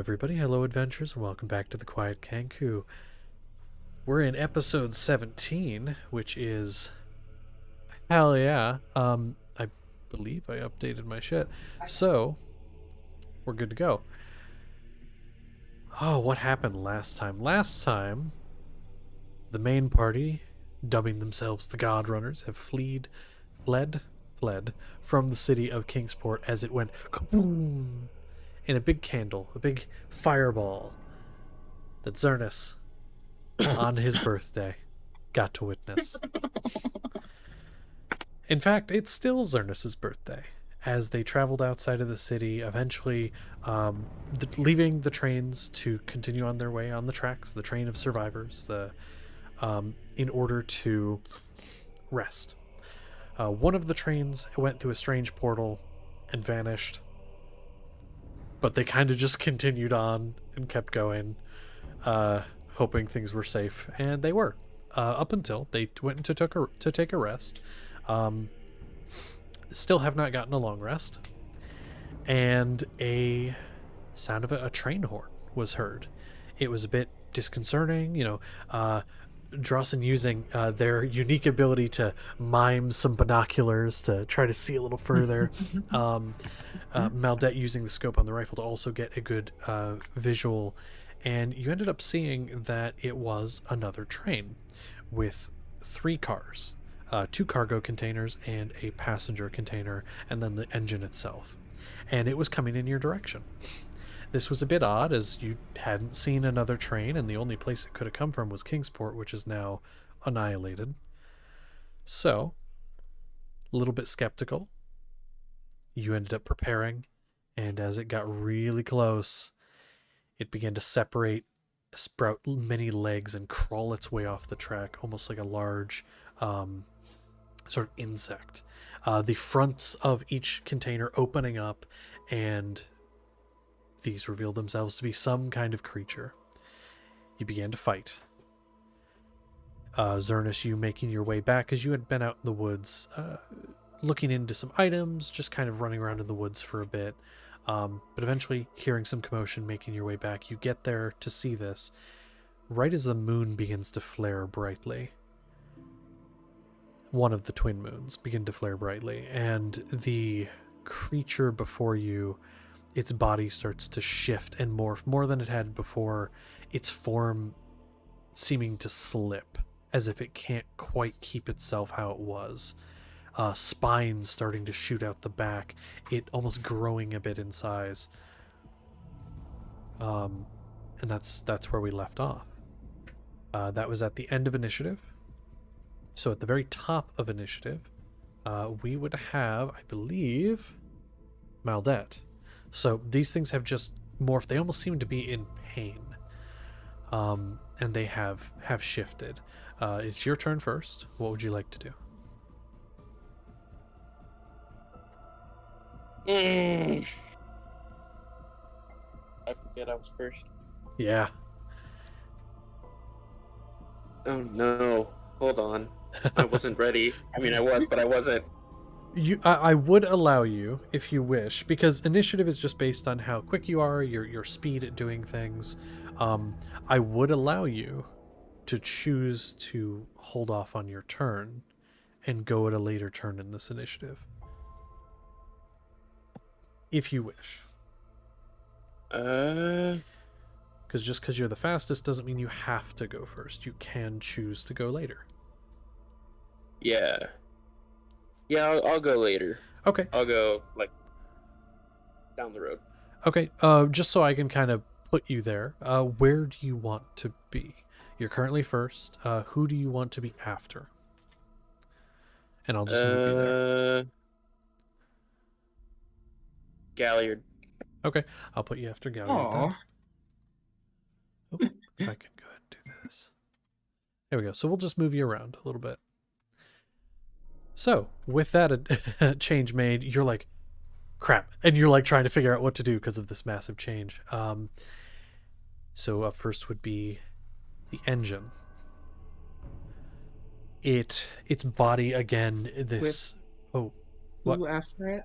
everybody. Hello, adventurers, and welcome back to the Quiet Kanku. We're in episode 17, which is... Hell yeah. I believe I updated my shit. So, we're good to go. Oh, what happened last time? Last time, the main party, dubbing themselves the God Runners, have fled from the city of Kingsport as it went kaboom in a big candle, a big fireball that Zernus, on his birthday, got to witness. In fact, it's still Zernus's birthday, as they traveled outside of the city, eventually leaving the trains to continue on their way on the tracks, the train of survivors, in order to rest. One of the trains went through a strange portal and vanished, but they kind of just continued on and kept going, hoping things were safe, and they were, up until they went to take a rest. Still have not gotten a long rest, and a sound of a train horn was heard. It was a bit disconcerting, Drawson using their unique ability to mime some binoculars to try to see a little further. Maldette using the scope on the rifle to also get a good visual, and you ended up seeing that it was another train with 3 cars, 2 cargo containers and a passenger container, and then the engine itself. And it was coming in your direction. This was a bit odd, as you hadn't seen another train, and the only place it could have come from was Kingsport, which is now annihilated. So, a little bit skeptical. You ended up preparing, and as it got really close, it began to sprout many legs and crawl its way off the track, almost like a large sort of insect. The fronts of each container opening up, and these revealed themselves to be some kind of creature. You began to fight. Zernus, you making your way back as you had been out in the woods, looking into some items, just kind of running around in the woods for a bit. But eventually, hearing some commotion, making your way back, you get there to see this right as the moon begins to flare brightly. One of the twin moons begin to flare brightly, and the creature before you, its body starts to shift and morph more than it had before, its form seeming to slip, as if it can't quite keep itself how it was. Spines starting to shoot out the back, it almost growing a bit in size. And that's where we left off. That was at the end of initiative. So at the very top of initiative, we would have, I believe, Maldette. So these things have just morphed. They almost seem to be in pain. And they have shifted. It's your turn first. What would you like to do? I forget I was first. Yeah. Oh no. Hold on. I wasn't ready. I mean, I was, but I wasn't. I would allow you, if you wish, because initiative is just based on how quick you are, your speed at doing things. I would allow you to choose to hold off on your turn and go at a later turn in this initiative, if you wish. Because just because you're the fastest doesn't mean you have to go first. You can choose to go later. Yeah. Yeah, I'll go later. Okay. I'll go, down the road. Okay, just so I can kind of put you there, where do you want to be? You're currently first. Who do you want to be after? And I'll just move you there. Galliard. Okay, I'll put you after Galliard then. Oh, if I can go ahead and do this. There we go. So we'll just move you around a little bit. So, with that change made, you're like, crap. And you're like trying to figure out what to do because of this massive change. So up first would be the engine. Its body again, this... Who after it?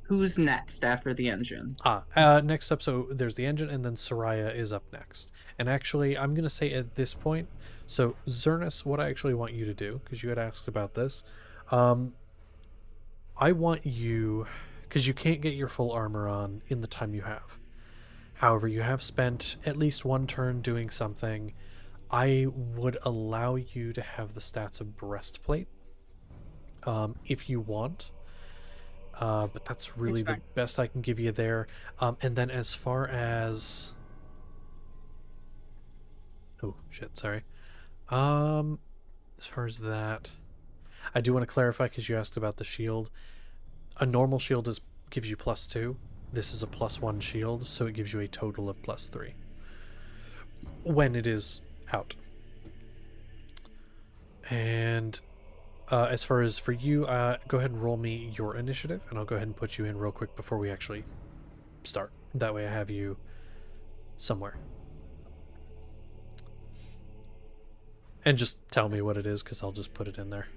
Who's next after the engine? Next up, so there's the engine, and then Soraya is up next. And actually, I'm gonna say at this point, so Zernus, what I actually want you to do, because you had asked about this, I want you, because you can't get your full armor on in the time you have. However, you have spent at least one turn doing something. I would allow you to have the stats of breastplate, if you want. But that's really the best I can give you there. And then as far as... Oh, shit, sorry. As far as that, I do want to clarify, because you asked about the shield. A normal shield gives you +2. This is a +1 shield, so it gives you a total of +3 when it is out. And as far as for you, go ahead and roll me your initiative, and I'll go ahead and put you in real quick before we actually start. That way I have you somewhere. And just tell me what it is, because I'll just put it in there.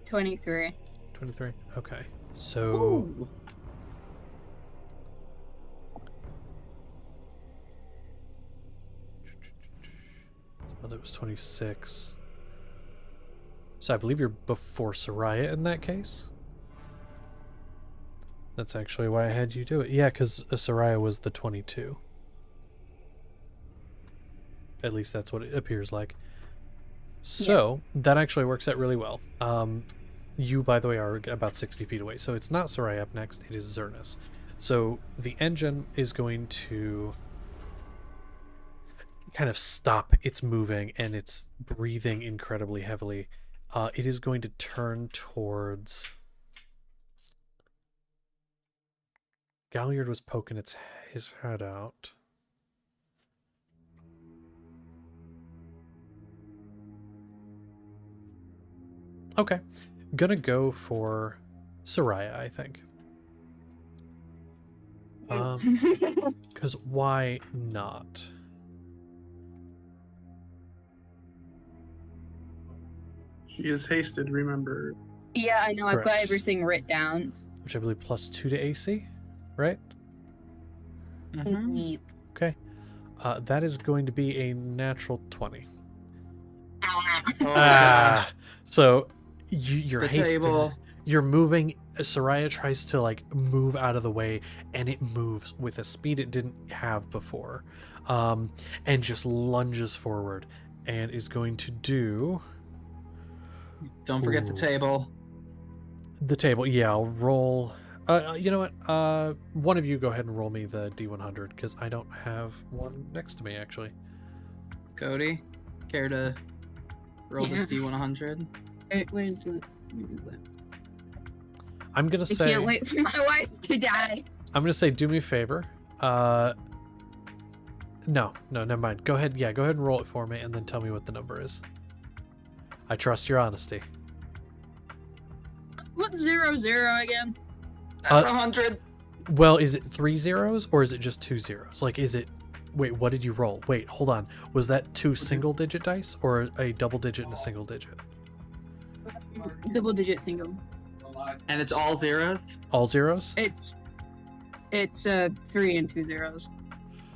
23. 23? Okay. So... Ooh. Well, that was 26. So I believe you're before Soraya in that case? That's actually why I had you do it. Yeah, because Soraya was the 22. At least that's what it appears like. So, that actually works out really well. You, by the way, are about 60 feet away. So it's not Soraya up next, it is Zernus. So the engine is going to kind of stop its moving, and it's breathing incredibly heavily. It is going to turn towards... Galliard was poking his head out. Okay. Gonna go for Soraya, I think. Because why not? She is hasted, remember. Yeah, I know. I've got Correct. everything written down. Which I believe +2 to AC, right? Mm-hmm. Yep. Okay. That is going to be a natural 20. Ah. So you're The hasted. table. You're moving. Soraya tries to like move out of the way, and it moves with a speed it didn't have before, and just lunges forward, and is going to do. Don't forget the table. The table, yeah. I'll roll. You know what? One of you go ahead and roll me the D100, because I don't have one next to me actually. Cody, care to roll Yeah. this D100? Where's that? I'm gonna I say. can't wait for my wife to die. I'm gonna say, do me a favor. No, never mind. Go ahead. Yeah, go ahead and roll it for me, and then tell me what the number is. I trust your honesty. What's 00 again? That's 100. Well, is it 3 zeros or is it just 2 zeros? Like, is it? Wait, what did you roll? Wait, hold on. Was that 2 single-digit dice or a double digit and a single digit? Double digit single. And it's all zeros? All zeros? It's 3 and 2 zeros.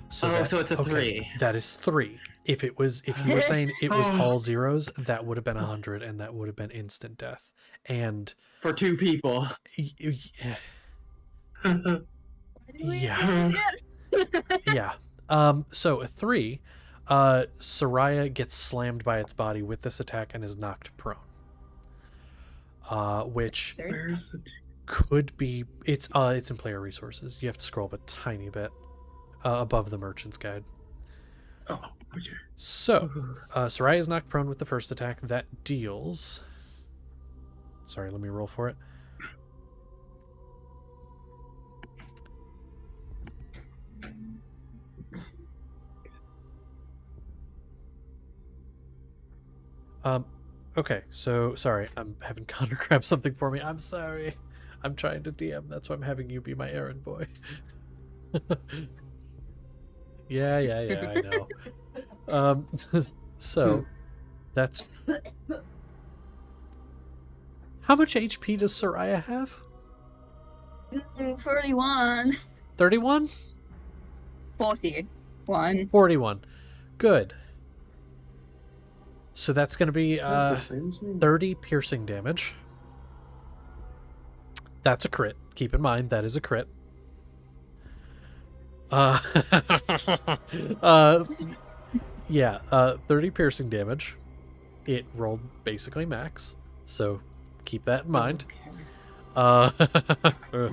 So So it's a okay, 3. That is 3. If you were saying it was all zeros, that would have been 100, and that would have been instant death. And For 2 people. Yeah. Yeah. So a 3, Soraya gets slammed by its body with this attack and is knocked prone. Which Where's the could be it's in player resources. You have to scroll up a tiny bit above the merchant's guide. Oh, okay. So Soraya is knocked prone with the first attack. That deals. Sorry, let me roll for it. Okay, so sorry, I'm having Connor grab something for me. I'm sorry. I'm trying to DM. That's why I'm having you be my errand boy. yeah, I know. So that's how much HP does Soraya have? 41. 31? 41. 41. Good. So that's going to be That's the same as me. 30 piercing damage. That's a crit. Keep in mind, that is a crit. Uh, yeah, 30 piercing damage. It rolled basically max, so keep that in mind. Okay. Uh, I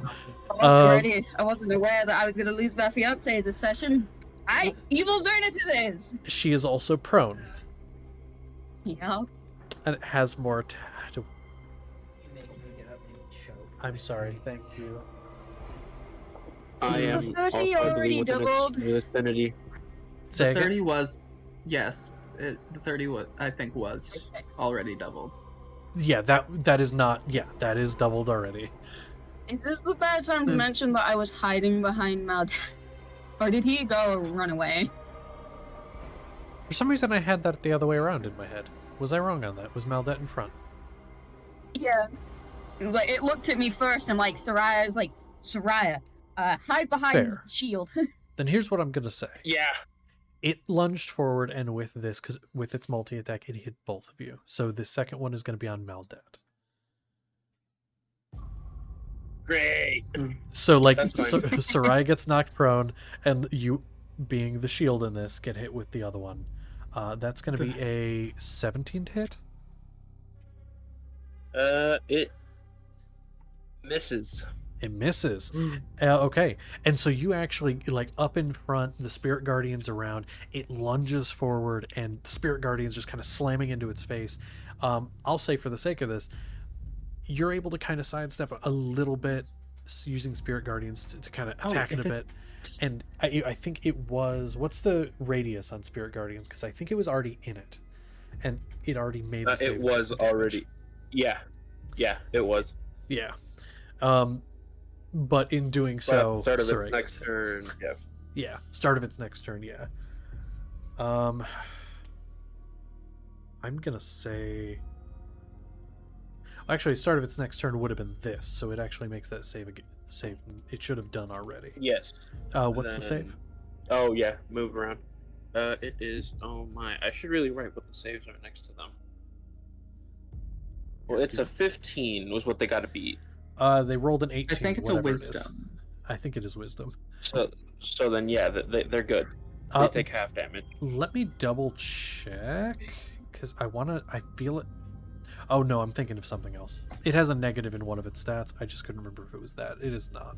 wasn't ready. I wasn't aware that I was going to lose my fiance this session. Evil zone it is. she is also prone, Yeah. and it has more attack. You make me get up and choke. I'm sorry. Thank you. I Is the am 30 also, I believe, already within its doubled? vicinity. Say The again? 30 was, yes. The 30 was, I think, was Okay. already doubled. Yeah, that is not. Yeah, that is doubled already. Is this the bad time to mention that I was hiding behind Mal? Or did he go run away? For some reason, I had that the other way around in my head. Was I wrong on that? Was Maldet in front? Yeah. Like, it looked at me first, and like, Soraya's like, Soraya, hide behind Fair. shield. Then here's what I'm gonna say. Yeah. It lunged forward, and with this, because with its multi-attack, it hit both of you. So the second one is going to be on Maldet. Great. So, like, That's fine. Soraya gets knocked prone, and you, being the shield in this, get hit with the other one. That's going to be a 17 to hit. It misses. It misses. Okay. And so you actually, like, up in front, the Spirit Guardian's around, it lunges forward, and the Spirit Guardian's just kind of slamming into its face. I'll say, for the sake of this, you're able to kind of sidestep a little bit using Spirit Guardians to kind of attack it a bit. And I think it was, what's the radius on Spirit Guardians? Because I think it was already in it. And it already made the save. It was already. Yeah. Yeah, it was. Yeah. But in doing so, Start of Soraya its next gets hit. turn. Yeah. Yeah, start of its next turn, yeah. I'm gonna say... Actually, start of its next turn would have been this, so it actually makes that save it should have done already. Yes. What's the save? Oh yeah, move around. It is. Oh my! I should really write what the saves are next to them. Well, it's a 15 was what they got to beat. They rolled an 18. I think it's a whatever it is. wisdom. I think it is wisdom. So then yeah, they're good. They take half damage. Let me double check, because I feel it. Oh no, I'm thinking of something else. It has a negative in one of its stats. I just couldn't remember if it was that. It is not.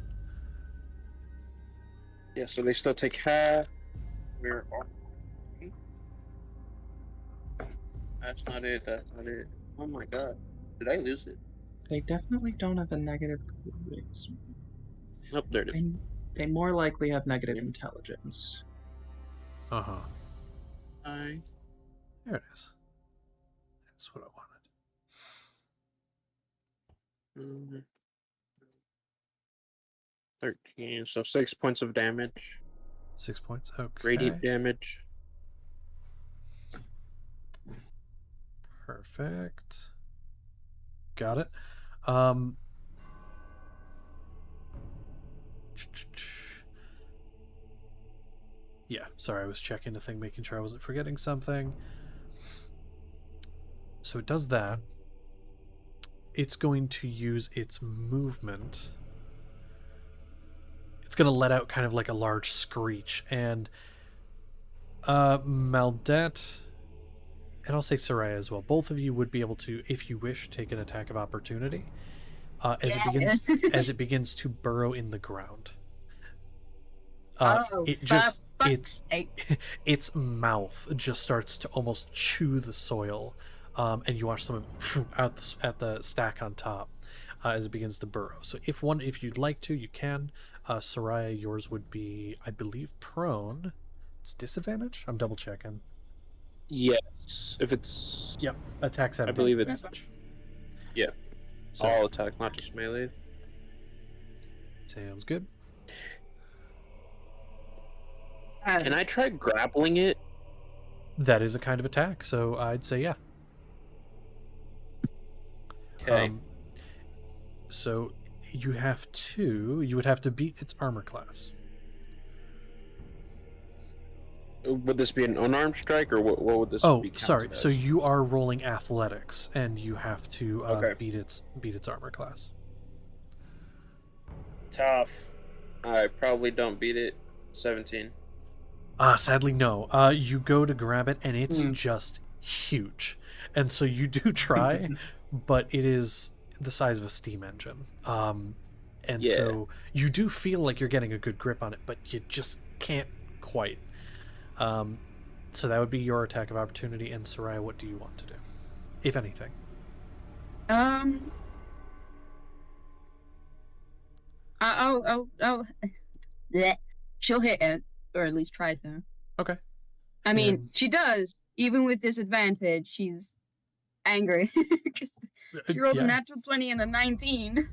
Yeah, so they still take half. Where are we? That's not it. That's not it. Oh my god, did I lose it? They definitely don't have a negative charisma. Nope, there it is. They more likely have negative intelligence. Uh-huh. I There it is. That's what I wanted. 13, so 6 points of damage. 6 points. Okay. Radiant damage. Perfect. Got it. Yeah, sorry, I was checking the thing, making sure I wasn't forgetting something. So it does that. It's going to use its movement. It's going to let out kind of like a large screech, and Maldet, and I'll say Soraya as well, both of you would be able to, if you wish, take an attack of opportunity as it begins to burrow in the ground. Its mouth just starts to almost chew the soil, and you watch some out at the stack on top as it begins to burrow. So if you'd like to, you can. Soraya, yours would be, I believe, prone. It's disadvantage. I'm double checking. Yes, if it's Yep, attacks have I believe it's disadvantage. yeah. So, All attacks, not just melee. sounds good. Can I try grappling it? That is a kind of attack, so I'd say yeah. Okay. So You would have to beat its armor class. Would this be an unarmed strike, or what would this Oh, be counted sorry. as? So you are rolling athletics, and you have to Okay. beat its armor class. Tough. I probably don't beat it. 17. Sadly, no. You go to grab it, and it's just huge. And so you do try, but it is the size of a steam engine. And Yeah. so you do feel like you're getting a good grip on it, but you just can't quite. So that would be your attack of opportunity. And Soraya, what do you want to do, if anything? I'll bleh. She'll hit it, or at least try to. Okay. I mean, And- she does. Even with disadvantage, she's angry because she rolled a natural 20 and a 19.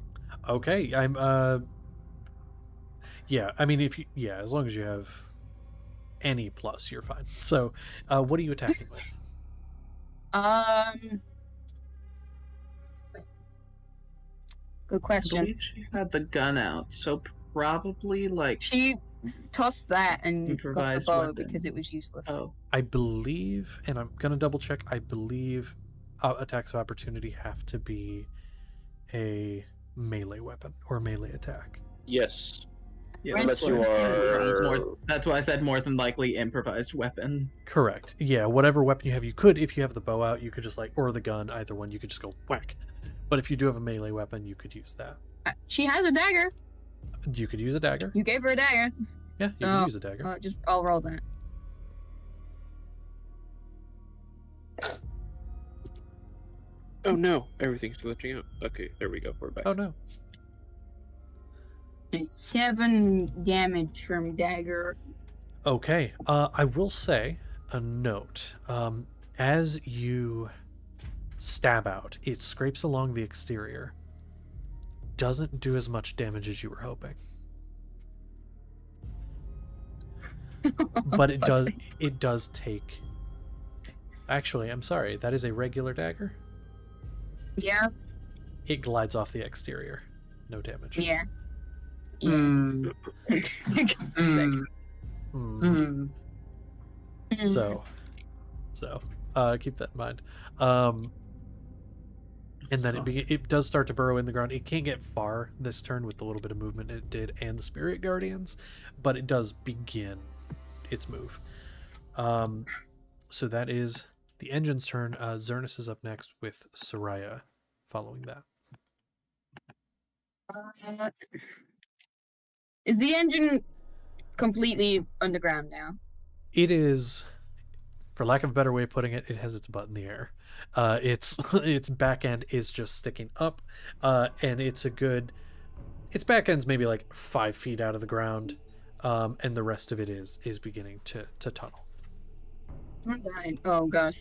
Okay, yeah, I mean, as long as you have any plus, you're fine. So, what are you attacking with? Good I question. believe she had the gun out, so probably like. She tossed that and got the Improvised bow weapon. because it was useless. Oh, I believe, and I'm gonna double check. I believe attacks of opportunity have to be a melee weapon or melee attack. Yes. yeah. Unless That's you why- are. That's why I said more than likely improvised weapon. Correct. Yeah, whatever weapon you have, you could, if you have the bow out, you could just or the gun, either one, you could just go whack. But if you do have a melee weapon, you could use that. She has a dagger. You could use a dagger. You gave her a dagger. Yeah, you Oh, can use a dagger. I'll roll that. Oh no, everything's glitching out. Okay, there we go. We're back. Oh no. 7 damage from dagger. Okay. I will say a note. As you stab out, it scrapes along the exterior. Doesn't do as much damage as you were hoping. But it does. It does take. Actually, I'm sorry. That is a regular dagger. Yeah. It glides off the exterior. No damage. Yeah. Mm, mm, Hmm. mm. So, keep that in mind. And then it does start to burrow in the ground. It can't get far this turn with the little bit of movement it did and the Spirit Guardians, but it does begin its move. So that is the engine's turn. Zernus is up next with Soraya following that. Is the engine completely underground now? It is, for lack of a better way of putting it, it has its butt in the air. Its back end is just sticking up, and its back end's maybe like 5 feet out of the ground, and the rest of it is beginning to tunnel. Oh gosh.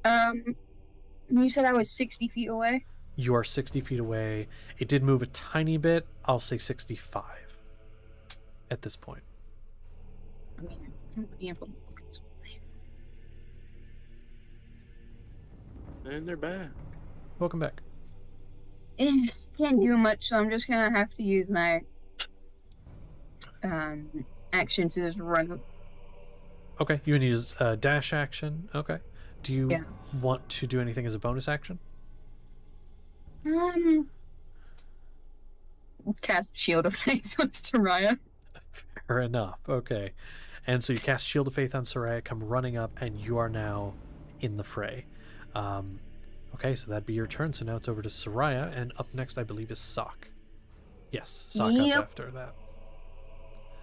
You said I was 60 feet away? You are 60 feet away. It did move a tiny bit. I'll say 65 at this point. I mean, I don't be able to look at something. And they're back. Welcome back. Can't do much, so I'm just gonna have to use my action to just run. Okay, you need a dash action. Okay. Do you Yeah. want to do anything as a bonus action? Cast Shield of Faith on Soraya. Fair enough. Okay. And so you cast Shield of Faith on Soraya, come running up, and you are now in the fray. Okay, so that'd be your turn. So now it's over to Soraya, and up next, I believe, is Sock. Yes, Sock Yep. up after that.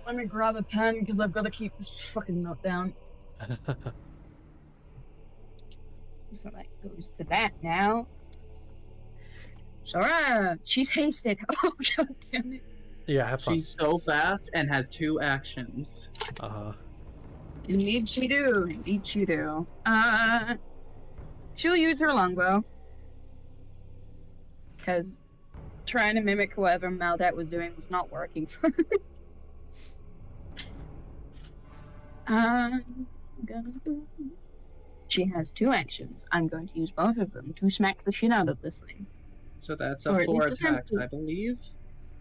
Let me grab a pen because I've got to keep this fucking note down. So that goes to that now. Soraya, she's hasted. Oh god damn it. Yeah, have fun. She's so fast and has 2 actions. Indeed she do. Indeed she do. She'll use her longbow. Because trying to mimic whatever Maldat was doing was not working for her. She has 2 actions. I'm going to use both of them to smack the shit out of this thing. So that's Or a at 4 least attacks, attempt I believe.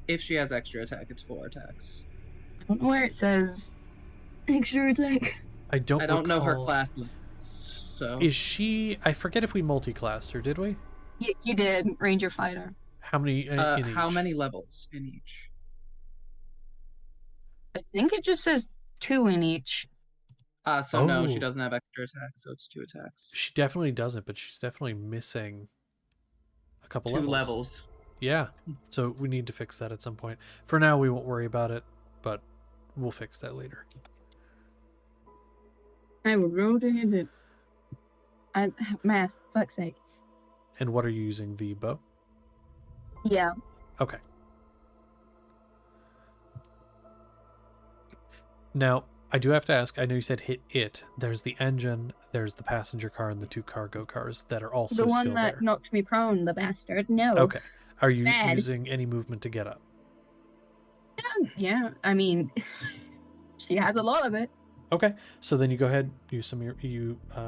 If she has extra attack, it's 4 attacks. I don't know where it says extra attack. I don't I don't know her recall- class limits, so... Is she... I forget if we multi-classed her, did we? You did, Ranger Fighter. How many in how each? many levels in each? I think it just says 2 in each. So no, she Oh. doesn't have extra attacks, so it's 2 attacks. She definitely doesn't, but she's definitely missing a couple 2 levels. levels. Yeah, so we need to fix that at some point. For now, we won't worry about it, but we'll fix that later. I wrote it. Math, fuck's sake. And what are you using, the bow? Yeah. Okay. Now, I do have to ask, I know you said hit it. There's the engine, there's the passenger car, and the 2 cargo cars that are also The one still that there. knocked me prone, the bastard. No. Okay. Are you Bad. using any movement to get up? Yeah, I mean, she has a lot of it. Okay, so then you go ahead, use some of your,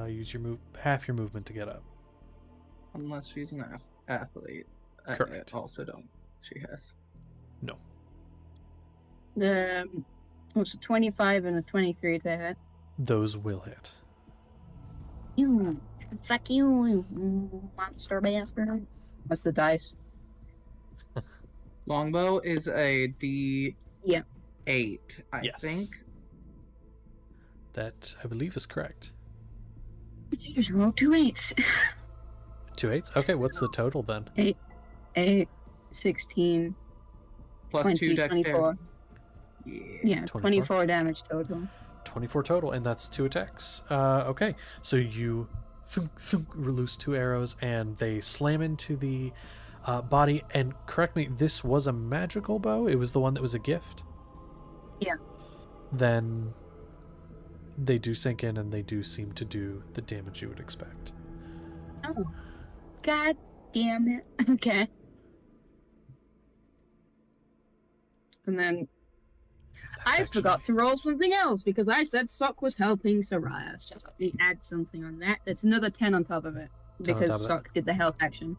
use your half your movement to get up. Unless she's an athlete. Correct. I also don't. She has. No. What's a 25 and a 23 to hit? Those will hit. You, fuck you, monster bastard. What's the dice? Longbow is a D8, Yeah. I Yes. think. That, I believe, is correct. You just roll 2 8s. 2 8s? Okay, what's the total then? 8, 16, Plus 20, 2 dexterity. 24. Yeah. Yeah, 24. 24 damage total. 24 total, and that's 2 attacks. Okay, so you release 2 arrows, and they slam into the body. And correct me, this was a magical bow? It was the one that was a gift? Yeah. Then they do sink in, and they do seem to do the damage you would expect. Oh, god damn it. Okay. And then That's I actually- forgot to roll something else because I said Sock was helping Soraya, so let me add something on that. That's another 10 on top of it 10 on top because of that. Sock did the health action.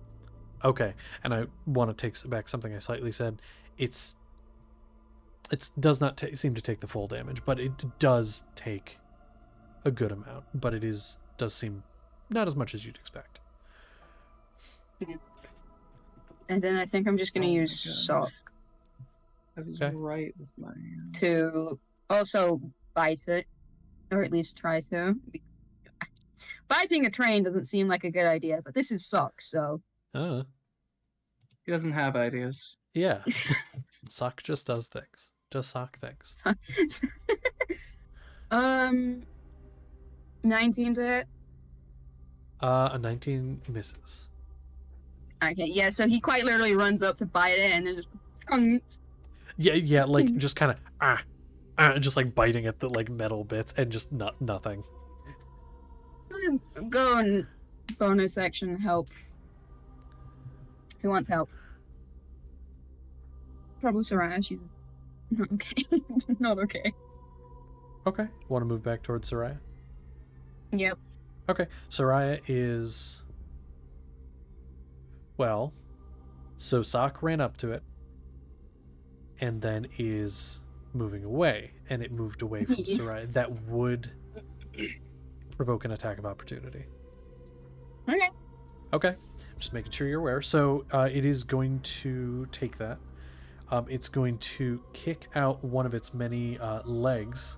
Okay, and I want to take back something I slightly said. It does not seem to take the full damage, but it does take a good amount. But it does seem not as much as you'd expect. And then I think I'm just going to Oh my use God. Sock I was Okay. right with my... to also bite it, or at least try to. Biting a train doesn't seem like a good idea, but this is Sock, so. He doesn't have ideas. Yeah. Sock just does things. Just sock things. 19 to hit. A 19 misses. Okay, yeah, so he quite literally runs up to bite it and then just. Yeah, like just kind of just like biting at the like metal bits and just nothing. Go and bonus action help. Who wants help? Probably Soraya. She's not okay. Not okay. Okay. Want to move back towards Soraya? Yep. Okay. Soraya is... Well, so Sock ran up to it and then is moving away, and it moved away from Soraya. That would provoke an attack of opportunity. Okay. Okay. Just making sure you're aware. So it is going to take that. It's going to kick out one of its many legs,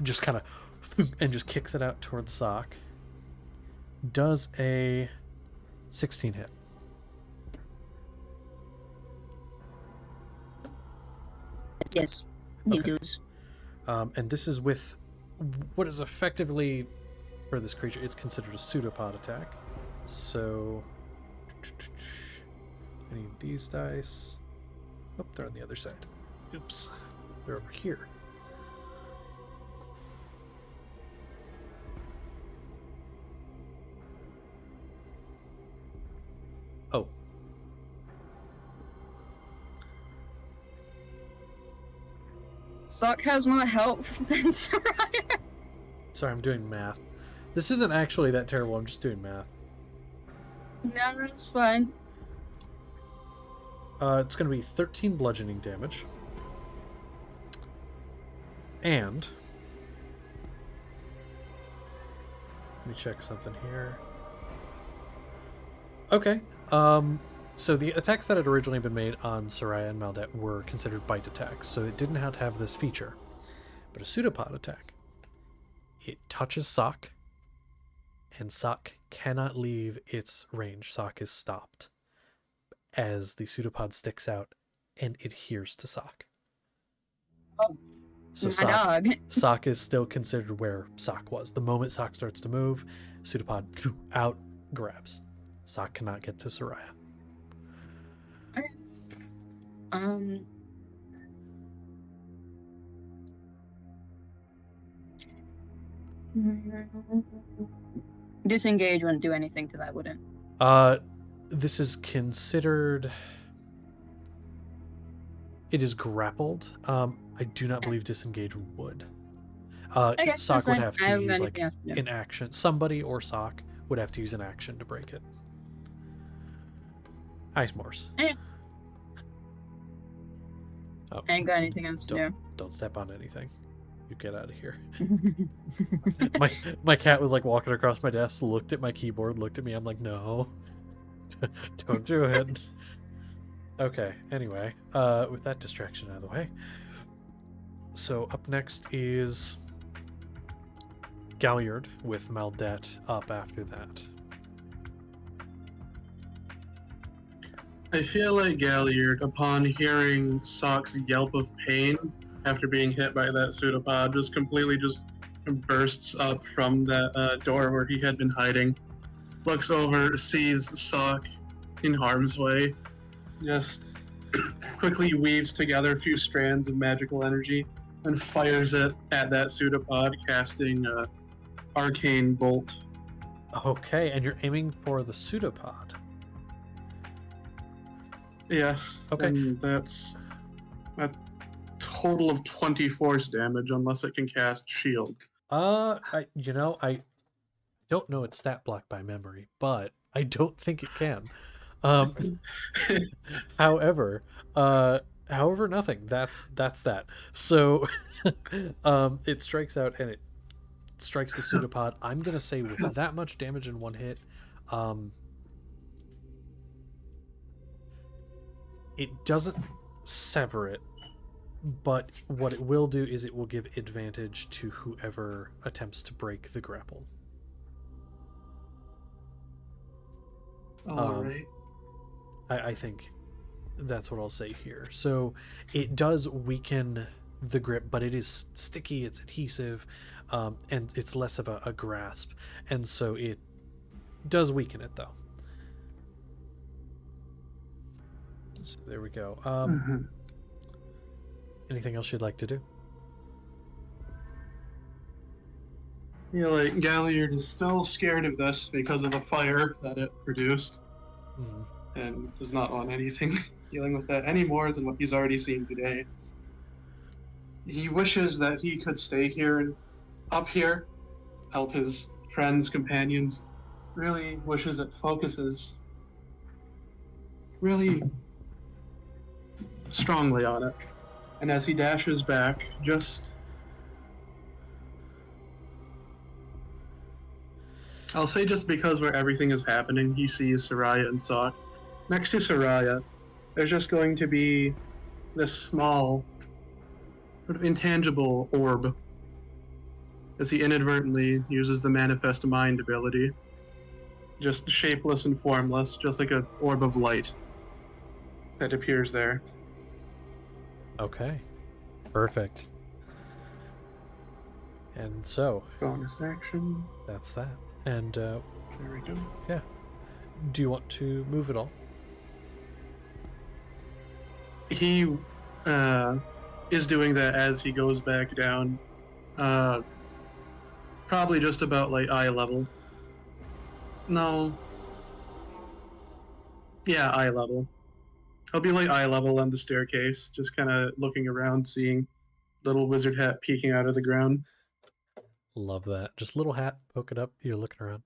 just kind of, and just kicks it out towards Sock. Does a 16 hit? Yes. He Okay. does. And this is with what is effectively, for this creature, it's considered a pseudopod attack. So I need these dice. Oh, they're on the other side. Oops. They're over here. Oh. Sock has more health than Soraya. Sorry, I'm doing math. This isn't actually that terrible. I'm just doing math. No, that's fine. It's going to be 13 bludgeoning damage. And let me check something here. Okay. So the attacks that had originally been made on Soraya and Maldet were considered bite attacks, so it didn't have to have this feature. But a pseudopod attack, it touches Sock, and Sock cannot leave its range. Sock is stopped as the pseudopod sticks out and adheres to Sock. Oh, So my dog. Sock is still considered where Sock was. The moment Sock starts to move, pseudopod out, grabs. Sock cannot get to Soraya. Um. Disengage wouldn't do anything to that, would it? This is considered. It is grappled. I do not believe disengage would. Okay, Sock that's would fine. have I to haven't got use like anything else to do. an action. Somebody or Sock would have to use an action to break it. Ice Morse. Oh, I ain't got anything else to don't step on anything. You get out of here. do. My cat was like walking across my desk, looked at my keyboard, looked at me. I'm like, no, don't do it. Okay. Anyway, with that distraction out of the way, so up next is Galliard with Maldet up after that. I feel like Galliard, upon hearing Sock's yelp of pain after being hit by that pseudopod, just completely just bursts up from that door where he had been hiding, looks over, sees Sock in harm's way, just quickly weaves together a few strands of magical energy and fires it at that pseudopod, casting Arcane Bolt. Okay, and you're aiming for the pseudopod. Yes. Okay. And that's a total of 20 force damage unless it can cast shield. I don't know its stat block by memory, but I don't think it can. However, nothing. That's that. So, it strikes out and it strikes the pseudopod. I'm gonna say with that much damage in one hit, it doesn't sever it, but what it will do is it will give advantage to whoever attempts to break the grapple. All right. I think that's what I'll say here. So it does weaken the grip, but it is sticky, it's adhesive, and it's less of a grasp. And so it does weaken it, though. So there we go. Anything else you'd like to do? Yeah, like Galliard is still scared of this because of the fire that it produced, and does not want anything dealing with that any more than what he's already seen today. He wishes that he could stay here and up here, help his friends, companions. Really wishes it focuses really strongly on it. And as he dashes back, I'll say just because where everything is happening, he sees Soraya and Sock. Next to Soraya, there's just going to be this small, sort of intangible orb as he inadvertently uses the Manifest Mind ability. Just shapeless and formless, just like an orb of light that appears there. Okay. Perfect. And so, Bonus action. that's that. And There we go. yeah. Do you want to move at all? He is doing that as he goes back down. Probably just about like eye level. No. Yeah, eye level. I'll be like eye level on the staircase, just kind of looking around, seeing little wizard hat peeking out of the ground. Love that. Just little hat, poke it up, you're looking around.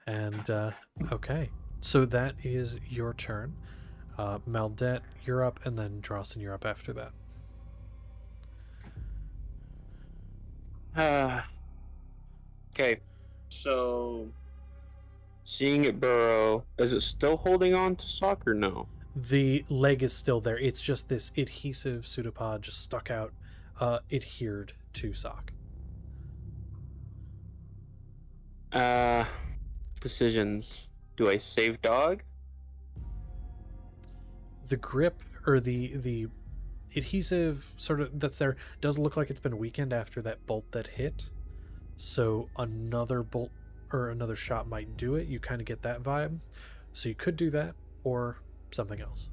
And okay. So that is your turn. Maldet, you're up, and then Drawson, you're up after that. Okay, so seeing it burrow, is it still holding on to Sock or no? The leg is still there. It's just this adhesive pseudopod just stuck out, adhered to Sock. Decisions. Do I save dog? The grip or the adhesive sort of that's there does look like it's been weakened after that bolt that hit. So another bolt or another shot might do it. You kind of get that vibe. So you could do that or something else.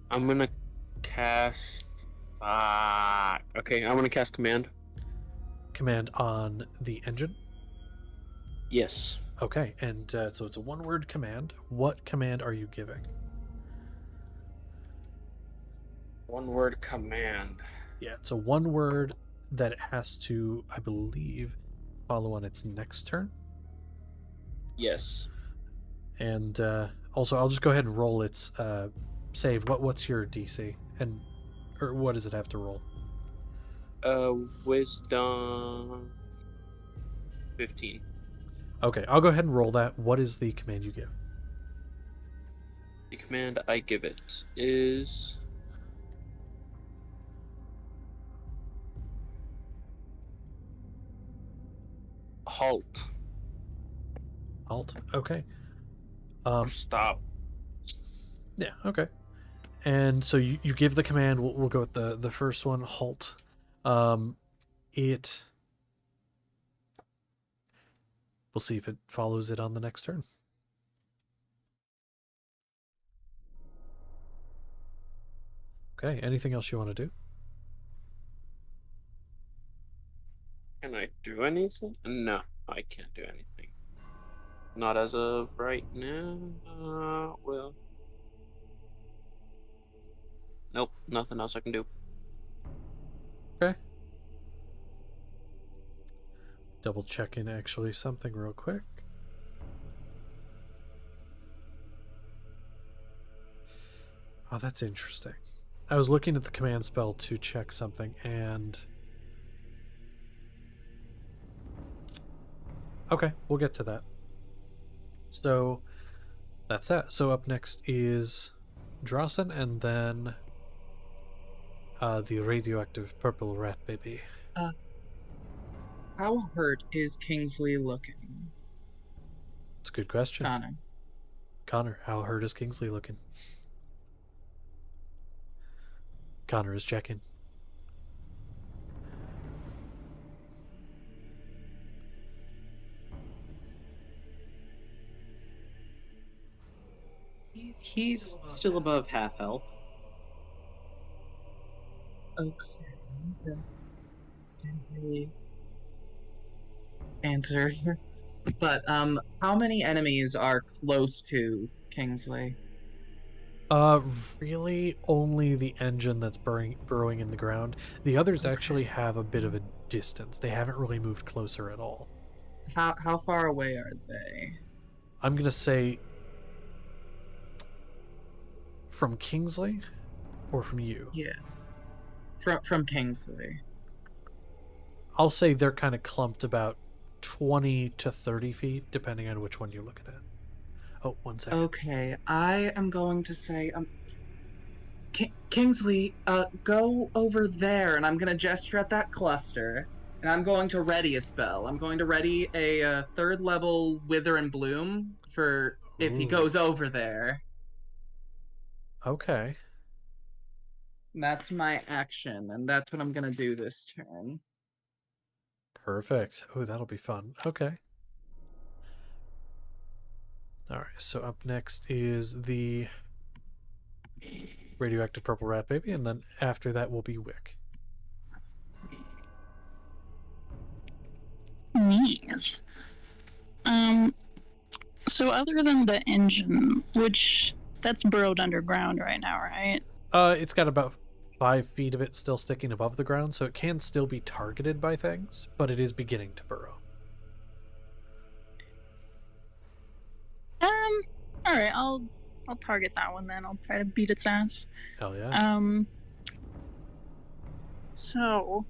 I'm gonna cast. Okay, I'm gonna cast command. Command on the engine. Yes. Okay, and so it's a one-word command. What command are you giving? One word command. Yeah, it's a one word that it has to, I believe, follow on its next turn. Yes. And also, I'll just go ahead and roll its save. What's your DC? And or what does it have to roll? Wisdom 15. Okay, I'll go ahead and roll that. What is the command you give? The command I give it is halt. Halt. Okay. Or stop. Yeah. Okay. And so you give the command. We'll go with the first one. Halt. It. We'll see if it follows it on the next turn. Okay. Anything else you want to do? Can I do anything? No, I can't do anything. Not as of right now. Well. Nope, nothing else I can do. Okay. Double checking actually something real quick. Oh, that's interesting. I was looking at the command spell to check something, and okay, we'll get to that. So that's that. So up next is Drawson, and then the radioactive purple rat baby. How hurt is Kingsley looking? It's a good question. Connor, how hurt is Kingsley looking? Connor is checking. He's still above half health. Okay. Didn't really answer. But how many enemies are close to Kingsley? Really only the engine that's burrowing in the ground. The others actually have a bit of a distance. They haven't really moved closer at all. How far away are they? I'm gonna say from Kingsley or from you. Yeah. From Kingsley. I'll say they're kind of clumped about 20 to 30 feet, depending on which one you're looking at. Oh, 1 second. Okay, I am going to say, Kingsley, go over there, and I'm going to gesture at that cluster, and I'm going to ready a spell. I'm going to ready a third level Wither and Bloom for if he Ooh. goes over there. Okay. That's my action, and that's what I'm going to do this turn. Perfect. Oh, that'll be fun. Okay. All right, so up next is the radioactive purple rat baby, and then after that will be Wick. Knees. So other than the engine, which that's burrowed underground right now, right? It's got about 5 feet of it still sticking above the ground, so it can still be targeted by things, but it is beginning to burrow. All right, I'll target that one then. I'll try to beat its ass. Hell yeah. So,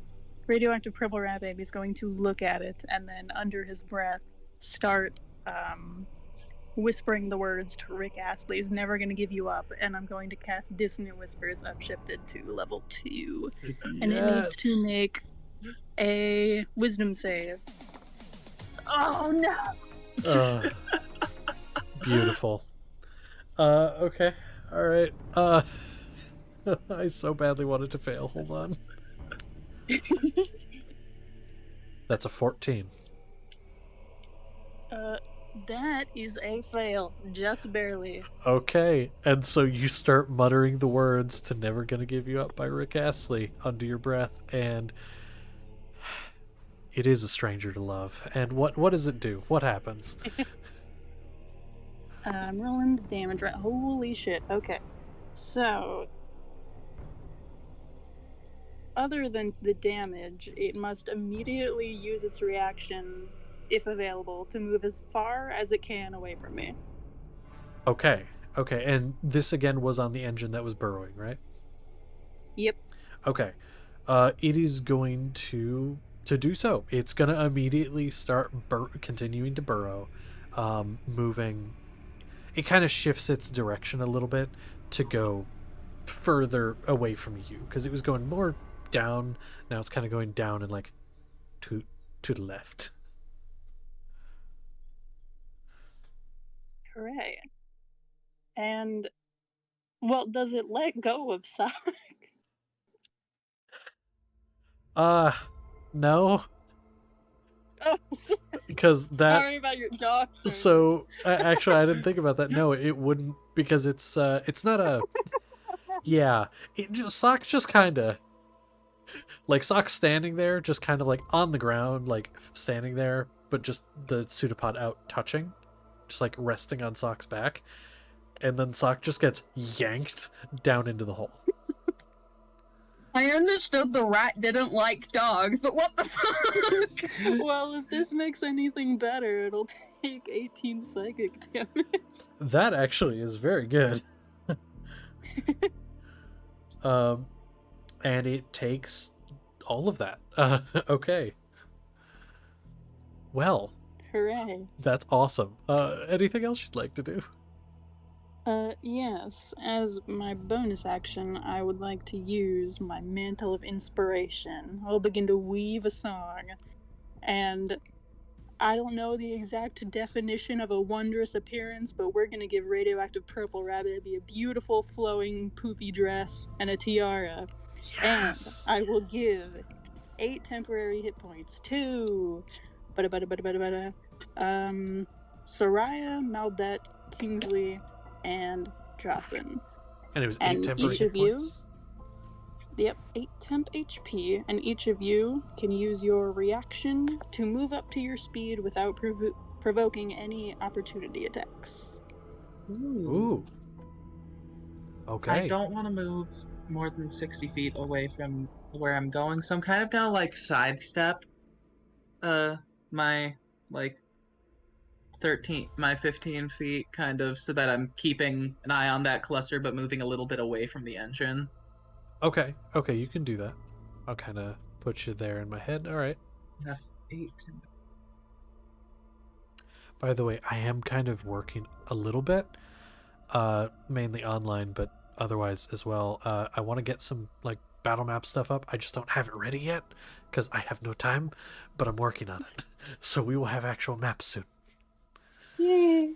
radioactive purple rat baby is going to look at it and then, under his breath, start whispering the words to Rick Astley's "Never Gonna Give You Up," and I'm going to cast Dissonant Whispers upshifted to level 2, and it needs to make a Wisdom save. Oh no! Beautiful. Okay. All right. I so badly wanted to fail. Hold on. That's a 14. That is a fail, just barely. Okay, and so you start muttering the words to "Never Gonna Give You Up" by Rick Astley under your breath, and it is a stranger to love. And what does it do? What happens? I'm rolling the damage right. Holy shit. Okay. So, other than the damage, it must immediately use its reaction, if available, to move as far as it can away from me. Okay, and this again was on the engine that was burrowing, right? Yep. Okay. It is going to do so. It's going to immediately start continuing to burrow, moving. It kind of shifts its direction a little bit to go further away from you, because it was going more down. Now it's kind of going down and like to the left. Hooray. And, well, does it let go of Sock? No. Oh, because that. Sorry about your dog. So actually, I didn't think about that. No, it wouldn't, because it's not a. Yeah, Sock's just kind of like Sock's standing there, just kind of like on the ground, like standing there, but just the pseudopod out touching, just like resting on Sock's back, and then Sock just gets yanked down into the hole. I understood the rat didn't like dogs, but what the fuck? Well, if this makes anything better, it'll take 18 psychic damage. That actually is very good. And it takes all of that. Okay. Well. Hooray. That's awesome. Anything else you'd like to do? Yes. As my bonus action, I would like to use my Mantle of Inspiration. I'll begin to weave a song. And I don't know the exact definition of a wondrous appearance, but we're gonna give radioactive purple rabbit a beautiful flowing poofy dress and a tiara. Yes. And I will give 8 temporary hit points to Soraya, Maldet, Kingsley, and Jocelyn. And it was 8 temporary hit points? Yep, 8 temp HP, and each of you can use your reaction to move up to your speed without provoking any opportunity attacks. Ooh. Okay. I don't want to move more than 60 feet away from where I'm going, so I'm kind of gonna like sidestep my like 15 feet, kind of, so that I'm keeping an eye on that cluster but moving a little bit away from the engine. Okay, you can do that. I'll kind of put you there in my head. All right. That's 8. By the way, I am kind of working a little bit, mainly online, but otherwise as well. I want to get some like battle map stuff up. I just don't have it ready yet because I have no time, but I'm working on it. So we will have actual maps soon. Yay!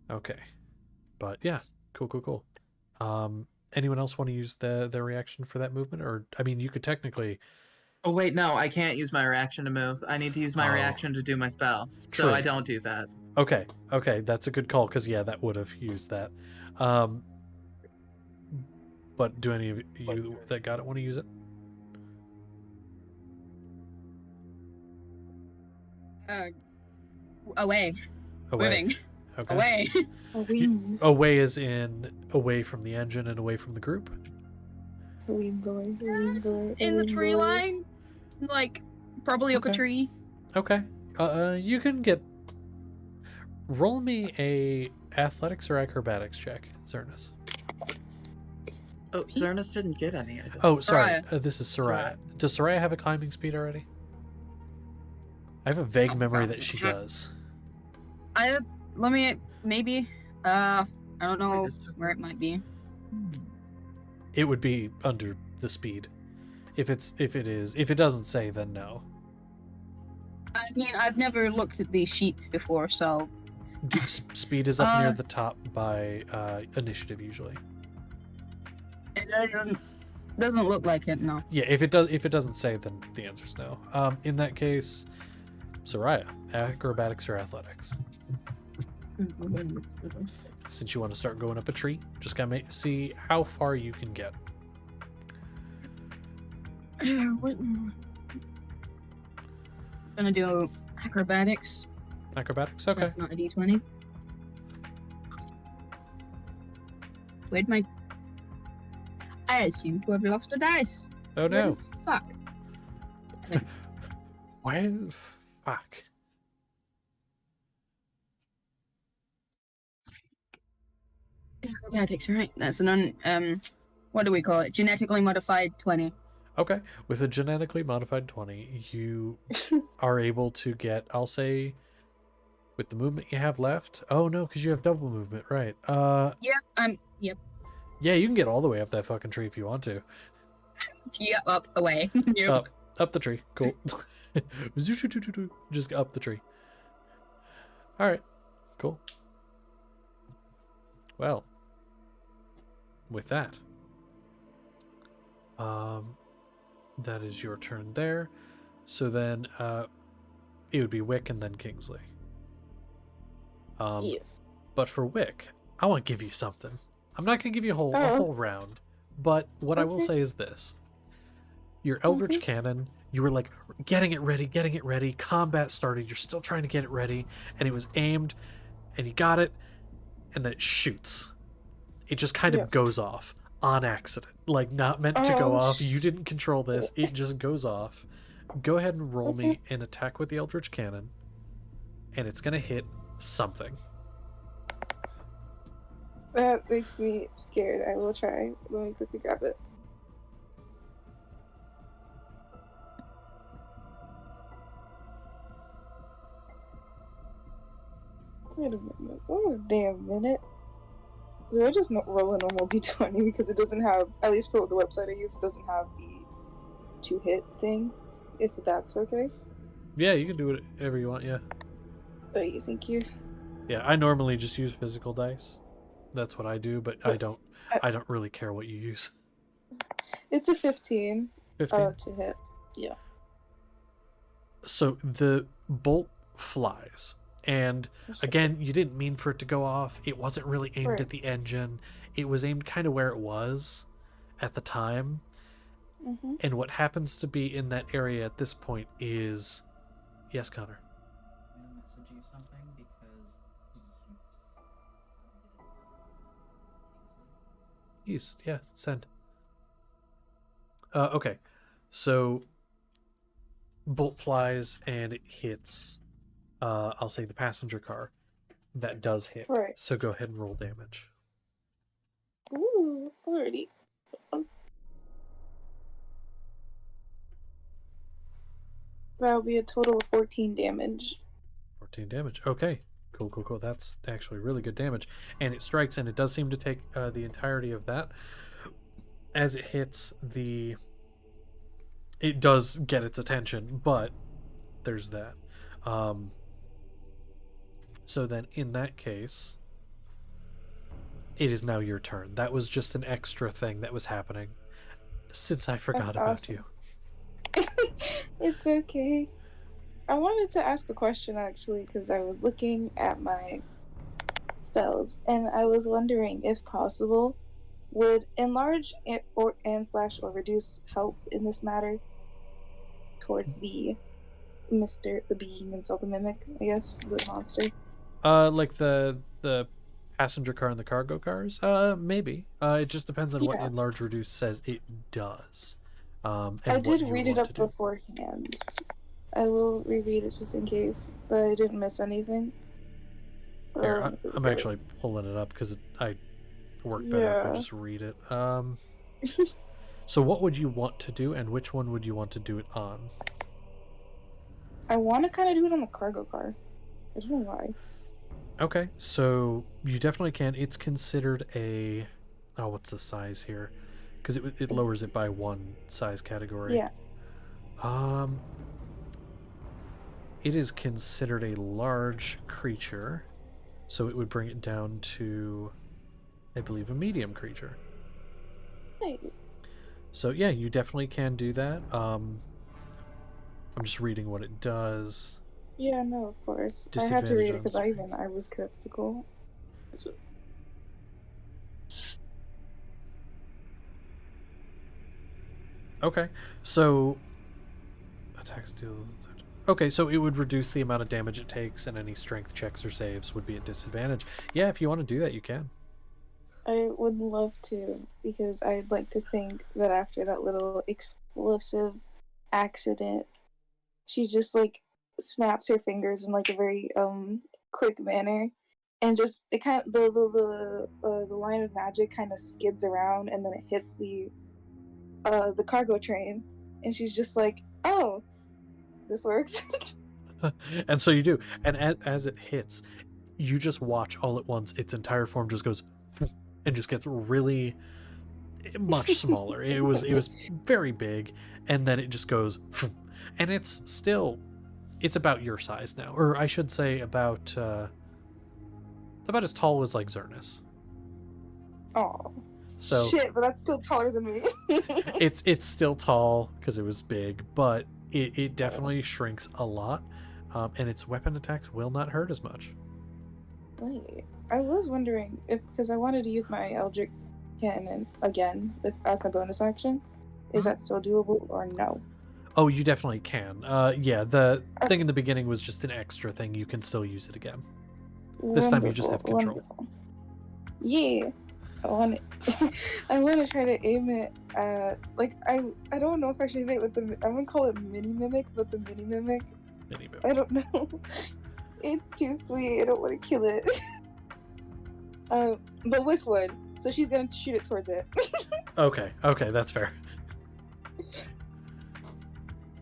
Okay, but yeah, cool. Anyone else want to use their reaction for that movement? Or, I mean, you could technically... Oh, wait, no, I can't use my reaction to move. I need to use my reaction to do my spell. True. So I don't do that. Okay, that's a good call, because, yeah, that would have used that. But do any of you that got it want to use it? Away. Moving. Okay. Away. Away as in away from the engine and away from the group? In the tree line? Like, probably up a tree. Okay. You can get Roll me a athletics or acrobatics check, Zernus. Oh, Zernus didn't get any. I didn't. Oh, sorry. Soraya. This is Soraya. Soraya. Does Soraya have a climbing speed already? I have a vague memory that she does. Let me maybe. I don't know just took where it might be. It would be under the speed. If it doesn't say, then no. I mean, I've never looked at these sheets before, so Speed is up near the top by initiative usually. it doesn't look like it. No. Yeah, if it doesn't say, then the answer's no. In that case, Soraya, acrobatics or athletics. Since you want to start going up a tree, just gotta see how far you can get. Gonna do acrobatics. Acrobatics, okay. That's not a d20. Where'd my... I seem to have lost a dice. Oh no. Where the fuck? Why? Fuck. Acrobatics, right? That's an what do we call it? Genetically modified 20. Okay. With a genetically modified 20, you are able to get, I'll say, with the movement you have left. Oh no, because you have double movement, right? Yep. Yeah, you can get all the way up that fucking tree if you want to. Yep, up, away. Yep. Up the tree. Cool. Just up the tree. All right. Cool. Well, with that, that is your turn there. So then, it would be Wick and then Kingsley. Yes. But for Wick, I want to give you something. I'm not gonna give you a whole round, but what I will say is this: your Eldritch Cannon, you were like getting it ready. Combat started. You're still trying to get it ready, and it was aimed, and you got it, and then it shoots. It just kind of goes off on accident, like not meant to go off. You didn't control this. It just goes off. Go ahead and roll me an attack with the Eldritch Cannon, and it's gonna hit something. That makes me scared. I will try. Let me quickly grab it. Wait a minute. Oh, damn minute. We're just not rolling a normal d20 because it doesn't have, at least for the website I use, it doesn't have the 2-hit thing, if that's okay. Yeah, you can do whatever you want, yeah. Oh, yeah, thank you. Yeah, I normally just use physical dice. That's what I do, but I don't really care what you use. It's a 15. 15? To hit. Yeah. So the bolt flies. And again, you didn't mean for it to go off. It wasn't really aimed at the engine. It was aimed kind of where it was at the time. Mm-hmm. And what happens to be in that area at this point is... Yes, Connor? I'm gonna message you something because Yes, yeah, send. Okay, so bolt flies and it hits, I'll say the passenger car. That does hit. Right. So go ahead and roll damage. Ooh, already. That'll be a total of 14 damage. 14 damage. Okay. Cool. That's actually really good damage. And it strikes, and it does seem to take the entirety of that. As it hits the... It does get its attention, but there's that. So then, in that case, it is now your turn. That was just an extra thing that was happening since I forgot about awesome. you. It's okay. I wanted to ask a question actually because I was looking at my spells and I was wondering if possible, would enlarge or reduce help in this matter towards the being inside the mimic, I guess, the monster. Like the passenger car and the cargo cars? Maybe. It just depends on what enlarge reduce says it does. And I did what you read it want up to do. beforehand. I will reread it just in case, but I didn't miss anything. Here, here we I'm go. actually pulling it up because I work better if I Yeah. just read it. So what would you want to do, and which one would you want to do it on? I want to kind of do it on the cargo car. I don't know why. Okay, so you definitely can. It's considered a... Oh, what's the size here? Because it lowers it by one size category. Yeah. It is considered a large creature, so it would bring it down to, I believe, a medium creature. Hey. So yeah, you definitely can do that. I'm just reading what it does. Yeah, no, of course. I had to read it because Disadvantage I was skeptical. So, Okay, so attacks deal. Okay, so it would reduce the amount of damage it takes, and any strength checks or saves would be at disadvantage. Yeah, if you want to do that, you can. I would love to, because I'd like to think that after that little explosive accident, she just like snaps her fingers in like a very quick manner, and just it kind of the line of magic kind of skids around, and then it hits the cargo train, and she's just like, oh, this works. And so you do, and as it hits, you just watch all at once. Its entire form just goes and just gets really much smaller. It was very big, and then it just goes, and it's about your size now, or I should say about as tall as like Xernis. Oh. So shit, but that's still taller than me. it's still tall because it was big, but it definitely shrinks a lot, and its weapon attacks will not hurt as much. Wait, I was wondering if, because I wanted to use my Eldritch Cannon again as my bonus action, is that still doable or no? Oh, you definitely can. Yeah, the thing in the beginning was just an extra thing. You can still use it again. This time you just have control. Wonderful. Yeah. I want to try to aim it at, like, I don't know if I should say it with the, I'm gonna call it mini mimic, but the mini mimic. I don't know. It's too sweet. I don't want to kill it. But with wood, so she's gonna shoot it towards it. Okay, that's fair.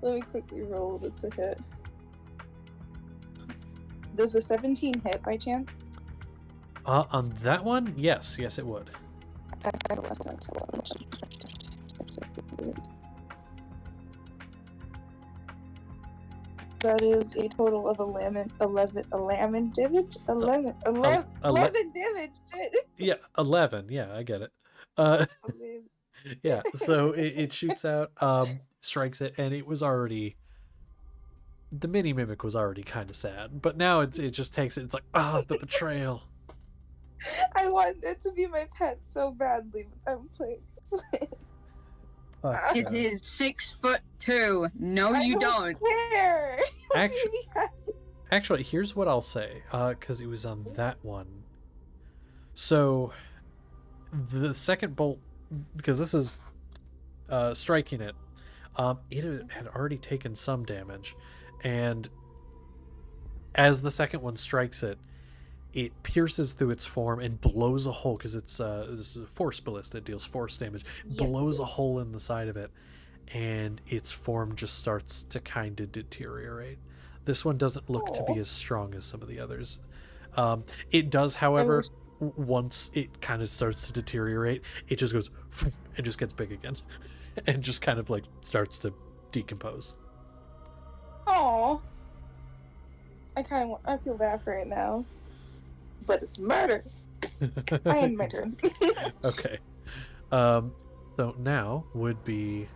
Let me quickly roll it to hit. Does a 17 hit by chance? On that one, yes, it would. That is a total of 11 damage. 11 damage. Shit. Yeah, 11. Yeah, I get it. Yeah, so it shoots out, strikes it, and it was already, the mini mimic was already kind of sad, but now it just takes it. It's like, the betrayal. I want it to be my pet so badly, but I'm playing this way. It is 6'2". No, you don't. Care. Actually, here's what I'll say, because it was on that one. So, the second bolt, because this is striking it, it had already taken some damage, and as the second one strikes it, it pierces through its form and blows a hole, because it's this is a force ballista. It deals force damage. Blows a hole in the side of it, and its form just starts to kind of deteriorate. This one doesn't look to be as strong as some of the others. It does, however, once it kind of starts to deteriorate, it just goes and just gets big again, and just kind of like starts to decompose. Aww. I feel bad for it now. But it's murder. I end my turn. Okay. So now would be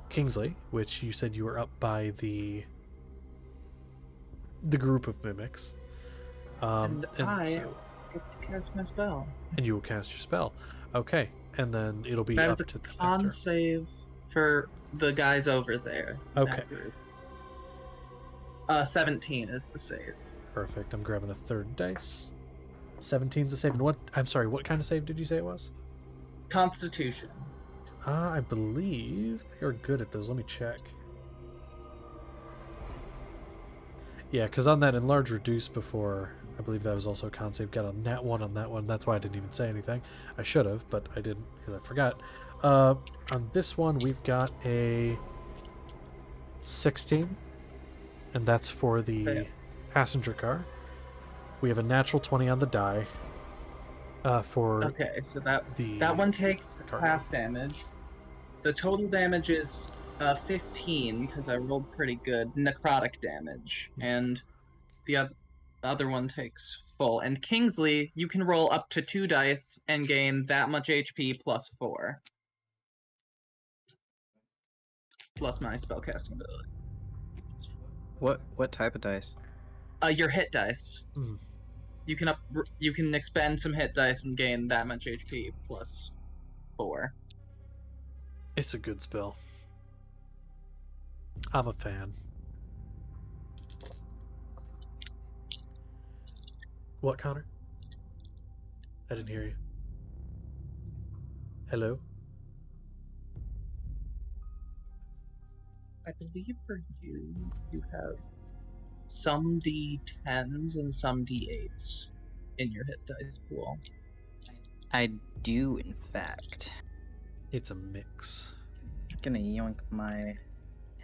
Kingsley, which you said you were up by the group of mimics. And I so, get to cast my spell. And you will cast your spell. Okay. And then it'll be that up is to a con after. save for the guys over there. Okay. 17 is the save. Perfect. I'm grabbing a third dice. 17's a save. And what? I'm sorry. What kind of save did you say it was? Constitution. I believe they are good at those. Let me check. Yeah, because on that enlarge reduce before I believe that was also a con save. Got a nat 1 on that one. That's why I didn't even say anything. I should have, but I didn't because I forgot. On this one, we've got a 16, and that's for the passenger car. We have a natural 20 on the die for Okay, so that the one takes cargo. half damage. The total damage is 15 because I rolled pretty good necrotic damage, and the other one takes full. And Kingsley, you can roll up to 2 dice and gain that much HP plus 4, plus my spellcasting ability. What type of dice? Your hit dice. Mhm. You can expend some hit dice and gain that much HP plus 4. It's a good spell. I'm a fan. What, Connor? I didn't hear you. Hello? I believe for you, you have some D10s and some D8s in your hit dice pool. I do, in fact. It's a mix. Gonna yoink my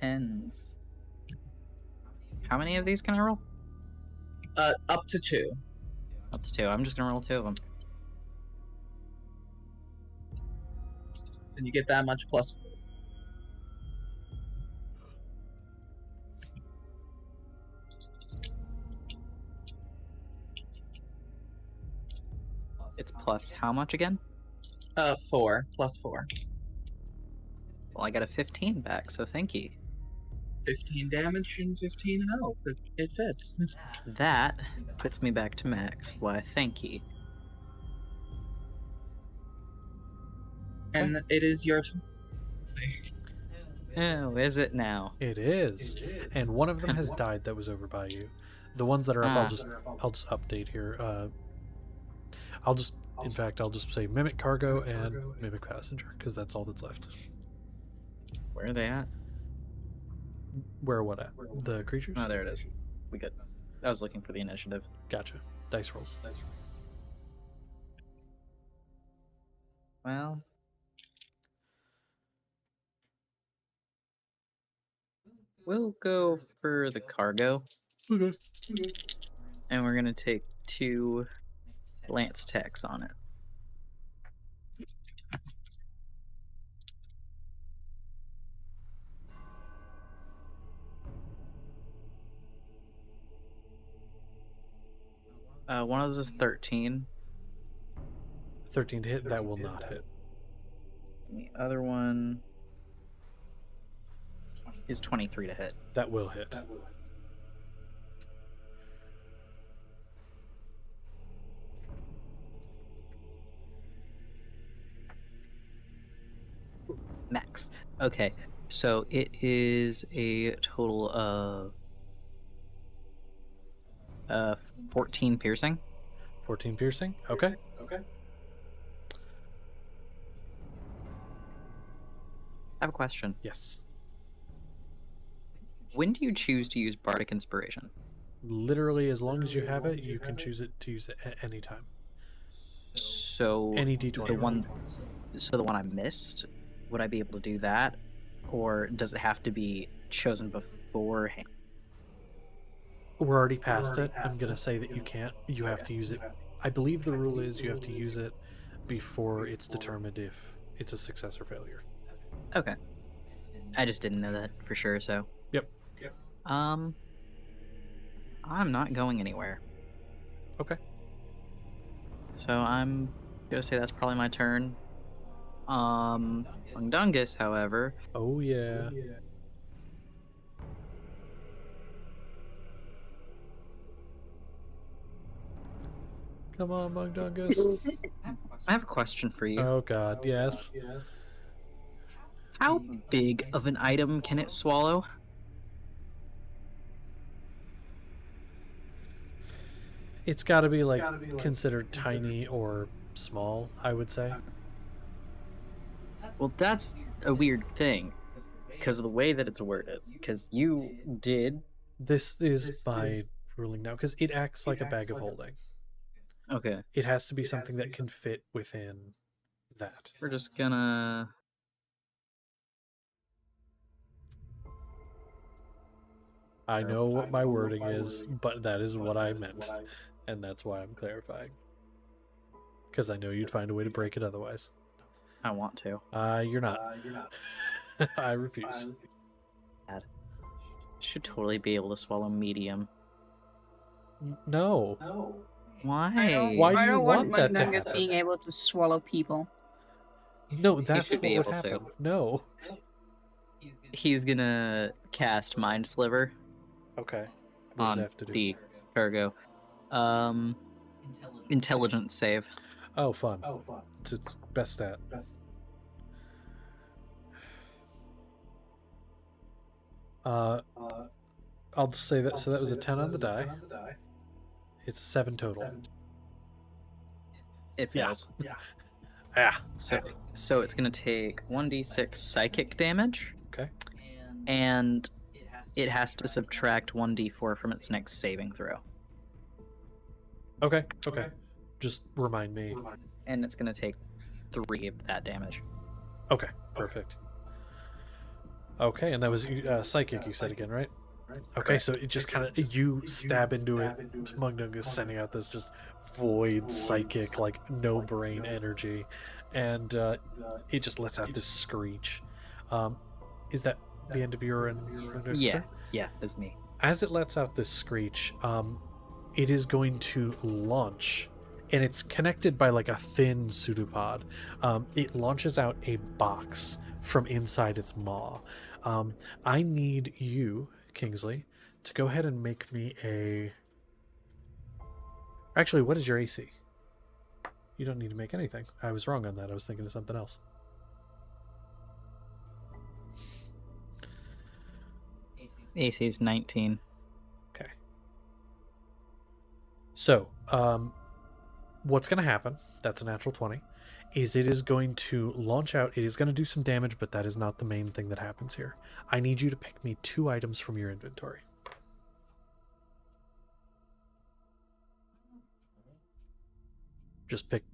10s. How many of these can I roll? Up to 2. Up to 2. I'm just gonna roll 2 of them. And you get that much plus 4. It's plus how much again? 4 plus 4. Well, I got a 15 back, so thank you. 15 damage and 15 health. It fits. That puts me back to max. Why, thank you. And it is your turn. Oh, is it now? It is. And one of them has died that was over by you. The ones that are up, I'll just update here. I'll just say Mimic Cargo and Mimic Passenger, because that's all that's left. Where are they at? Where what at? The creatures? Oh, there it is. We good. I was looking for the initiative. Gotcha. Dice rolls. Well, we'll go for the cargo. Okay. And we're gonna take 2 lance attacks on it. One of those is 13. 13 to hit, that will not hit. And the other one is 23 to hit. That will hit. Max. Okay, so it is a total of 14 piercing. 14 piercing? Okay. I have a question. Yes. When do you choose to use Bardic Inspiration? Literally, as long as you have it, you can choose to use it at any time. So Any D20 the roll. one, so the one I missed, would I be able to do that, or does it have to be chosen beforehand? We're already past it. I'm going to say that you can't. You have to use it. I believe the rule is you have to use it before it's determined if it's a success or failure. Okay. I just didn't know that for sure, so. Yep. I'm not going anywhere. Okay. So I'm gonna say that's probably my turn. Mundungus, however. Oh, yeah. Come on, Mundungus. I have a question for you. Oh, God. Yes. How big of an item can it swallow? It's got to be, like, considered tiny or small, I would say. Well, that's a weird thing, because of the way that it's worded. Because you did. This is by ruling now because it acts like a bag of holding. Okay. It has to be something that can fit within that. We're just gonna. I know what my wording is, but that is what I meant. And that's why I'm clarifying. Because I know you'd find a way to break it otherwise. I want to. You're not. I refuse. Should totally be able to swallow medium. No. Why? Why do I you don't want that to Mundungus happen? being able to swallow people. No, that's should what be would able to. happen. No. He's gonna cast Mind Sliver Okay. What does on that have to do? the cargo. Intelligence save. Oh, fun. It's its best stat. I'll just say that. So that was a 10 on the die. It's a 7 total. It fails. Yeah. So it's gonna take 1d6 psychic damage. Okay. And it has to subtract 1d4 from its next saving throw. Okay. Just remind me. And it's gonna take 3 of that damage. Okay. Perfect. Okay, and that was psychic, you said again, right? Okay, so it just kind of, you stab into it. Mundungus sending out this just void psychic, like no brain energy, and it just lets out this screech. Is that the end of your turn? Yeah, that's me. As it lets out this screech, it is going to launch, and it's connected by like a thin pseudopod. It launches out a box from inside its maw. I need you, Kingsley, to go ahead and make me a... Actually, what is your AC? You don't need to make anything. I was wrong on that. I was thinking of something else. AC's 19. Okay. So, what's going to happen, that's a natural 20, is it is going to launch out. It is going to do some damage, but that is not the main thing that happens here. I need you to pick me 2 items from your inventory. Just pick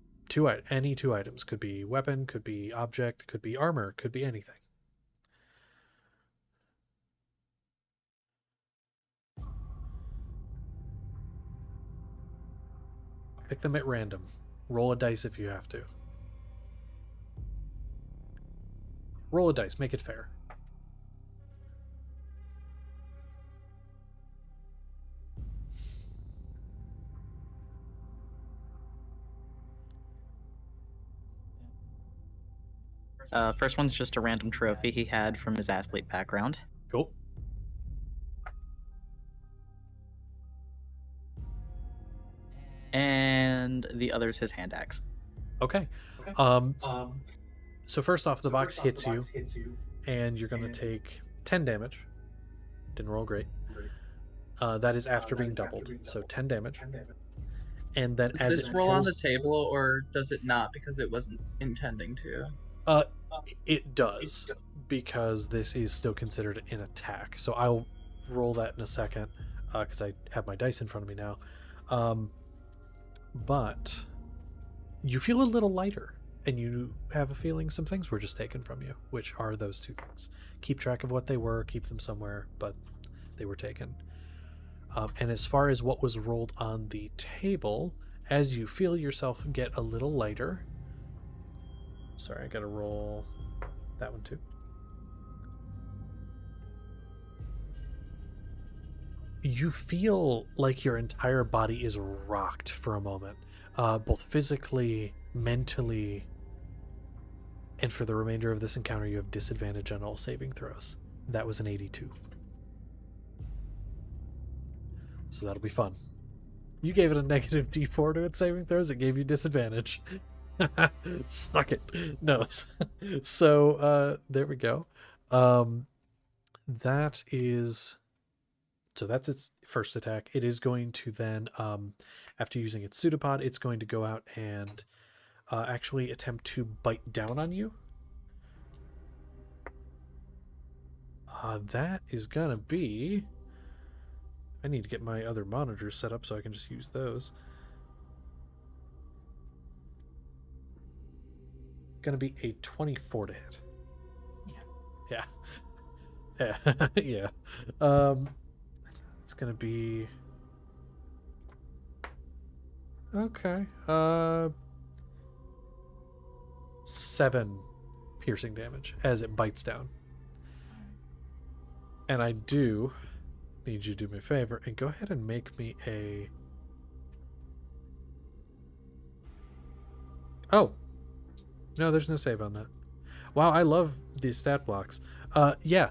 any 2 items. Could be weapon, could be object, could be armor, could be anything. Pick them at random. Roll a dice if you have to. Roll a dice. Make it fair. First one's just a random trophy he had from his athlete background. Cool. And the other's his hand axe. Okay. So first off, the box hits you, and you're going to take 10 damage. Didn't roll great. That is after being doubled, so 10 damage. And then Does as this it roll on pulls, the table, or does it not because it wasn't intending to? it does, because this is still considered an attack. So I'll roll that in a second, because I have my dice in front of me now. But you feel a little lighter, and you have a feeling some things were just taken from you, which are those 2 things. Keep track of what they were, keep them somewhere, but they were taken. And as far as what was rolled on the table, as you feel yourself get a little lighter... Sorry, I gotta roll that one too. You feel like your entire body is rocked for a moment, both physically, mentally, and for the remainder of this encounter, you have disadvantage on all saving throws. That was an 82. So that'll be fun. You gave it a negative D4 to its saving throws, it gave you disadvantage. Suck it. No. So, there we go. That is... So that's its first attack. It is going to then, after using its pseudopod, it's going to go out and actually attempt to bite down on you. That is going to be I need to get my other monitors set up so I can just use those. Gonna be a 24 to hit. Yeah. Yeah. Yeah. It's gonna be okay. 7 piercing damage as it bites down. And I do need you to do me a favor and go ahead and make me a. Oh, no, there's no save on that. Wow, I love these stat blocks. Yeah,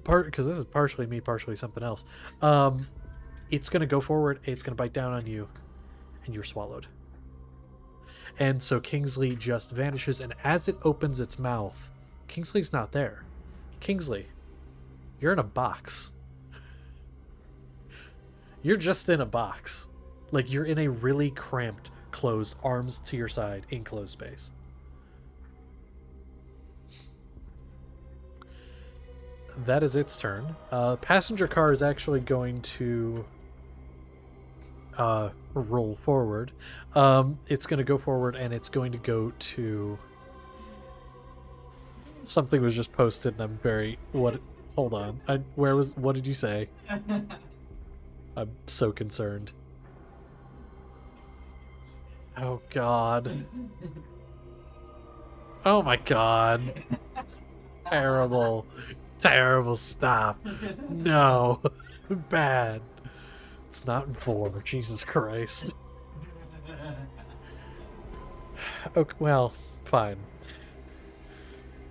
because this is partially me, partially something else. It's gonna go forward. It's gonna bite down on you, and you're swallowed. And so Kingsley just vanishes, and as it opens its mouth, Kingsley's not there. Kingsley, you're in a box. You're just in a box. Like, you're in a really cramped, closed, arms to your side, enclosed space. That is its turn. Passenger car is actually going to roll forward. It's going to go forward, and it's going to go to... Something was just posted, and I'm very... What? Hold on. What did you say? I'm so concerned. Oh, God. Oh, my God. Terrible. Terrible. Stop. No. Bad. It's not 4. Jesus Christ. Okay, well, fine.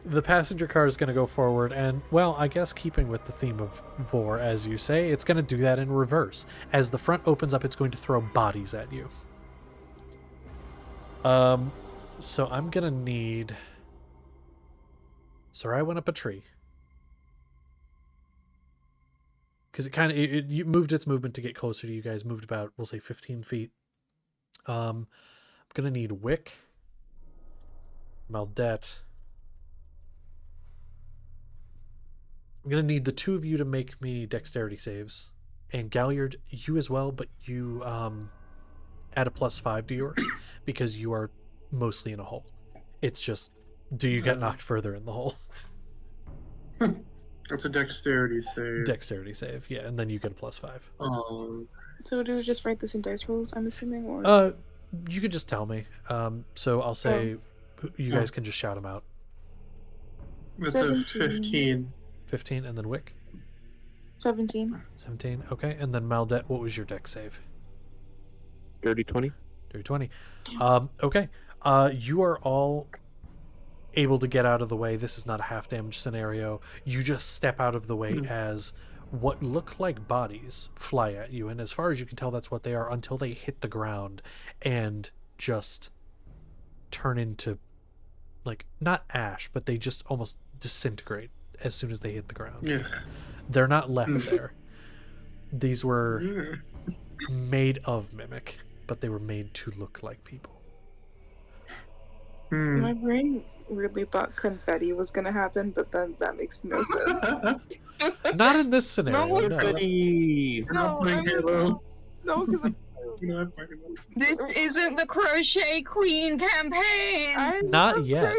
The passenger car is going to go forward, and, well, I guess keeping with the theme of Vor, as you say, it's going to do that in reverse. As the front opens up, it's going to throw bodies at you. So I'm going to need... Sorry, I went up a tree. Because it kind of... It moved its movement to get closer to you guys. Moved about, we'll say, 15 feet. I'm going to need Wick, Maldette. I'm going to need the two of you to make me dexterity saves. And Galliard, you as well, but you add a +5 to yours because you are mostly in a hole. It's just, do you get knocked further in the hole? That's a dexterity save. Dexterity save, yeah, and then you get a +5. So do we just write this in dice rolls, I'm assuming? Or... You could just tell me. So I'll say you guys can just shout them out. It's a 15. 15, and then Wick? 17. 17, okay. And then Maldette, what was your dex save? Dirty 20. Dirty 20. Okay. You are all able to get out of the way. This is not a half damage scenario. You just step out of the way as what look like bodies fly at you, and as far as you can tell, that's what they are until they hit the ground and just turn into, like, not ash, but they just almost disintegrate as soon as they hit the ground. Yeah. They're not left there. These were made of Mimic, but they were made to look like people. My brain really thought confetti was gonna happen, but then that makes no sense. Not in this scenario. No. Confetti! We're not playing Halo. No, because We're not playing Halo. This isn't the Crochet Queen campaign. Not yet.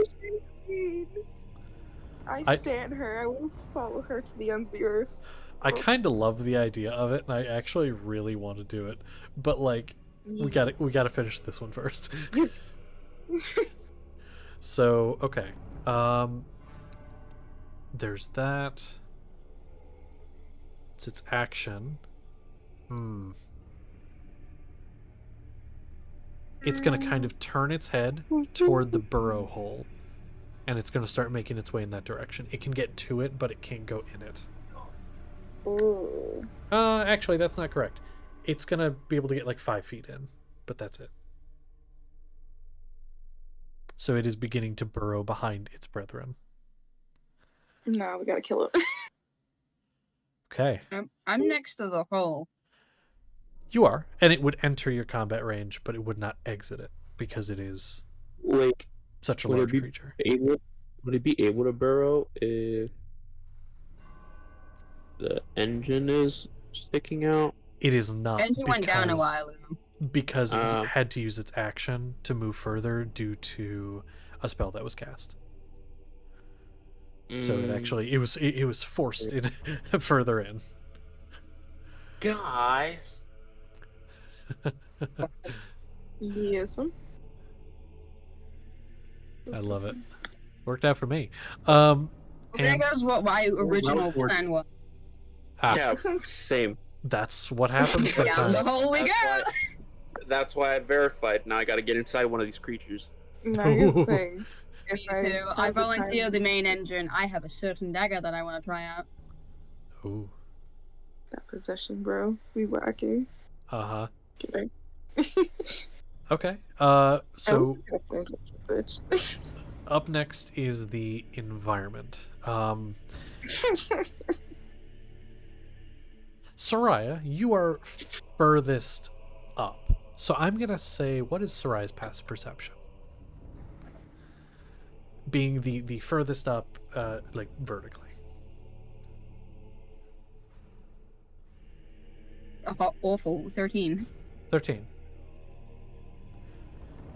I stand her. I will follow her to the ends of the earth. I kind of love the idea of it, and I actually really want to do it. But, like, we gotta finish this one first. So, okay. There's that. It's its action. It's gonna kind of turn its head toward the burrow hole, and it's gonna start making its way in that direction. It can get to it, but it can't go in it. Ooh. Actually, that's not correct. It's gonna be able to get like 5 feet in, but that's it. So it is beginning to burrow behind its brethren. No, we gotta kill it. Okay. I'm next to the hole. You are, and it would enter your combat range, but it would not exit it because it is Wait, such a would large it be creature. would it be able to burrow if the engine is sticking out? It is not Genji went down a because while ago. because it had to use its action to move further due to a spell that was cast. So it actually it was forced in further in. Guys. Yes. I love it. Worked out for me. There And goes what my original well, plan was. Yeah, same. That's what happens Down the sometimes. hole we That's go! why- That's why I verified. Now I gotta get inside one of these creatures. Now here's the thing. Me too. I volunteer the main engine. I have a certain dagger that I want to try out. Ooh. That possession, bro. We wacky. Uh-huh. Kidding. Okay. I was So just gonna think of it, bitch. up next is the environment. Soraya, you are furthest up. So I'm going to say, what is Soraya's passive perception? Being the furthest up, like, vertically. Awful. 13. 13.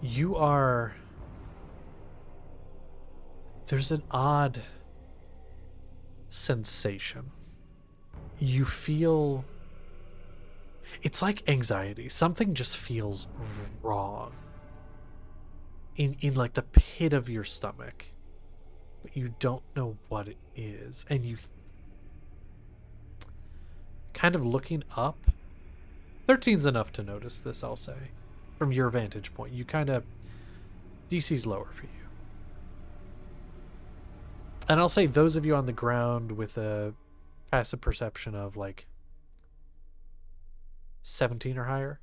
You are... There's an odd sensation. You feel... It's like anxiety. Something just feels wrong. In like the pit of your stomach. But you don't know what it is. And you... kind of looking up... 13's enough to notice this, I'll say. From your vantage point. You kind of... DC's lower for you. And I'll say those of you on the ground with a passive perception of like 17 or higher.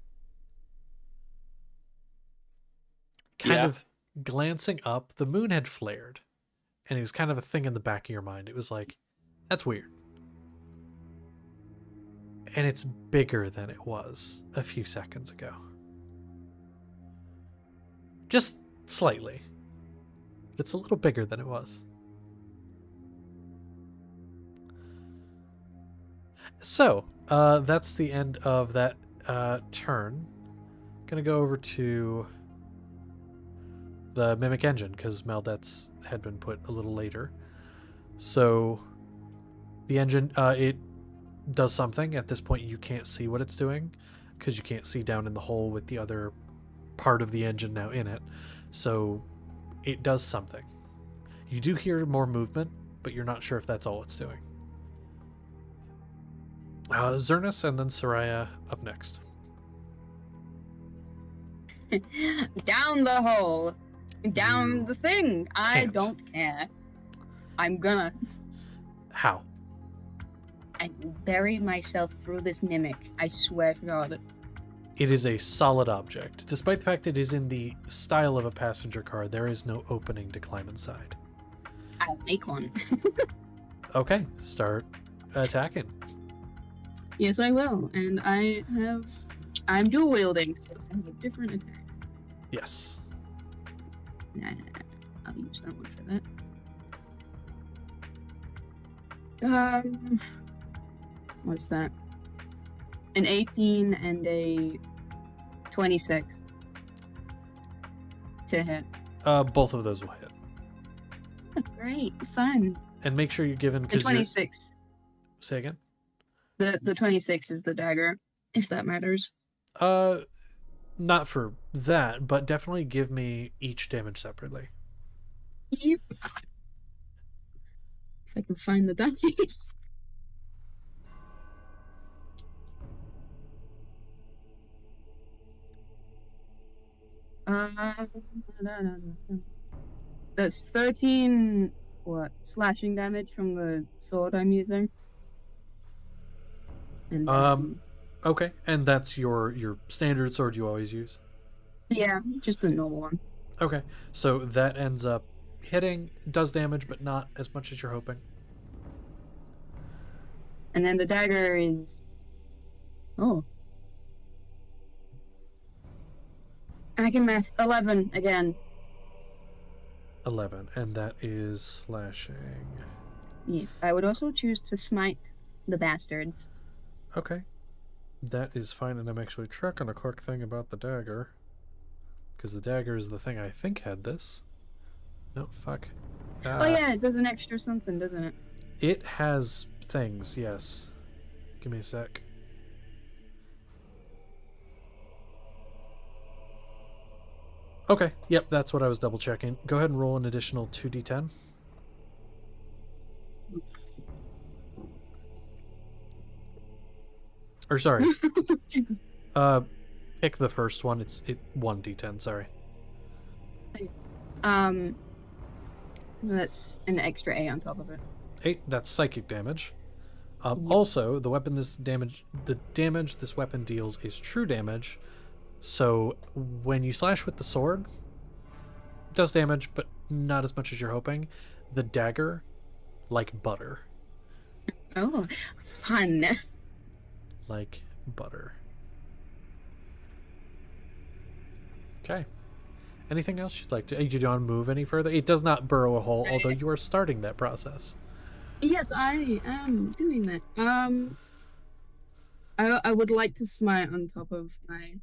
Kind of glancing up, the moon had flared. And it was kind of a thing in the back of your mind. It was like, that's weird. And it's bigger than it was a few seconds ago. Just slightly. It's a little bigger than it was. So, that's the end of that turn. Gonna go over to the Mimic Engine, because Maldet's had been put a little later. So, the engine, it does something. At this point, you can't see what it's doing, because you can't see down in the hole with the other part of the engine now in it. So, it does something. You do hear more movement, but you're not sure if that's all it's doing. Zernus and then Soraya up next. Down the hole. Down You the thing. I can't. don't care. I'm gonna. How? I buried myself through this mimic. I swear to God. It is a solid object. Despite the fact it is in the style of a passenger car, there is no opening to climb inside. I'll make one. Okay, start attacking. Yes, I will. And I'm dual wielding, so I have different attacks. Yes. Nah, I'll use that one for that. What's that? An 18 and a 26 to hit. Both of those will hit. Oh, great, fun. And make sure you're given... The 26. Say again? The 26 is the dagger, if that matters. Not for that, but definitely give me each damage separately. Yep. If I can find the dice. That's 13 slashing damage from the sword I'm using. And Okay, and that's your standard sword you always use? yeah, just the normal one. Okay, so that ends up hitting, does damage, but not as much as you're hoping. And then the dagger is... Oh. I can math 11 again. 11, and that is slashing. Yeah, I would also choose to smite the bastards. Okay. That is fine, and I'm actually checking a quick thing about the dagger. Because the dagger is the thing I think had this. No, fuck. Oh yeah, it does an extra something, doesn't it? It has things, yes. Give me a sec. Okay, yep, that's what I was double checking. Go ahead and roll an additional 2d10. Or sorry. Pick the first one. It's 1d10, sorry. That's an extra A on top of it. 8, that's psychic damage. Yep. Also, the damage this weapon deals is true damage. So when you slash with the sword, it does damage, but not as much as you're hoping. The dagger, like butter. Oh, fun. Like butter. Okay. Anything else you'd like to... You don't move any further? It does not burrow a hole, although you are starting that process. Yes, I am doing that. I would like to smite on top of my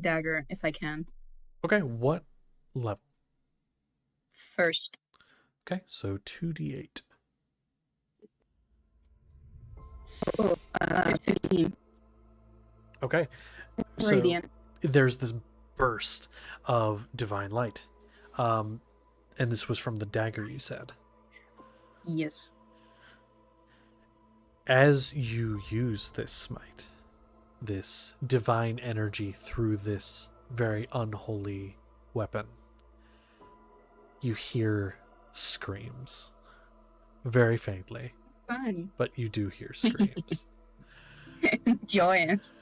dagger if I can. Okay, what level? First. Okay, so 2d8. Oh, 15. Okay. So Radiant. there's this burst of divine light. And this was from the dagger, you said. Yes. As you use this smite, this divine energy through this very unholy weapon, you hear screams. Very faintly. Fun. But you do hear screams. Joyous.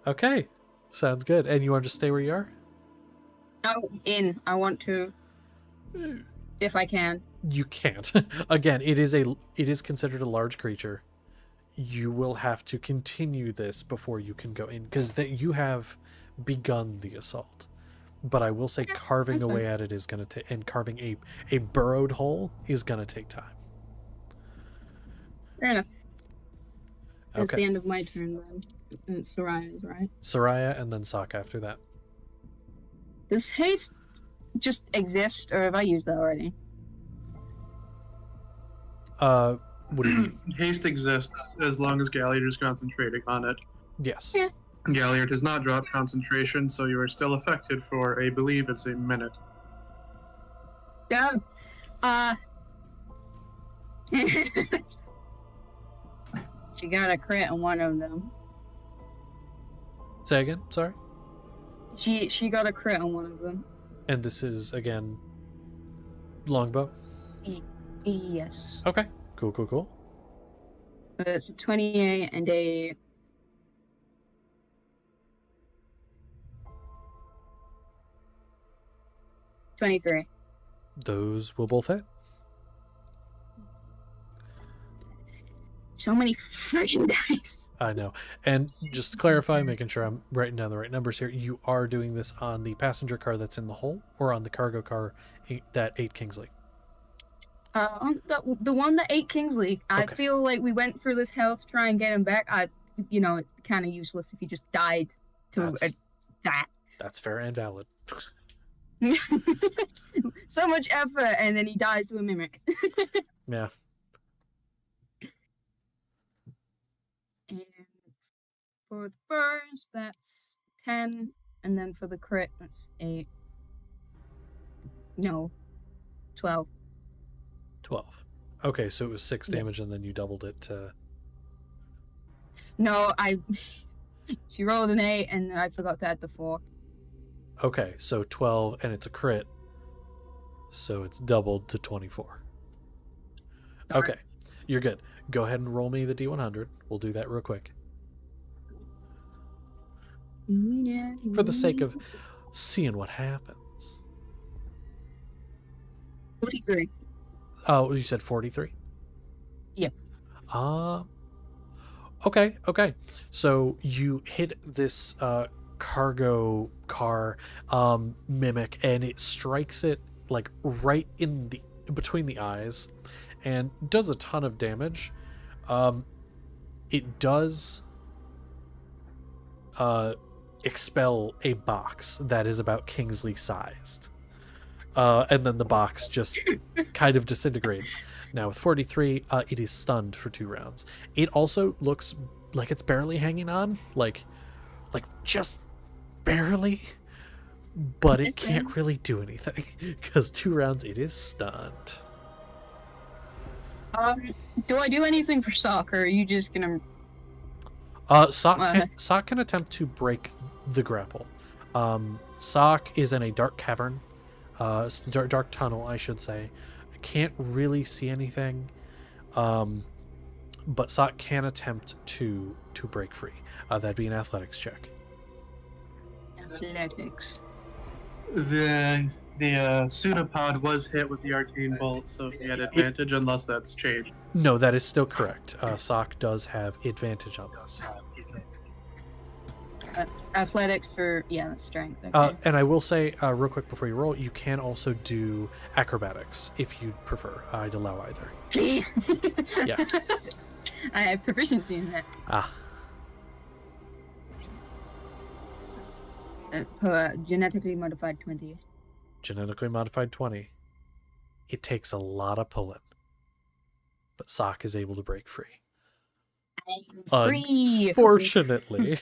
Okay. Sounds good. And you want to just stay where you are? Oh, in. I want to. If I can. You can't. Again, it is considered a large creature. You will have to continue this before you can go in, because that you have begun the assault. But I will say, Okay, carving that's away fine. at it is going to take, and carving a burrowed hole is going to take time. Fair enough. That's the Okay. end of my turn then. And it's Soraya's, right? Soraya and then Sokka after that. Does haste just exist, or have I used that already? What do you mean? Haste exists as long as Galliard is concentrating on it. Yes. Yeah. Galliard has not dropped concentration, so you are still affected for, I believe it's a minute. Yeah. She got a crit on one of them. Say again, sorry. She got a crit on one of them. And this is, again, longbow? Yes. Okay. Cool. It's a 28 and a 23. Those will both hit. So many friggin' dice. I know. And just to clarify, making sure I'm writing down the right numbers here, you are doing this on the passenger car that's in the hole, or on the cargo car that ate Kingsley? The one that ate Kingsley. I Okay. feel like we went through this hell to try and get him back. It's kind of useless if he just died to that. That's fair and valid. So much effort, and then he dies to a mimic. Yeah. And for the burns, that's 10, and then for the crit, that's 8. No, 12. 12. Okay, so it was 6 Yes. damage, and then you doubled it to... No, she rolled an 8, and I forgot to add the 4. Okay, so 12, and it's a crit. So it's doubled to 24. Okay, you're good. Go ahead and roll me the D100. We'll do that real quick. For the sake of seeing what happens. 43. Oh, you said 43? Yep. Okay. So you hit this cargo car mimic, and it strikes it like right in the between the eyes and does a ton of damage. It does expel a box that is about Kingsley sized. And then the box just kind of disintegrates. Now with 43, it is stunned for 2 rounds. It also looks like it's barely hanging on, like just barely, but it can't really do anything because 2 rounds it is stunned. Do I do anything for Sock, or are you just gonna? Sock can attempt to break the grapple. Sock is in a dark cavern, dark tunnel, I should say. I can't really see anything, but Sock can attempt to break free. That'd be an athletics check. Athletics. The pseudopod was hit with the arcane bolt, so he had advantage unless that's changed. No, that is still correct. Sock does have advantage on this. Athletics for that's strength. Okay. And I will say, real quick before you roll, you can also do acrobatics if you prefer. I'd allow either. Jeez. Yeah. I have proficiency in that. Genetically modified 20. Genetically modified 20. It takes a lot of pulling, but Sock is able to break free. I'm free. Unfortunately.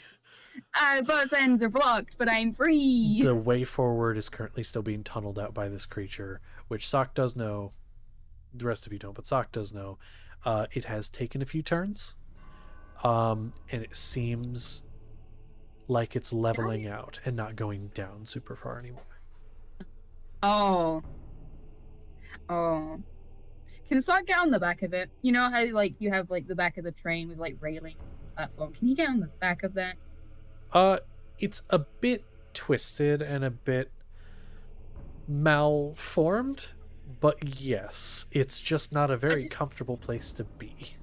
Both ends are blocked, but I'm free. The way forward is currently still being tunneled out by this creature, which Sock does know. The rest of you don't, but Sock does know. It has taken a few turns, and it seems like it's leveling out and not going down super far anymore. Oh. Can Sock get on the back of it? You know how you have the back of the train with railings and platform? Can you get on the back of that? It's a bit twisted and a bit malformed, but yes, it's just not a very comfortable place to be.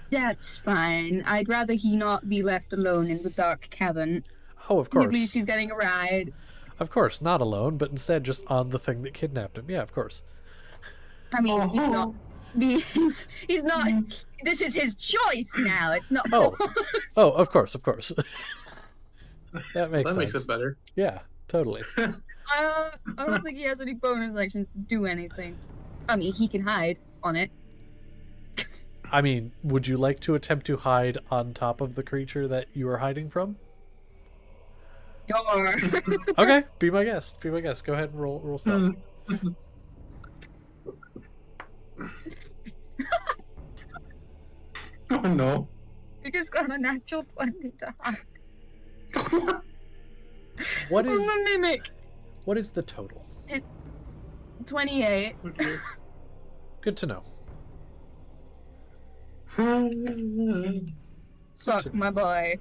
That's fine. I'd rather he not be left alone in the dark cavern. Oh, of course. At least he's getting a ride. Of course, not alone, but instead just on the thing that kidnapped him. Yeah, of course. I mean, he's not. He's not. This is his choice now. It's not. Oh, of course. That makes sense. That makes it better. Yeah, totally. I don't think he has any bonus actions to do anything. I mean, he can hide on it. I mean, would you like to attempt to hide on top of the creature that you are hiding from? Sure. Okay, be my guest. Go ahead and roll stuff. Oh no. You just got a natural 20 to hide. What is a mimic? What is the total? 28. Okay. Good to know. Suck, my boy.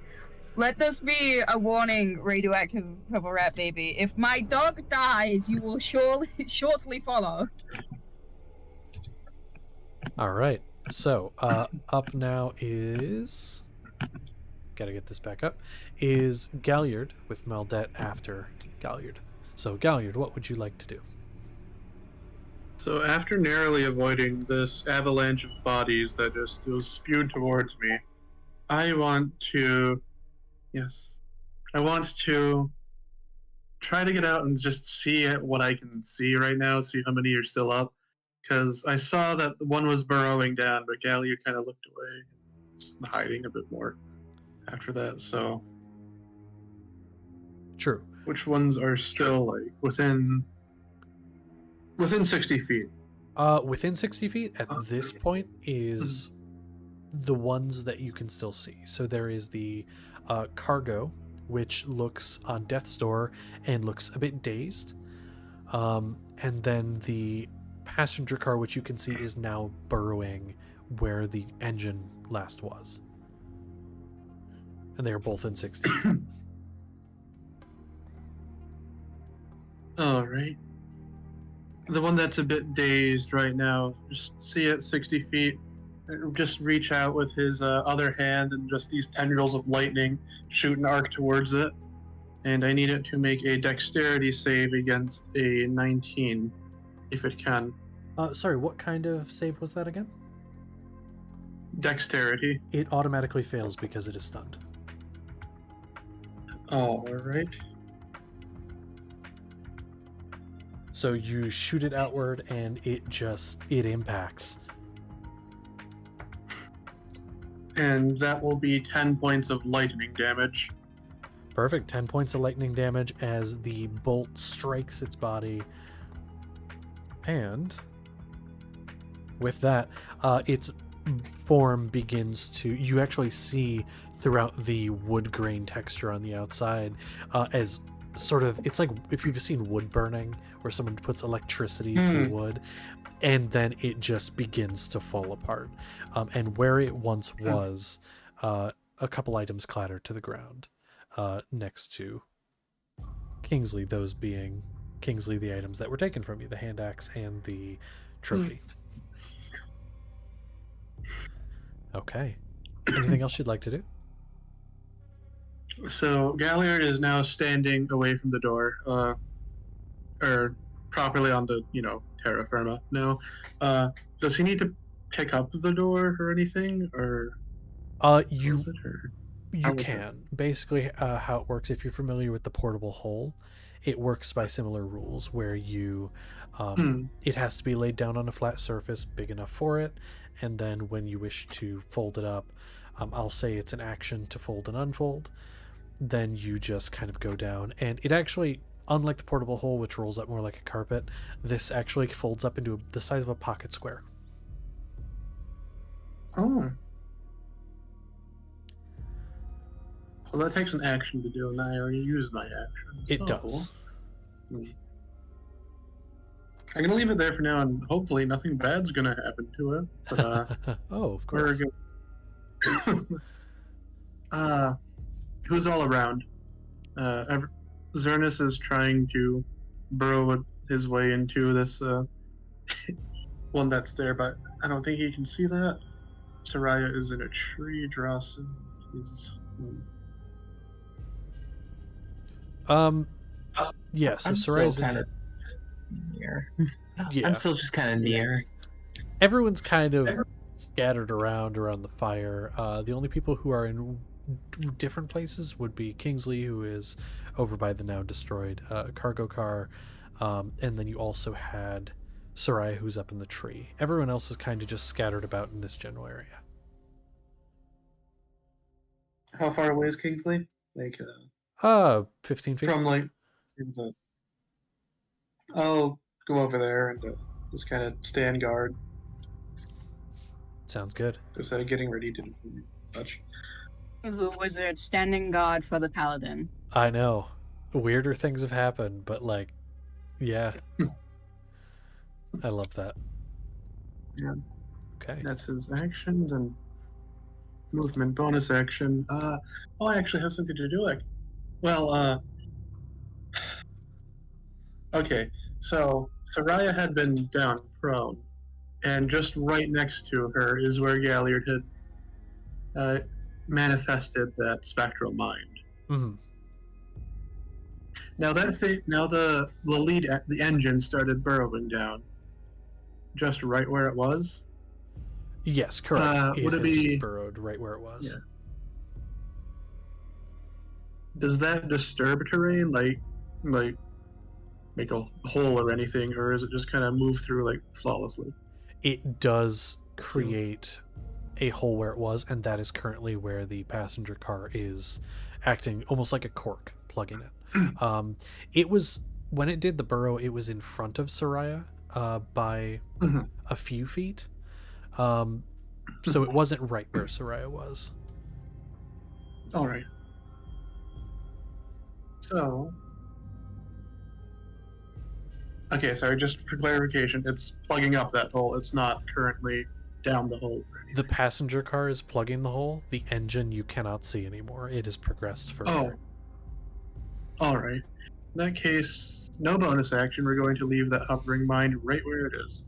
Let this be a warning, radioactive purple rat baby. If my dog dies, you will shortly follow. All right. So, up now is... Gotta get this back up. Is Galliard, with Maldette after Galliard. So, Galliard, what would you like to do? So after narrowly avoiding this avalanche of bodies that just was spewed towards me, I want to try to get out and just see what I can see right now, see how many are still up. Because I saw that one was burrowing down, but Galliard kind of looked away, hiding a bit more after that, so... True. Which ones are still, within 60 feet? Within 60 feet at this point is the ones that you can still see. So there is the cargo, which looks on death's door and looks a bit dazed. And then the passenger car, which you can see is now burrowing where the engine last was. And they are both in 60 feet. All right. The one that's a bit dazed right now, just see it 60 feet, just reach out with his other hand and just these tendrils of lightning shoot an arc towards it. And I need it to make a dexterity save against a 19, if it can. Sorry, what kind of save was that again? Dexterity. It automatically fails because it is stunned. All right. So you shoot it outward, and it impacts. And that will be 10 points of lightning damage. Perfect. 10 points of lightning damage as the bolt strikes its body. And with that, its form begins to... You actually see throughout the wood grain texture on the outside as sort of... It's like if you've seen wood burning, where someone puts electricity through wood, and then it just begins to fall apart. And where it once was, a couple items clattered to the ground next to Kingsley, those being Kingsley, the items that were taken from you, the hand axe and the trophy. Okay. Anything else you'd like to do? So Galliard is now standing away from the door, or properly on the, terra firma now. Does he need to pick up the door or anything, or You is it, or you how is can. Basically, how it works, if you're familiar with the portable hole, it works by similar rules where you it has to be laid down on a flat surface big enough for it, and then when you wish to fold it up, I'll say it's an action to fold and unfold, then you just kind of go down, and it actually, unlike the portable hole, which rolls up more like a carpet, this actually folds up into the size of a pocket square. Oh. Well, that takes an action to do, and I already used my action. It so does. I'm gonna leave it there for now, and hopefully nothing bad's gonna happen to it. But oh, of we're course. good. Who's all around? Zernus is trying to burrow his way into this one that's there, but I don't think he can see that. Soraya is in a tree. Drawson is. Yeah, so I'm Soraya's still kind of near. Yeah. I'm still just kind of near. Everyone's kind of scattered around the fire. The only people who are in different places would be Kingsley, who is over by the now destroyed cargo car, and then you also had Soraya, who's up in the tree. Everyone else is kind of just scattered about in this general area. How far away is Kingsley? Like 15 feet. from like the. I'll go over there and just kind of stand guard. Sounds good. Just getting ready to touch. The wizard standing guard for the paladin. I know. Weirder things have happened, but yeah. I love that. Yeah. Okay. That's his actions and movement bonus action. I actually have something to do. Okay. So Soraya had been down prone, and just right next to her is where Galliard had manifested that spectral mind. Mm-hmm. Now the lead, the engine started burrowing down, just right where it was. Yes, correct. Would it had be just burrowed right where it was? Yeah. Does that disturb terrain, like make a hole or anything, or is it just kind of move through flawlessly? It does create a hole where it was, and that is currently where the passenger car is acting almost like a cork, plugging it. It was, when it did the burrow, it was in front of Soraya by a few feet. So it wasn't right where Soraya was. All right. So, okay, sorry, just for clarification, it's plugging up that hole. It's not currently down the hole. The passenger car is plugging the hole. The engine you cannot see anymore. It has progressed further. Oh. All right. In that case, no bonus action. We're going to leave that hovering mind right where it is.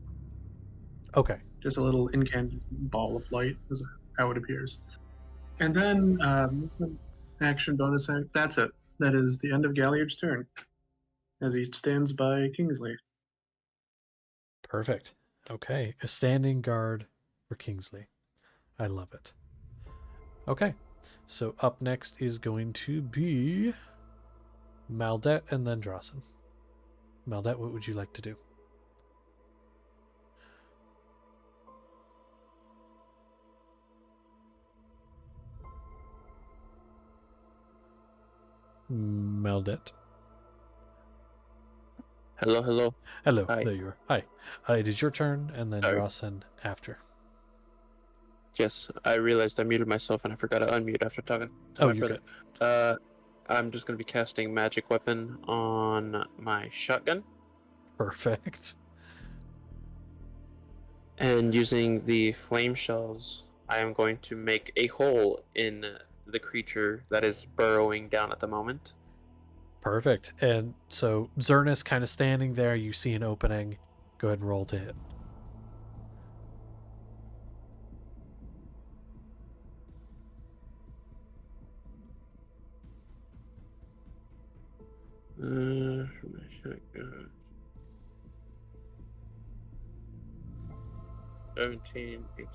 Okay. Just a little incandescent ball of light is how it appears. And then action bonus action. That's it. That is the end of Galliard's turn, as he stands by Kingsley. Perfect. Okay. A standing guard for Kingsley. I love it. Okay. So up next is going to be Maldet and then Drawson. Maldet, what would you like to do? Maldet. Hello, hello. Hello, Hi. there you are. Hi. It is your turn, and then Sorry. Drawson after. Yes, I realized I muted myself and I forgot to unmute after talking to Oh, my you're brother. good. I'm just gonna be casting magic weapon on my shotgun Perfect. and using the flame shells. I am going to make a hole in the creature that is burrowing down at the moment. Perfect. And so Zernus kind of standing there, you see an opening. Go ahead and roll to hit. For my shotgun. 17, 18.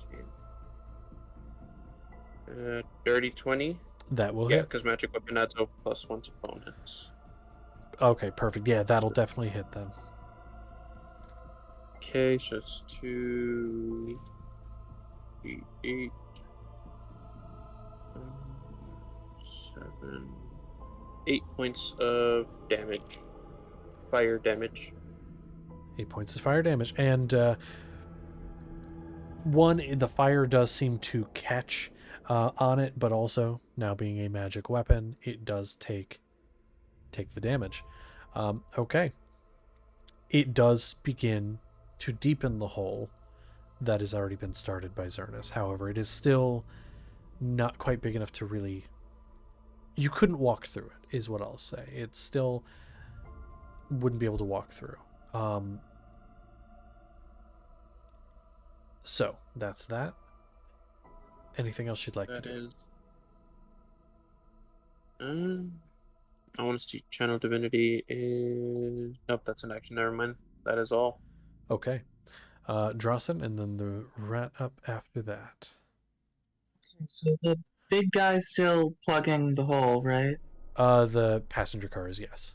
Dirty 20. That will Yeah, hit. because magic weapon adds a +1 to bonus. Okay, perfect. Yeah, that'll definitely hit then. Okay, so it's 2, 8, 7, 8 points of damage. Fire damage. 8 points of fire damage. And the fire does seem to catch on it, but also, now being a magic weapon, it does take the damage. Okay. It does begin to deepen the hole that has already been started by Zernus. However, it is still not quite big enough to really... You couldn't walk through it, is what I'll say. It still wouldn't be able to walk through. So, that's that. Anything else you'd like to do? I want to see Channel Divinity is... Nope, that's an action. Never mind. That is all. Okay. Drawson, and then the rat up after that. So the big guy's still plugging the hole, right? The passenger car is yes.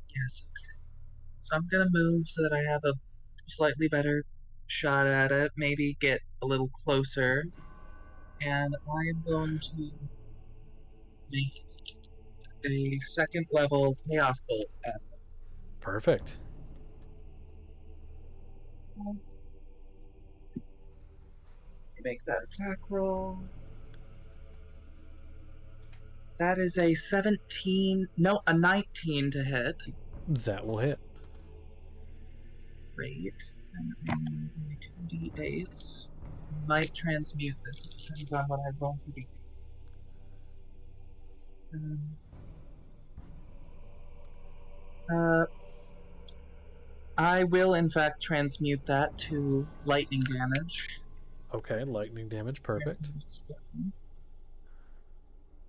Yes. Okay. So I'm gonna move so that I have a slightly better shot at it. Maybe get a little closer, and I am going to make a second level chaos bolt at it. Perfect. Make that attack roll. That is a 17. No, a 19 to hit. That will hit. Great. And I'm using 2d8s. Might transmute this. It depends on what I roll for the. I will in fact transmute that to lightning damage. Okay, lightning damage, perfect.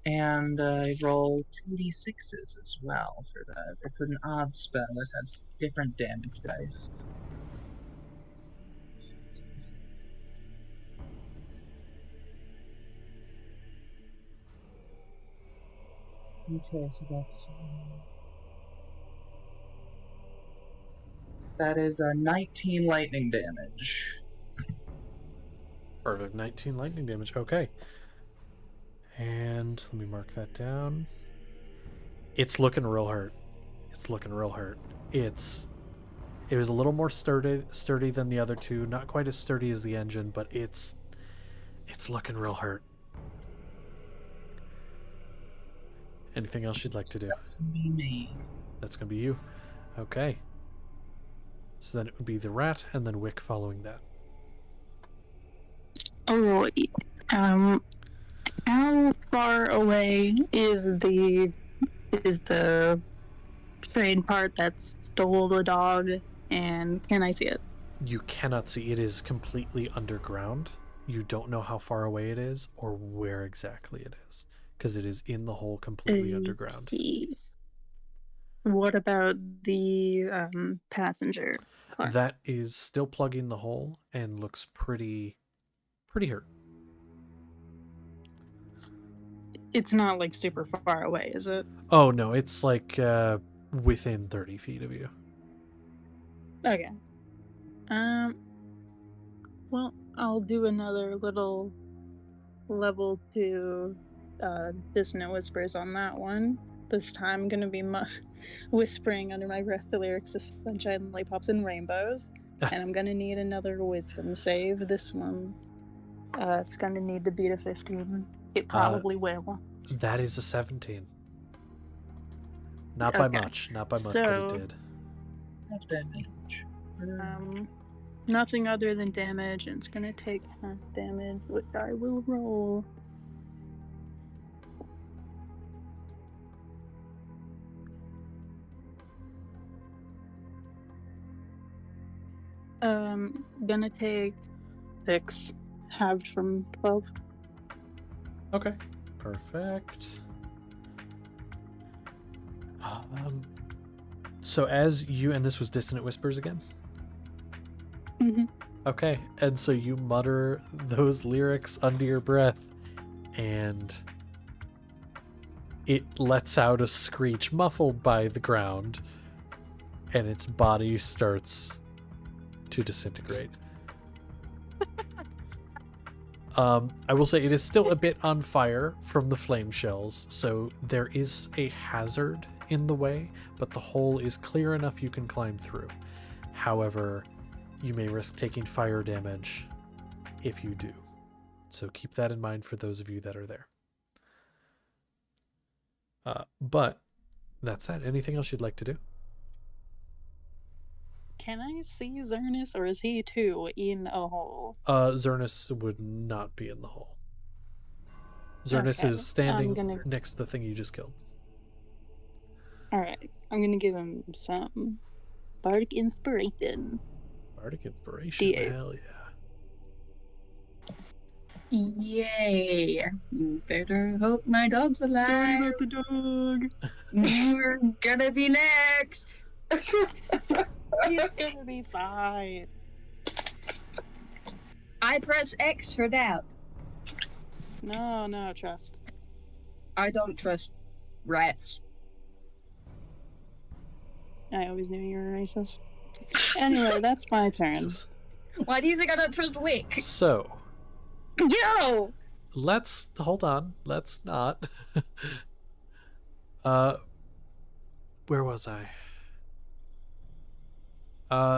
And I roll 2d6s as well for that. It's an odd spell. It has different damage dice. Okay, so that is a 19 lightning damage. Perfect. 19 lightning damage. Okay. And let me mark that down. It's looking real hurt. It's looking real hurt. It was a little more sturdy than the other two. Not quite as sturdy as the engine, but it's looking real hurt. Anything else you'd like to do? That's gonna be me. That's gonna be you. Okay. So then it would be the rat and then Wick following that. Alright. How far away is the train part that stole the dog, and can I see it? You cannot see. It is completely underground. You don't know how far away it is or where exactly it is, because it is in the hole completely underground. What about the passenger car? That is still plugging the hole and looks pretty hurt. It's not like super far away, is it? Oh no, it's like within 30 feet of you. Okay. Well, I'll do another little level 2 dissonant whispers on that one. This time I'm gonna be whispering under my breath the lyrics of Sunshine Lollipops and Rainbows. And I'm gonna need another wisdom save. This one, it's gonna need to beat a 15. It probably will. That is a 17. Not by much, but it did. That's damage. Nothing other than damage, and it's gonna take half damage, which I will roll. Gonna take 6, halved from 12. Okay, perfect. So as you, and this was Dissonant Whispers again? Mm-hmm. Okay, and so you mutter those lyrics under your breath, and it lets out a screech muffled by the ground, and its body starts to disintegrate. I will say it is still a bit on fire from the flame shells, so there is a hazard in the way, but the hole is clear enough you can climb through. However, you may risk taking fire damage if you do. So keep that in mind for those of you that are there. But that's that. Anything else you'd like to do? Can I see Zernus, or is he too in a hole? Zernus would not be in the hole. Zernus Okay, is standing next to the thing you just killed. Alright, I'm gonna give him some Bardic Inspiration. Bardic Inspiration? D8. Hell yeah. Yay! You better hope my dog's alive. Sorry about the dog. You're gonna be next. He's gonna be fine. I press X for doubt. No, trust. I don't trust rats. I always knew you were racist. Anyway, that's my turn. Why do you think I don't trust Wick? So, Yo! let's hold on. Let's not. Where was I?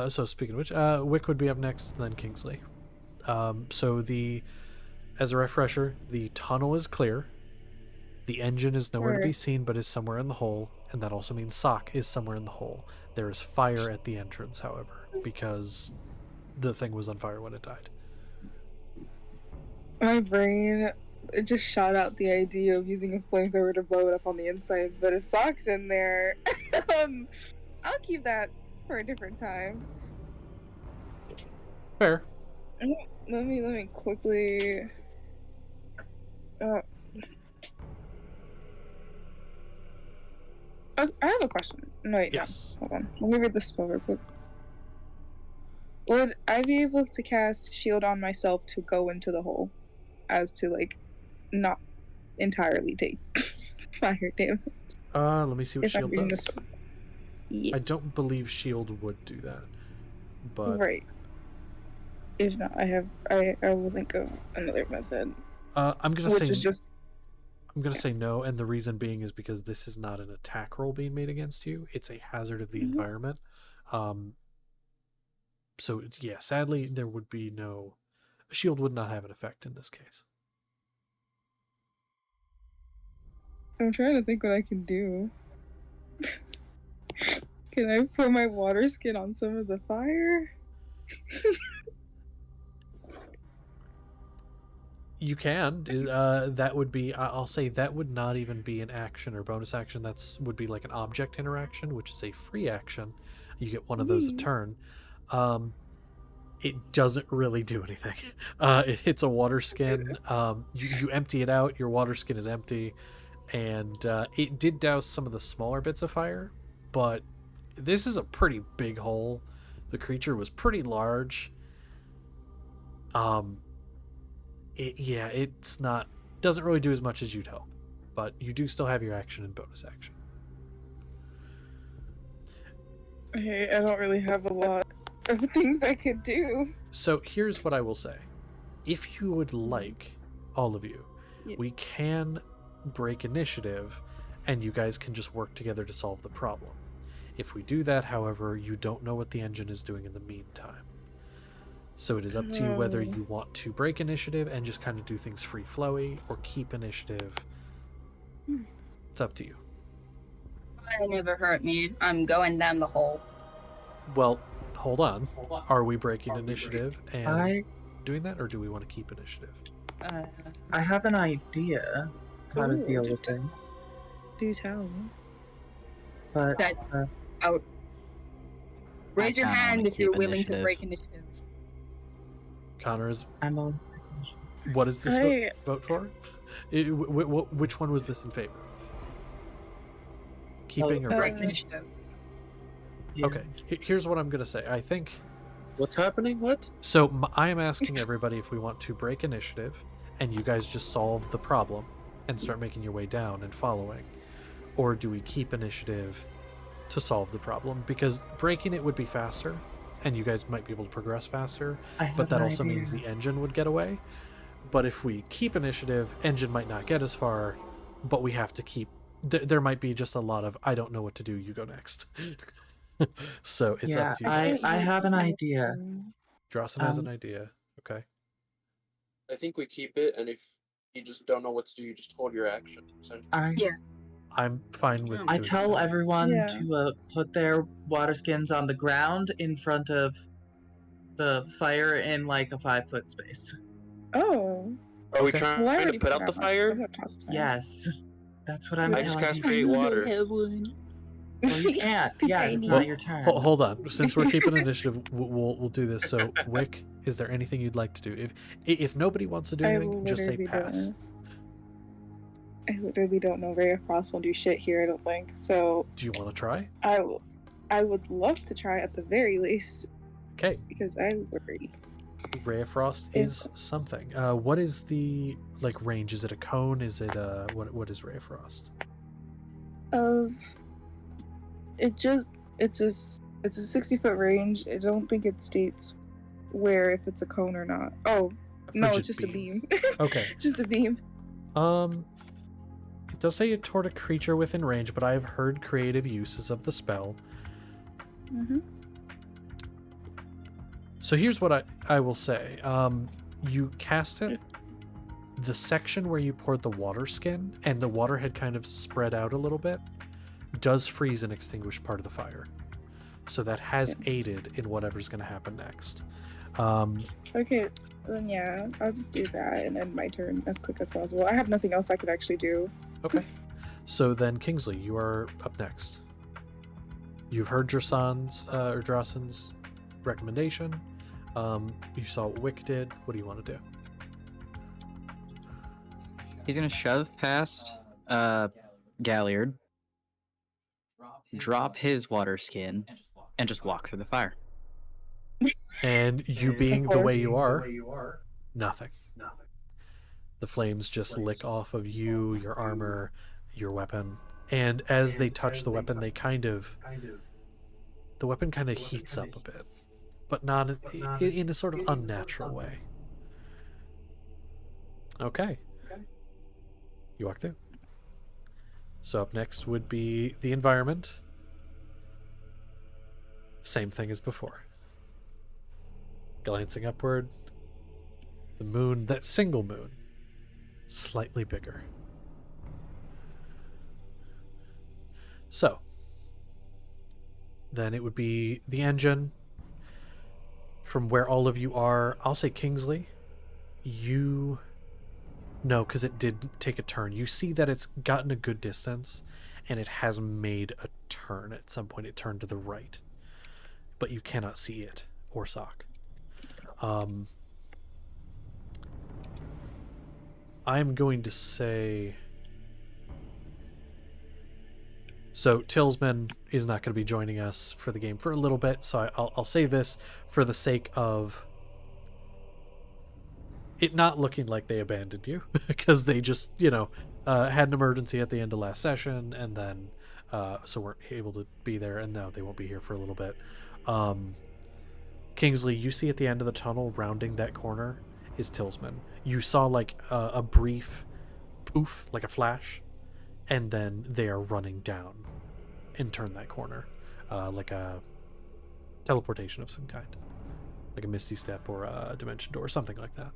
So speaking of which, Wick would be up next, then Kingsley. As a refresher, the tunnel is clear. The engine is nowhere to be seen, but is somewhere in the hole, and that also means Sock is somewhere in the hole. There is fire at the entrance, however, because the thing was on fire when it died. My brain just shot out the idea of using a flamethrower to blow it up on the inside, but if Sock's in there, I'll keep that for a different time. Fair. Let me quickly. I have a question. No, wait, Yes. no. Hold on. Let me read this spell real quick. Would I be able to cast Shield on myself to go into the hole, as to like, not entirely take fire damage? Let me see what If I'm shield reading does. this. Yes. I don't believe shield would do that, but Right. If not, I will think of another method. I'm gonna Which say is just I'm gonna say no, and the reason being is because this is not an attack roll being made against you; it's a hazard of the environment. So yeah, sadly, there would be no shield would not have an effect in this case. I'm trying to think what I can do. Can I put my water skin on some of the fire? You can. That would be? I'll say that would not even be an action or bonus action. Would be like an object interaction, which is a free action. You get one of those a turn. It doesn't really do anything. It hits a water skin. You empty it out. Your water skin is empty, and it did douse some of the smaller bits of fire, but this is a pretty big hole. The creature was pretty large. It's not doesn't really do as much as you'd hope. but you do still have your action and bonus action. Hey, I don't really have a lot of things I could do. So here's what I will say. If you would like, all of you, Yeah. we can break initiative and you guys can just work together to solve the problem. If we do that, however, you don't know what the engine is doing in the meantime. So it is up to you whether you want to break initiative and just kind of do things free flowy or keep initiative. It's up to you. It never hurt me. I'm going down the hole. Well, hold on. Are we breaking initiative and I doing that, or do we want to keep initiative? I have an idea how to deal with this, Do tell. but That- Raise your kinda wanna hand if you're keep willing to initiative. break initiative. Connor, I'm on. what is this I- vote for? Which one was this in favor of? Keeping or Uh, Break breaking? initiative. Yeah. Okay, here's what I'm going to say. I think... What's happening? What? So I am asking everybody if we want to break initiative and you guys just solve the problem and start making your way down and following, or do we keep initiative to solve the problem? Because breaking it would be faster and you guys might be able to progress faster, I have but that an also idea. means the engine would get away. But if we keep initiative, engine might not get as far, but we have to keep... There might be just a lot of, I don't know what to do, you go next. So it's yeah, up to you guys. I have an idea. Drawson has an um, idea. Okay. I think we keep it, and if you just don't know what to do, you just hold your action. Essentially. Yeah. I'm fine with I doing tell that. everyone Yeah. to put their water skins on the ground in front of the fire in like a 5-foot space. Oh. Are we Okay. trying Well, I to already put out the out my- fire? I have tossed fire. Yes, that's what I'm I just telling cast you. create water. Have one. Well, you can't. Yeah, it's Tiny. not your turn. Hold on. Since we're keeping initiative, we'll do this. So, Wick, is there anything you'd like to do? If nobody wants to do I anything, just say literally pass. I literally don't know Ray of Frost will do shit here, I don't think. So Do you want to try? I would love to try at the very least, Okay. because I worry. Ray of Frost is something. What is the range? Is it a cone? Is it what is Ray of Frost? It's a 60-foot range. I don't think it states where, if it's a cone or not. Oh, no, Frigid it's just a beam. Okay. Just a beam. It does say toward a creature within range, but I have heard creative uses of the spell. Mm-hmm. So here's what I will say. You cast it, the section where you poured the water skin, and the water had kind of spread out a little bit, does freeze and extinguish part of the fire. So that has aided in whatever's going to happen next. Okay, then yeah, I'll just do that and end my turn as quick as possible. I have nothing else I could actually do. Okay. So then, Kingsley, you are up next. You've heard Drason's recommendation. You saw what Wick did. What do you want to do? He's gonna shove past Galliard, drop his water skin, and just walk through the fire. And you being the way you are, nothing. The flames just lick off of you, your armor, your weapon. And as they touch the weapon, the weapon kind of heats up a bit, but not in a sort of unnatural way. Okay. You walk through. So up next would be the environment. Same thing as before. Glancing upward, the moon, that single moon, slightly bigger. So, then it would be the engine. From where all of you are, I'll say Kingsley. You... No, because it did take a turn. You see that it's gotten a good distance, and it has made a turn. At some point, it turned to the right. But you cannot see it, or Sock. I'm going to say... So Tillsman is not going to be joining us for the game for a little bit, so I'll say this for the sake of it not looking like they abandoned you, because they just, had an emergency at the end of last session, and then so weren't able to be there, and now they won't be here for a little bit. Kingsley, you see at the end of the tunnel, rounding that corner, is Tillsman. You saw like a brief poof, like a flash, and then they are running down and turn that corner, like a teleportation of some kind, like a Misty Step or a Dimension Door, something like that.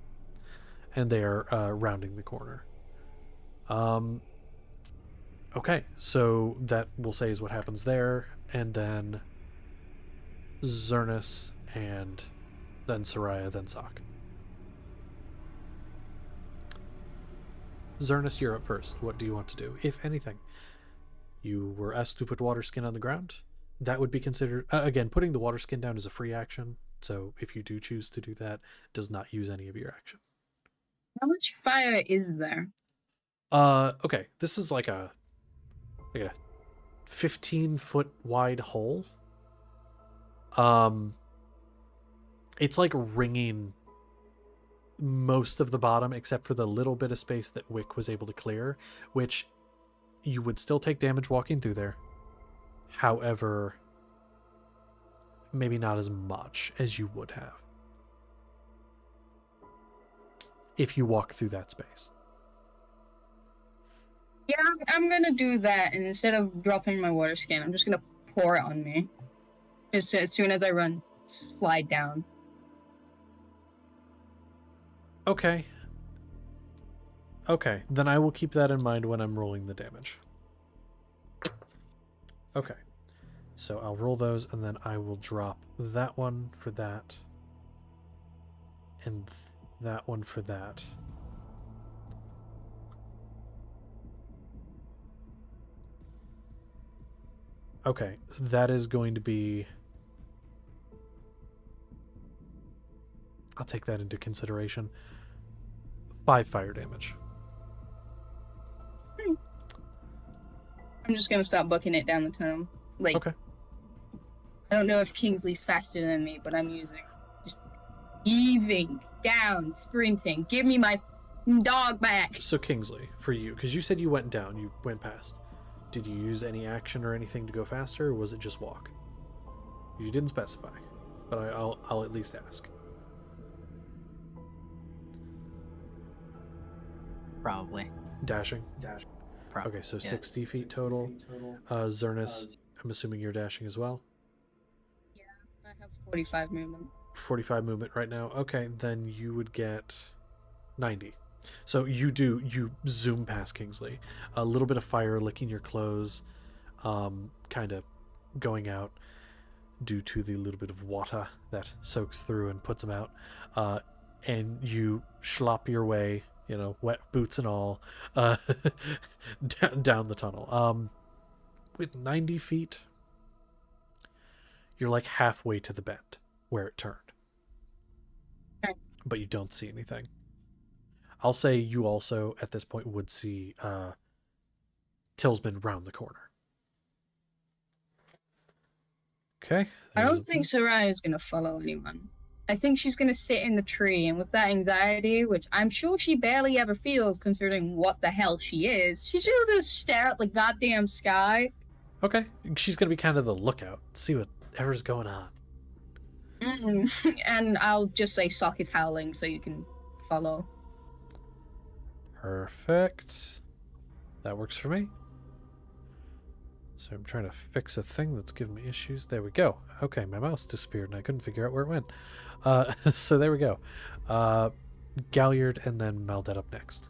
And they are rounding the corner. Okay, so that we'll say is what happens there, and then Zernus, and then Soraya, then Sock. Zernus, you're up first. What do you want to do, if anything? You were asked to put water skin on the ground. That would be considered, again, putting the water skin down is a free action, so if you do choose to do that, it does not use any of your action. How much fire is there? Okay, this is like a 15-foot wide hole. It's like ringing most of the bottom except for the little bit of space that Wick was able to clear, which you would still take damage walking through there. However, maybe not as much as you would have if you walk through that space. Yeah, I'm gonna do that, and instead of dropping my water skin, I'm just gonna pour it on me. Just as soon as I run, slide down. Okay. Okay, then I will keep that in mind when I'm rolling the damage. Okay. So I'll roll those, and then I will drop that one for that. And that one for that. Okay, so that is going to be... I'll take that into consideration. 5 fire damage. I'm just gonna stop booking it down the tunnel. Like, Okay. I don't know if Kingsley's faster than me, but I'm using just heaving down, sprinting. Give me my dog back. So Kingsley, for you, because you said you went down, you went past. Did you use any action or anything to go faster, or was it just walk? You didn't specify, but I'll at least ask. Probably. Dashing? Probably. Okay, so yeah. 60 feet total. Zernus, I'm assuming you're dashing as well? Yeah, I have 45 movement. 45 movement right now. Okay, then you would get 90. So you zoom past Kingsley. A little bit of fire licking your clothes, kind of going out due to the little bit of water that soaks through and puts them out. And you schlop your way, wet boots and all, down the tunnel. With 90 feet, you're like halfway to the bend where it turned. Okay. But you don't see anything. I'll say you also, at this point, would see Tillsman round the corner. Okay. I don't think Soraya is gonna follow anyone. I think she's gonna sit in the tree, and with that anxiety, which I'm sure she barely ever feels considering what the hell she is, she's just gonna stare at the goddamn sky. Okay. She's going to be kind of the lookout, see whatever's going on. And I'll just say Sock is howling so you can follow. Perfect. That works for me. So I'm trying to fix a thing that's giving me issues. There we go. Okay, my mouse disappeared and I couldn't figure out where it went. So there we go. Galliard and then Maldet up next.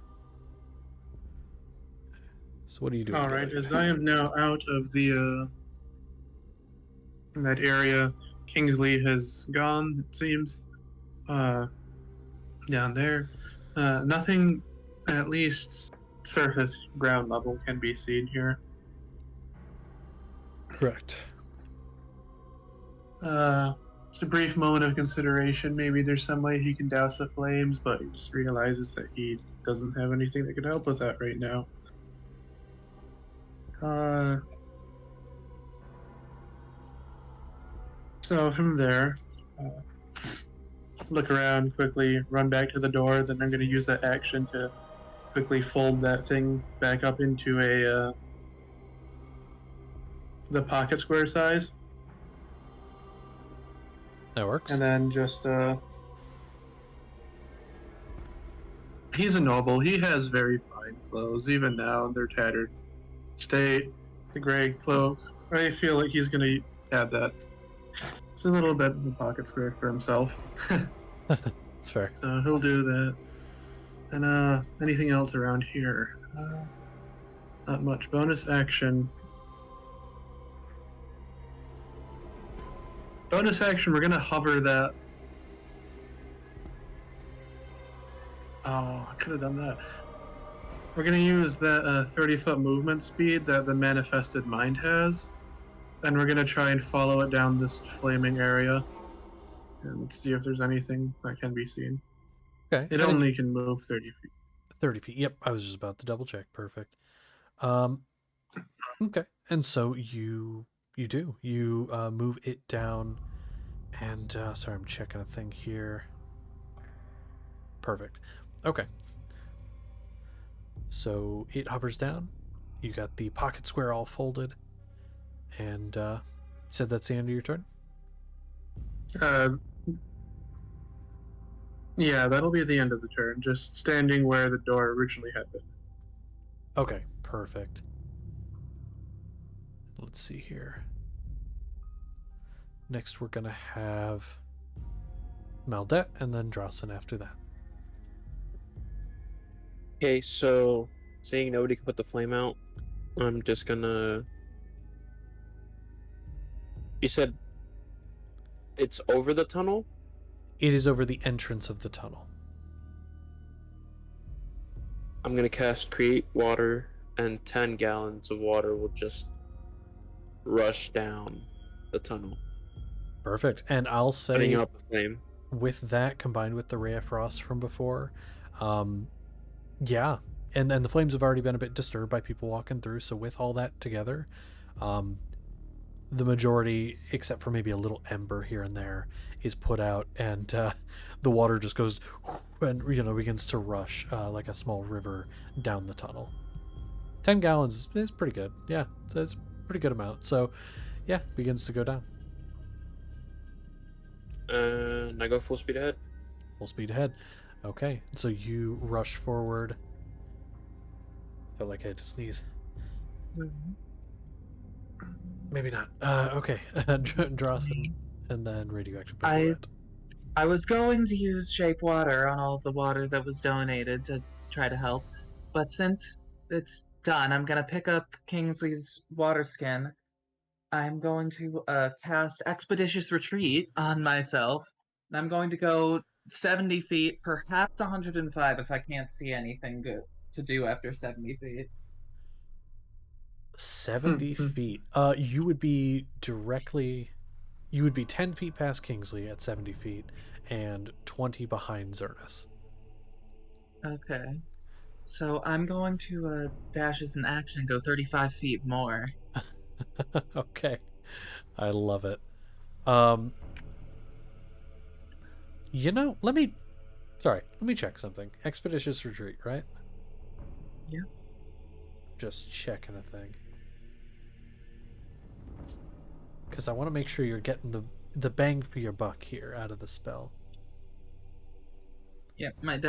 So what are you doing? All right, Galliard? as I am now out of the that area, Kingsley has gone. It seems down there. Nothing, at least surface ground level, can be seen here. Correct. It's a brief moment of consideration. Maybe there's some way he can douse the flames, but he just realizes that he doesn't have anything that can help with that right now. So from there, look around quickly, run back to the door, then I'm going to use that action to quickly fold that thing back up into the pocket square size, That works. and then just he's a noble. He has very fine clothes, even now they're tattered state. The gray cloak. I feel like he's gonna add that. It's a little bit of a pocket square for himself. That's fair. So he'll do that. And anything else around here? Not much. Bonus action. Bonus action, we're gonna hover that. Oh, I could have done that. We're gonna use that 30-foot movement speed that the manifested mind has, and we're gonna try and follow it down this flaming area, and see if there's anything that can be seen. Okay. It only can move 30 feet. 30 feet. Yep, I was just about to double check. Perfect. Okay, and so you move it down, and sorry, I'm checking a thing here. Perfect. Okay. So it hovers down. You got the pocket square all folded, and said that's the end of your turn. Yeah, that'll be the end of the turn. Just standing where the door originally had been. Okay, perfect. Let's see here. Next, we're gonna have Maldette, and then Drossin after that. Okay, so seeing nobody can put the flame out, I'm just gonna. You said it's over the tunnel? It is over the entrance of the tunnel. I'm gonna cast Create Water, and 10 gallons of water will just rush down the tunnel, Perfect. And I'll say, putting out the flame. with that combined with the ray of frost from before, yeah, and the flames have already been a bit disturbed by people walking through. So with all that together, the majority, except for maybe a little ember here and there, is put out, and the water just goes and begins to rush like a small river down the tunnel. 10 gallons is pretty good. Yeah, it's a pretty good amount. So yeah, begins to go down. And I go full speed ahead. Full speed ahead. Okay, so you rush forward. Felt like I had to sneeze. Maybe not. Okay. Drossin, and then radioactive bullet. I was going to use shape water on all the water that was donated to try to help, but since it's done, I'm gonna pick up Kingsley's water skin. I'm going to cast Expeditious Retreat on myself, and I'm going to go 70 feet, perhaps 105 if I can't see anything good to do after 70 feet. 70 feet. You would be 10 feet past Kingsley at 70 feet and 20 behind Zernus. Okay. So I'm going to dash as an action, go 35 feet more. Okay. I love it. Let me check something. Expeditious Retreat, right? Yeah. Just checking a thing. Because I want to make sure you're getting the bang for your buck here out of the spell. Yeah, my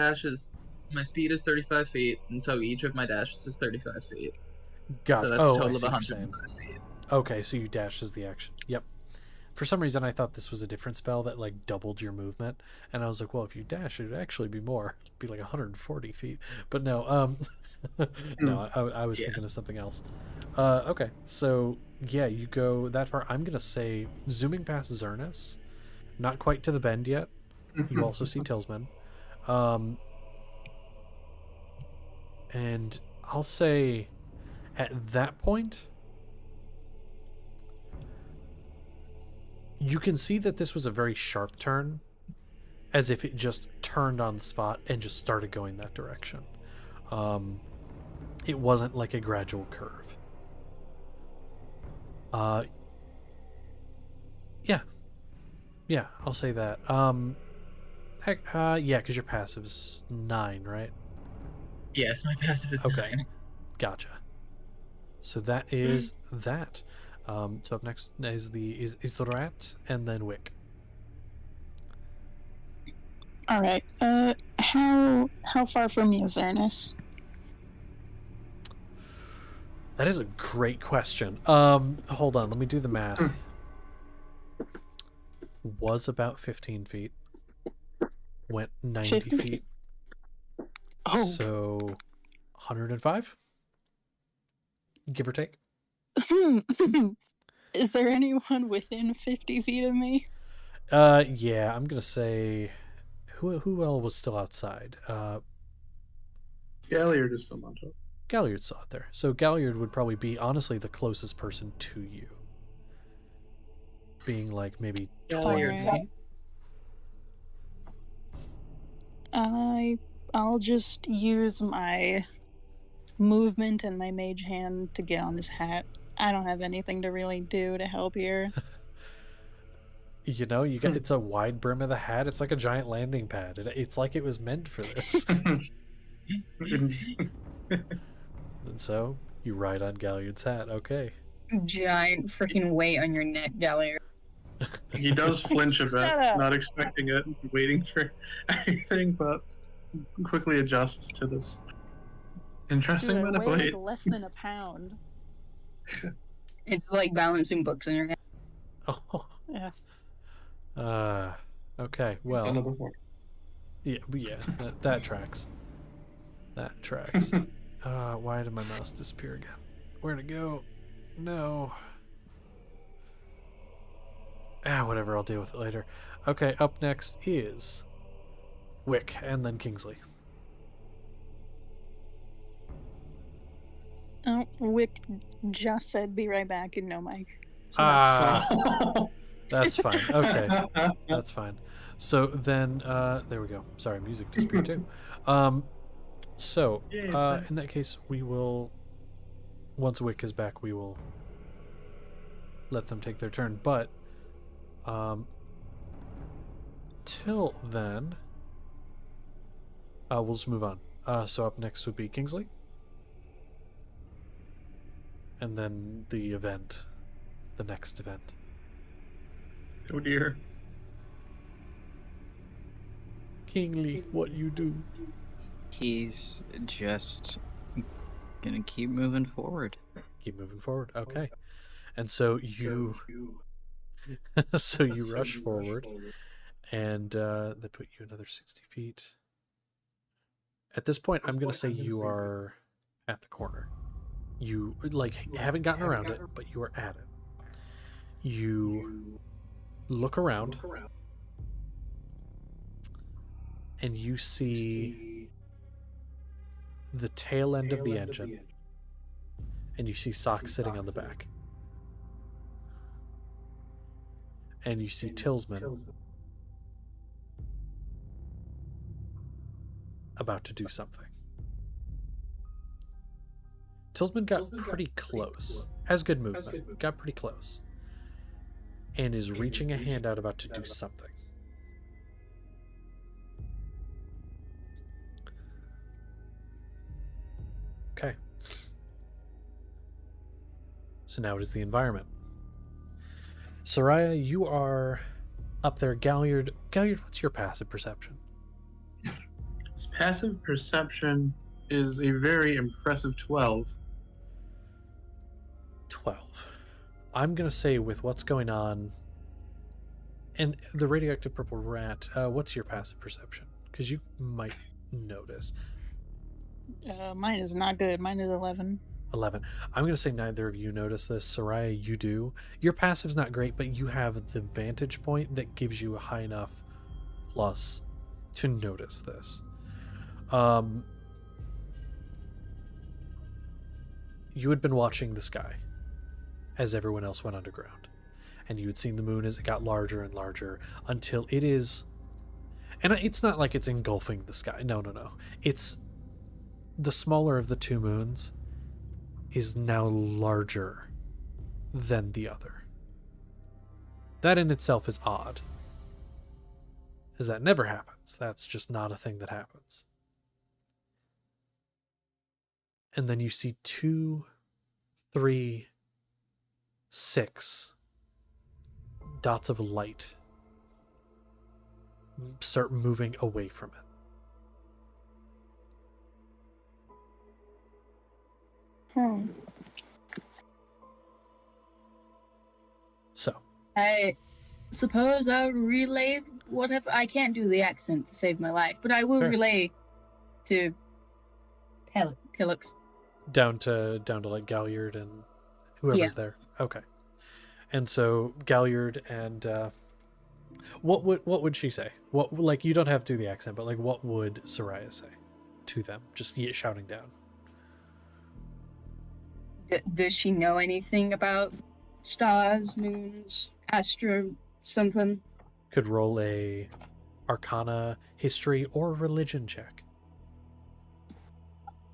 speed is 35 feet, and so each of my dashes is 35 feet. Got So it. that's a I total of see what you're 105 feet. Okay, so you dash as the action. Yep. For some reason, I thought this was a different spell that like doubled your movement, and I was like, well, if you dash, it'd actually be more. It'd be like 140 feet. But no, no, I was thinking of something else. Okay, so yeah, you go that far. I'm gonna say zooming past Zernus, not quite to the bend yet. You also see Tillsman, and I'll say at that point, you can see that this was a very sharp turn, as if it just turned on the spot and just started going that direction. It wasn't like a gradual curve. Yeah, I'll say that. Yeah, because your passive's 9, right? Yes, my passive is Okay. 9. Gotcha. So that is that. So up next is the rat, and then Wick. All right. How far from me is Zernus? That is a great question. Hold on, let me do the math. Was about 15 feet. Went 90 50? feet. Oh. So 105? Give or take. Is there anyone within 50 feet of me? Yeah, I'm gonna say who else was still outside? Galliard is still on top. Galliard saw it there. So Galliard would probably be honestly the closest person to you. Being like maybe 20 Galliard. feet. I'll just use my movement and my mage hand to get on his hat. I don't have anything to really do to help here. You know, it's a wide brim of the hat. It's like a giant landing pad. It's like it was meant for this. And so you ride on Galliard's hat. Okay. Giant freaking weight on your neck, Galliard. He does flinch a bit, Shut up. not expecting it, waiting for anything, but quickly adjusts to this interesting Dude, I amount of weigh weight. like less than a pound. It's like balancing books in your head. Oh. Yeah. Okay. Well. Another one. Yeah. That tracks. That tracks. Why did my mouse disappear again? Where'd it go? No. Whatever. I'll deal with it later. Okay. Up next is Wick, and then Kingsley. Oh, Wick just said be right back and no mic. So That's fine. Okay. That's fine. So then, there we go. Sorry, music disappeared too. So, in that case, we will, once Wick is back, we will let them take their turn. But, till then, we'll just move on. So up next would be Kingsley. And then the next event. Oh dear. Kingsley, what you do? He's just gonna keep moving forward. Keep moving forward. Okay. And so you so you rush forward, and they put you another 60 feet. At this point, I'm going to say you are at the corner. You haven't gotten around it, but you are at it. You look around, and you see the tail end of the engine, and you see Sock sitting on the back. And you see Tillsman about to do something. Tillsman got pretty close. Has good movement. Got pretty close. And is reaching a hand out about to do something. Okay. So now it is the environment. Soraya, you are up there. Galliard, what's your passive perception? His passive perception is a very impressive 12. 12. I'm going to say with what's going on and the radioactive purple rat, what's your passive perception? Because you might notice. Mine is not good. Mine is 11. 11. I'm going to say neither of you notice this. Soraya, you do. Your passive's not great, but you have the vantage point that gives you a high enough plus to notice this. You had been watching the sky as everyone else went underground, and you had seen the moon as it got larger and larger until it is, and it's not like it's engulfing the sky. No. It's the smaller of the two moons is now larger than the other. That in itself is odd, as that never happens. That's just not a thing that happens. and then you see 2, 3, 6 dots of light start moving away from it. So, I suppose I'll relay whatever. I can't do the accent to save my life, but I will Sure. relay to Pillux. down to like Galliard and whoever's there. Okay. And so Galliard and what would she say? What, like, you don't have to do the accent, but like what would Soraya say to them? Just shouting down. Does she know anything about stars, moons, astro, something? Could roll a Arcana, history, or religion check,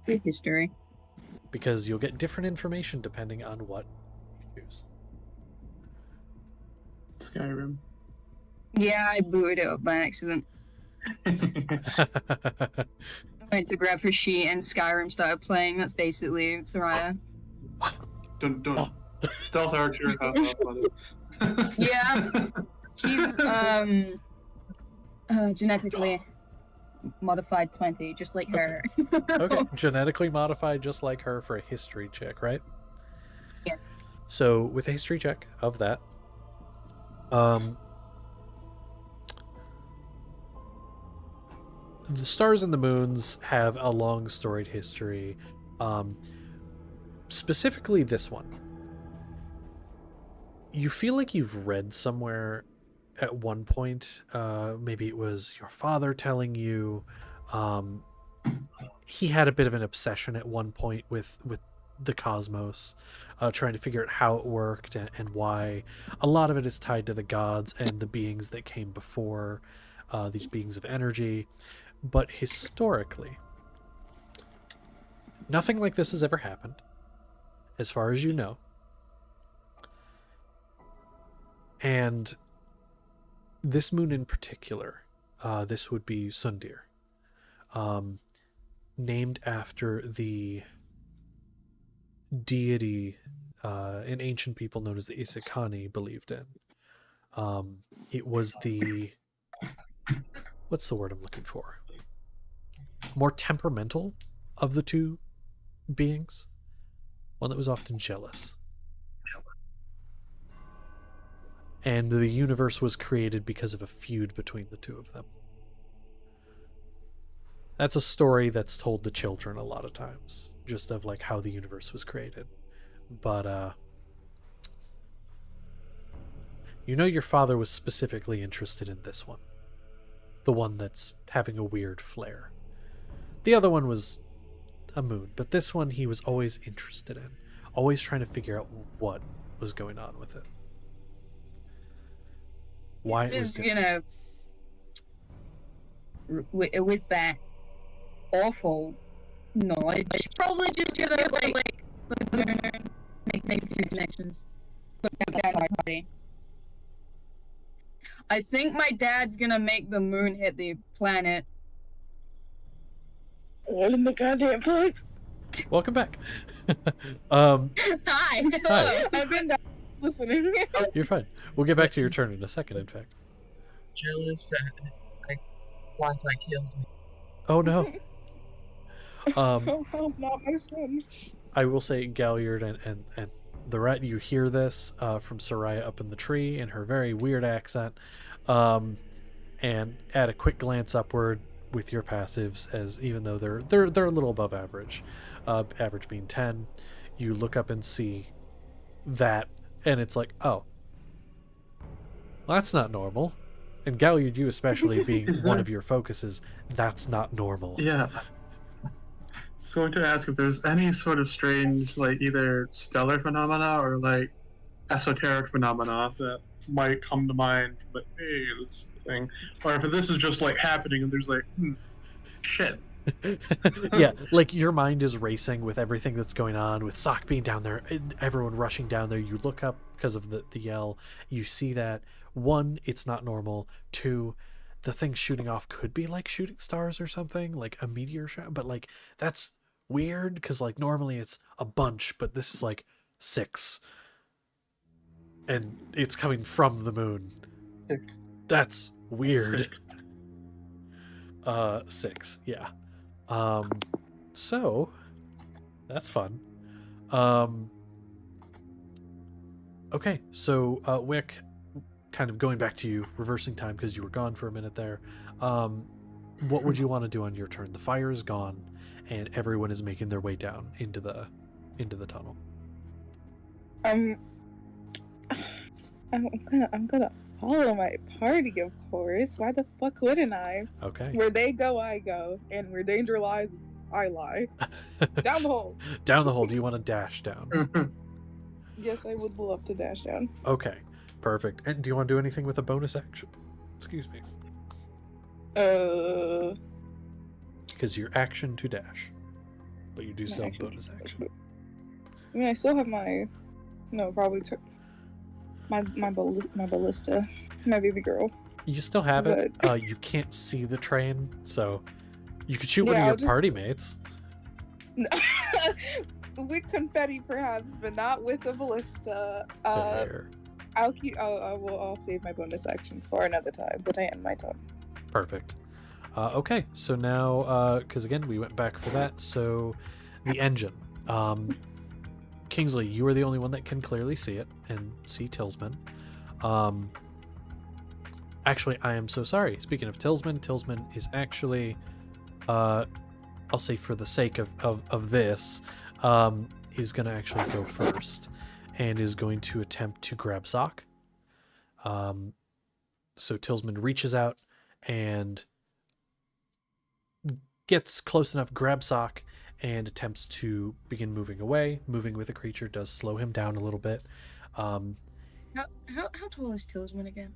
History. because you'll get different information depending on what you choose. Skyrim. Yeah, I booted it up by accident. I went to grab her sheet and Skyrim started playing. That's basically Soraya. Don't. Stealth archer. Yeah. She's genetically modified 20, just like her. Okay, genetically modified just like her for a history check, right? Yeah. So with a history check of that, the stars and the moons have a long storied history. Specifically this one. You feel like you've read somewhere at one point, maybe it was your father telling you, he had a bit of an obsession at one point with the cosmos, trying to figure out how it worked and why. A lot of it is tied to the gods and the beings that came before, these beings of energy. But historically, nothing like this has ever happened, as far as you know. And this moon in particular, this would be Sundir, named after the deity an ancient people known as the Isekani believed in. It was the... what's the word I'm looking for? More temperamental of the two beings. One that was often jealous. And the universe was created because of a feud between the two of them. That's a story that's told to children a lot of times, just of like how the universe was created. But you know, your father was specifically interested in this one. The one that's having a weird flare. The other one was a moon, but this one he was always interested in. Always trying to figure out what was going on with it. Why it was different. With that awful knowledge, probably just gonna like make a few connections. I think my dad's gonna make the moon hit the planet. What in the goddamn fuck? Welcome back. Hi. Hi. I've been down listening. You're fine. We'll get back to your turn in a second, in fact. Jealous and like Wi-Fi killed me. Oh no. Not my son. I will say, Galliard and the rat, you hear this from Soraya up in the tree in her very weird accent, and add a quick glance upward with your passives, as even though they're a little above average, average being 10, you look up and see that, and it's like, oh, well, that's not normal. And Galliard, you especially being one of your focuses, that's not normal. Yeah. I was going to ask if there's any sort of strange, like, either stellar phenomena or, like, esoteric phenomena that might come to mind, like, hey, this thing. Or if this is just, like, happening and there's, like, shit. Yeah, like your mind is racing with everything that's going on, with Sock being down there, everyone rushing down there. You look up because of the yell. You see that, one, it's not normal. Two, the thing shooting off could be like shooting stars or something, like a meteor shot, but like that's weird because like normally it's a bunch, but this is like 6, and it's coming from the moon. 6. That's weird. 6. 6, yeah. So that's fun. Okay, so Wick, kind of going back to you, reversing time because you were gone for a minute there. What would you want to do on your turn? The fire is gone, and everyone is making their way down into the tunnel. I'm gonna follow my party, of course. Why the fuck wouldn't I? Okay. Where they go, I go, and where danger lies, I lie. Down the hole. Down the hole. Do you want to dash down? Yes, I would love to dash down. Okay, perfect. And do you want to do anything with a bonus action? Excuse me. Because your action to dash, but you do still have bonus action. I mean, I still have my, no, probably my ballista, my baby girl. You still have it. You can't see the train, so you could shoot one of your party mates. With confetti, perhaps, but not with a ballista. Fair. I'll save my bonus action for another time, but I end my turn. Perfect. Okay, so now, because again, we went back for that, so the engine. Kingsley, you are the only one that can clearly see it and see Tillsman. Actually, I am so sorry. Speaking of Tillsman is actually, I'll say for the sake of this, is going to actually go first and is going to attempt to grab Sock. So Tillsman reaches out and gets close enough, grabs Sock, and attempts to begin moving away. Moving with a creature does slow him down a little bit. How tall is Tillsman again?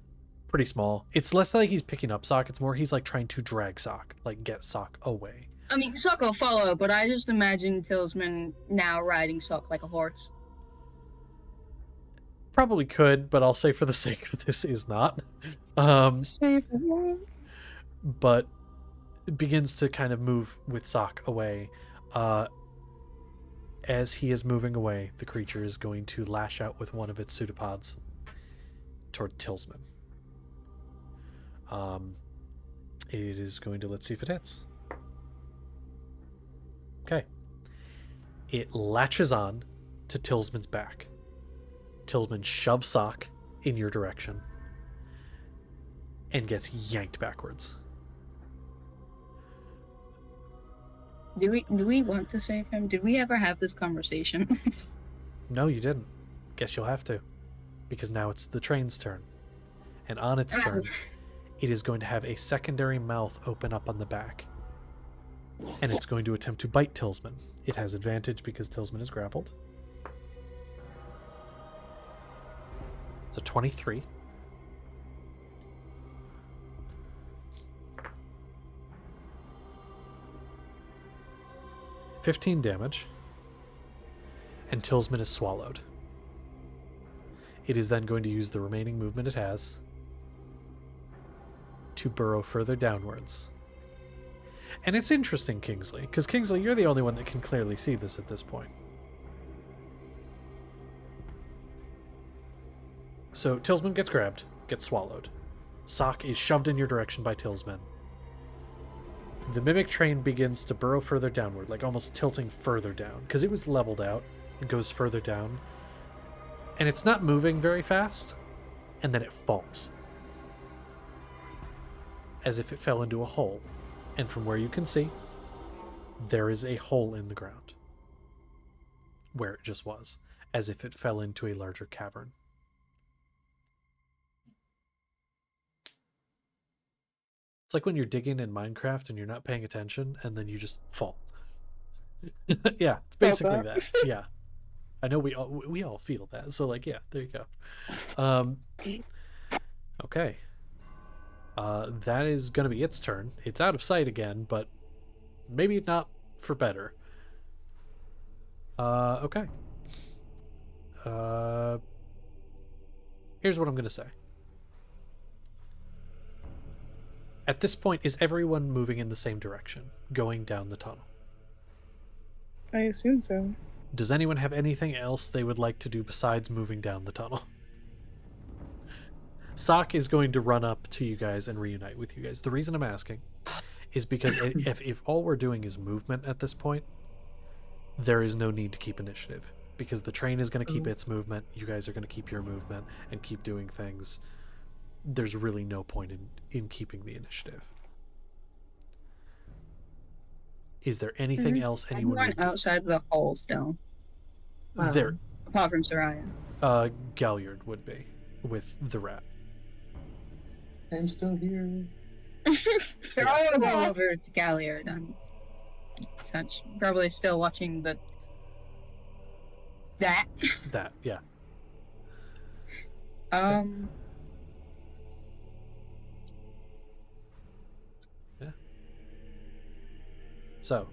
Pretty small. It's less like he's picking up Sock. It's more he's like trying to drag Sock, like get Sock away. I mean, Sock will follow, but I just imagine Tillsman now riding Sock like a horse. Probably could, but I'll say for the sake of this is not. But it begins to kind of move with Sock away. As he is moving away, the creature is going to lash out with one of its pseudopods toward Tillsman. It is going to, let's see if it hits. Okay. It latches on to Tillsman's back. Tillsman shoves Sock in your direction and gets yanked backwards. Do we want to save him? Did we ever have this conversation? No, you didn't. Guess you'll have to. Because now it's the train's turn. And on its turn, it is going to have a secondary mouth open up on the back. And it's going to attempt to bite Tillsman. It has advantage because Tillsman is grappled. It's a 23. $15 damage. And Tillsman is swallowed. It is then going to use the remaining movement it has to burrow further downwards. And it's interesting, Kingsley, because Kingsley, you're the only one that can clearly see this at this point. So Tillsman gets grabbed, gets swallowed. Sock is shoved in your direction by Tillsman. The Mimic train begins to burrow further downward, like almost tilting further down, because it was leveled out. It goes further down. And it's not moving very fast, and then it falls. As if it fell into a hole. And from where you can see, there is a hole in the ground. Where it just was. As if it fell into a larger cavern. It's like when you're digging in Minecraft and you're not paying attention, and then you just fall. Yeah, it's basically that. Yeah. I know we all feel that. So, like, yeah, there you go. Okay. That is going to be its turn. It's out of sight again, but maybe not for better. Okay. Here's what I'm going to say. At this point, is everyone moving in the same direction, going down the tunnel? I assume so. Does anyone have anything else they would like to do besides moving down the tunnel? Sock is going to run up to you guys and reunite with you guys. The reason I'm asking is because if all we're doing is movement at this point, there is no need to keep initiative. Because the train is going to keep its movement, you guys are going to keep your movement and keep doing things. There's really no point in keeping the initiative. Is there anything else anyone Anyone would do? outside the hole still, There, apart from Soraya. Galliard would be with the rat. I'm still here. They're all go over to Galliard and such. Probably still watching that. That, yeah. Yeah. So,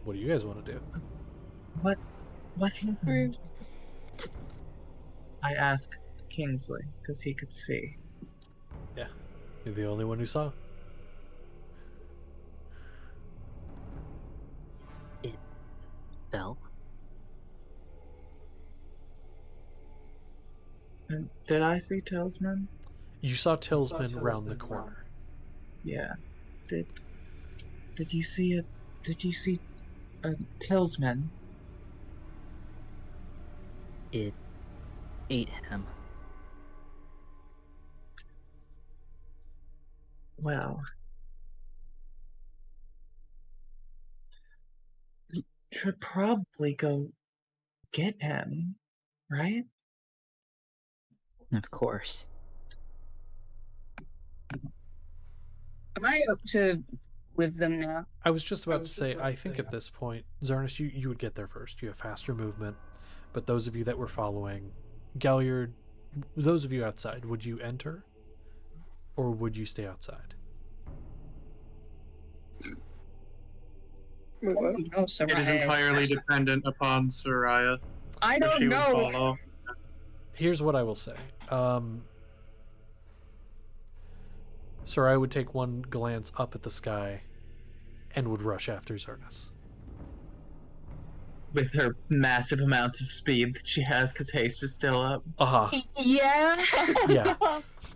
what do you guys want to do? What happened? I asked Kingsley because he could see. Yeah, you're the only one who saw. It fell. And did I see Tillsman? You saw Tillsman round the corner. Yeah. Did you see it? Did you see Tillsman? It ate him. Well, you should probably go get him, right? Of course. Am I up to with them now? I was just about to say, I think at this point, Zarnus, you would get there first. You have faster movement. But those of you that were following, Galliard, those of you outside, would you enter? Or would you stay outside? Oh, Soraya. It is entirely dependent upon Soraya. I if don't she would know. follow. Here's what I will say. Soraya would take one glance up at the sky and would rush after Zarnus. With her massive amounts of speed that she has because haste is still up. Yeah. Yeah.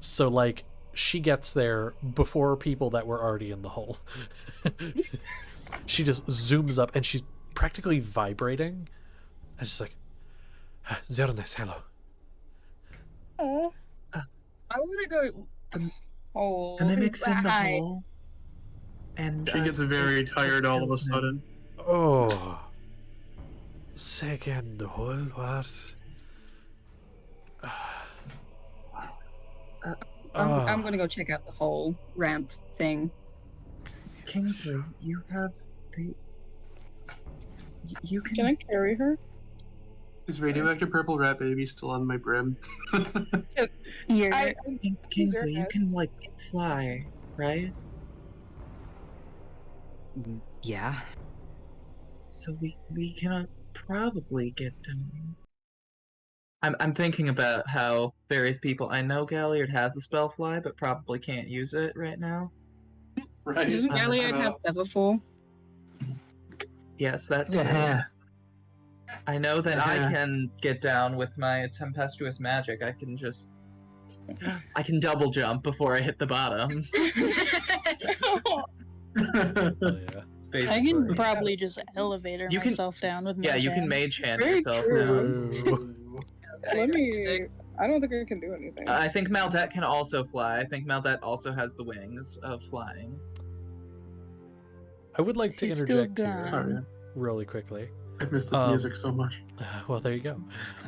So, like, she gets there before people that were already in the hole. She just zooms up and she's practically vibrating. And she's like, Zarnus, hello. Oh. I want to go. Oh. The mimic's in the hi. hole. And She gets very tired all of a sudden. Oh. Second hole, what? I'm gonna go check out the whole ramp thing. Kingsley, you have the. You Can I carry her? Is radioactive purple rat baby still on my brim? Yeah. Kingsley, you can like fly, right? Yeah. So we cannot probably get down. I'm thinking about how various people. I know Galliard has the spell fly, but probably can't use it right now. Right? Doesn't Galliard have Featherfall? Yes, that too. I know that I can get down with my tempestuous magic. I can double jump before I hit the bottom. Oh, yeah. I can probably just elevator You can- myself down with Yeah, my you can jam. mage hand Very yourself true. down. Let me. I don't think I can do anything. I think Maldet can also fly. I think Maldet also has the wings of flying. I would like to He's still interject here gone. Sorry, really quickly. I've missed this music so much. Well, there you go.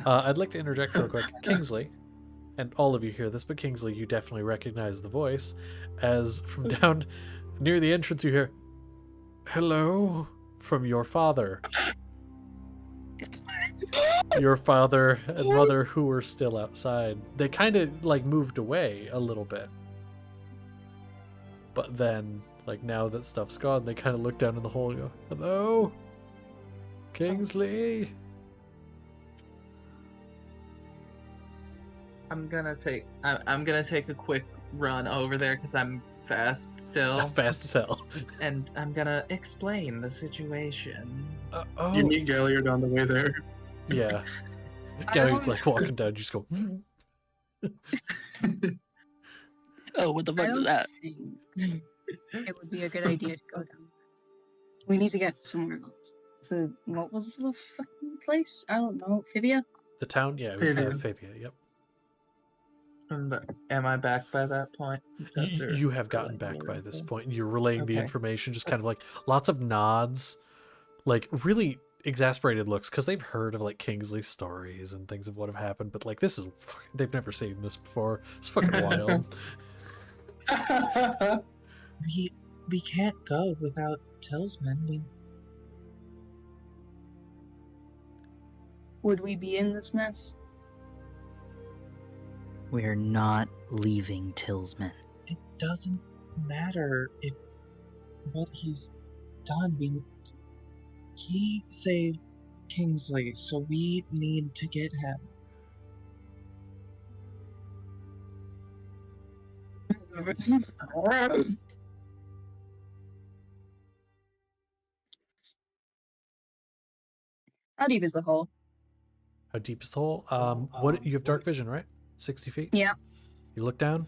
I'd like to interject real quick. Kingsley, and all of you hear this, but Kingsley, you definitely recognize the voice, as from down near the entrance you hear, "Hello," from your father. Your father and mother who were still outside. They kind of like moved away a little bit. But then, like now that stuff's gone, they kind of look down in the hole and go, "Hello? Kingsley?" I'm gonna take a quick run over there because I'm fast still. Fast as hell. And I'm gonna explain the situation. Oh, You meet Galliard on the way there. yeah. I Galliard's don't- like walking down. You just go. Oh, what the I fuck was don't that? think it would be a good idea to go down. We need to get somewhere else. So, what was the fucking place? I don't know. Fivia? The town? Yeah, it was Fivia. Fivia. Yep. And am I back by that point? You have gotten back by this point. You're relaying the Okay. information, just kind of like lots of nods, like really exasperated looks, because they've heard of like Kingsley's stories and things of what have happened, but like this is they've never seen this before. It's fucking wild. We can't go without Tillsman. Would we be in this mess? We're not leaving Tillsman. It doesn't matter if what he's done. He saved Kingsley, so we need to get him. How deep is the hole? How deep is the hole? What you have dark vision, right? 60 feet? Yeah. You look down,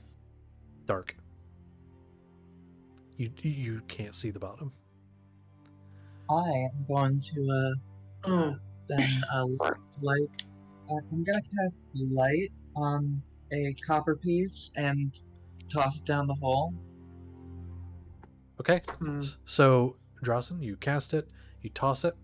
dark. You can't see the bottom. I am going to then light. I'm gonna cast light on a copper piece and toss it down the hole. Okay. Hmm. So, Drawson, you cast it, you toss it.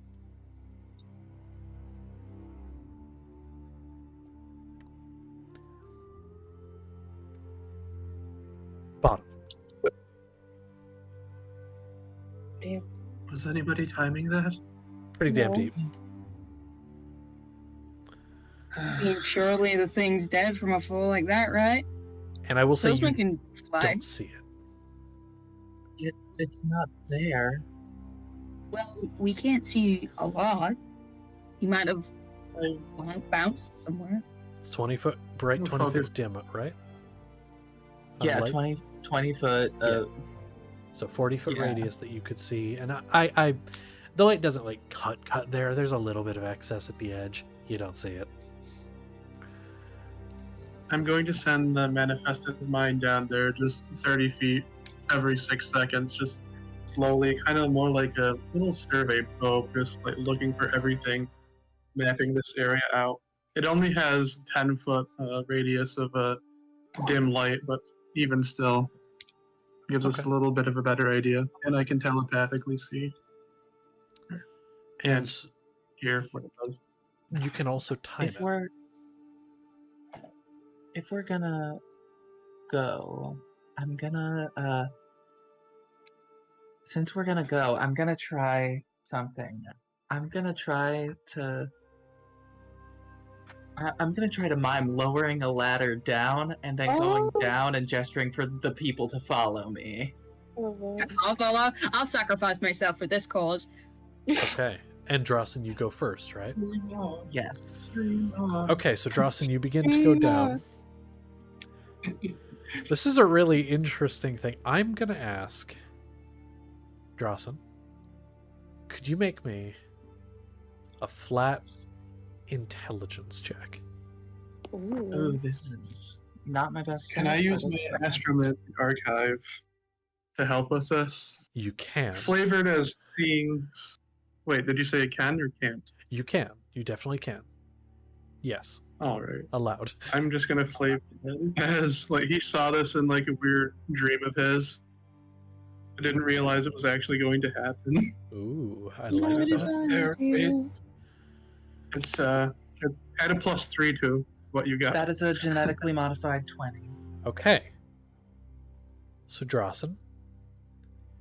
Bottom. Damn. Was anybody timing that? Pretty damn No. deep. I mean, surely the thing's dead from a fall like that, right? And I will say Tillsman you can fly. don't see it. It's not there. Well, we can't see a lot. He might have bounced somewhere. It's 20 foot bright, We'll 20 focus. foot dim, right? On Yeah, light? 20 foot. Yeah. So 40-foot Yeah. radius that you could see. And I the light doesn't like cut there. There's a little bit of excess at the edge. You don't see it. I'm going to send the manifested mind down there just 30 feet every 6 seconds, just slowly, kind of more like a little survey probe, just like looking for everything, mapping this area out. It only has 10-foot radius of a dim light, but even still gives us Okay. a little bit of a better idea, and I can telepathically see And And- here what it does. you can also time If it. we're gonna go, I'm gonna since we're gonna go, I'm gonna try something. I'm gonna try to mime lowering a ladder down and then going Oh. down and gesturing for the people to follow me. Oh, Lord. I'll follow. I'll sacrifice myself for this cause. Okay. And Drawson, you go first, right? Yes. Okay, so Drawson, you begin to go down. This is a really interesting thing. I'm going to ask Drawson, could you make me a flat intelligence check? Oh, Ooh. this is not my best. Can I stat, use but my it's fine. Astromet archive to help with this? You can. Flavored as seeing. Wait, did you say it can or can't? You can. You definitely can. Yes. All right. Allowed. I'm just gonna flavor it as like he saw this in like a weird dream of his. I didn't realize it was actually going to happen. Ooh, I No, like it is that. not There, you. It's add a +3 to what you got. That is a genetically modified 20. Okay. So Drawson,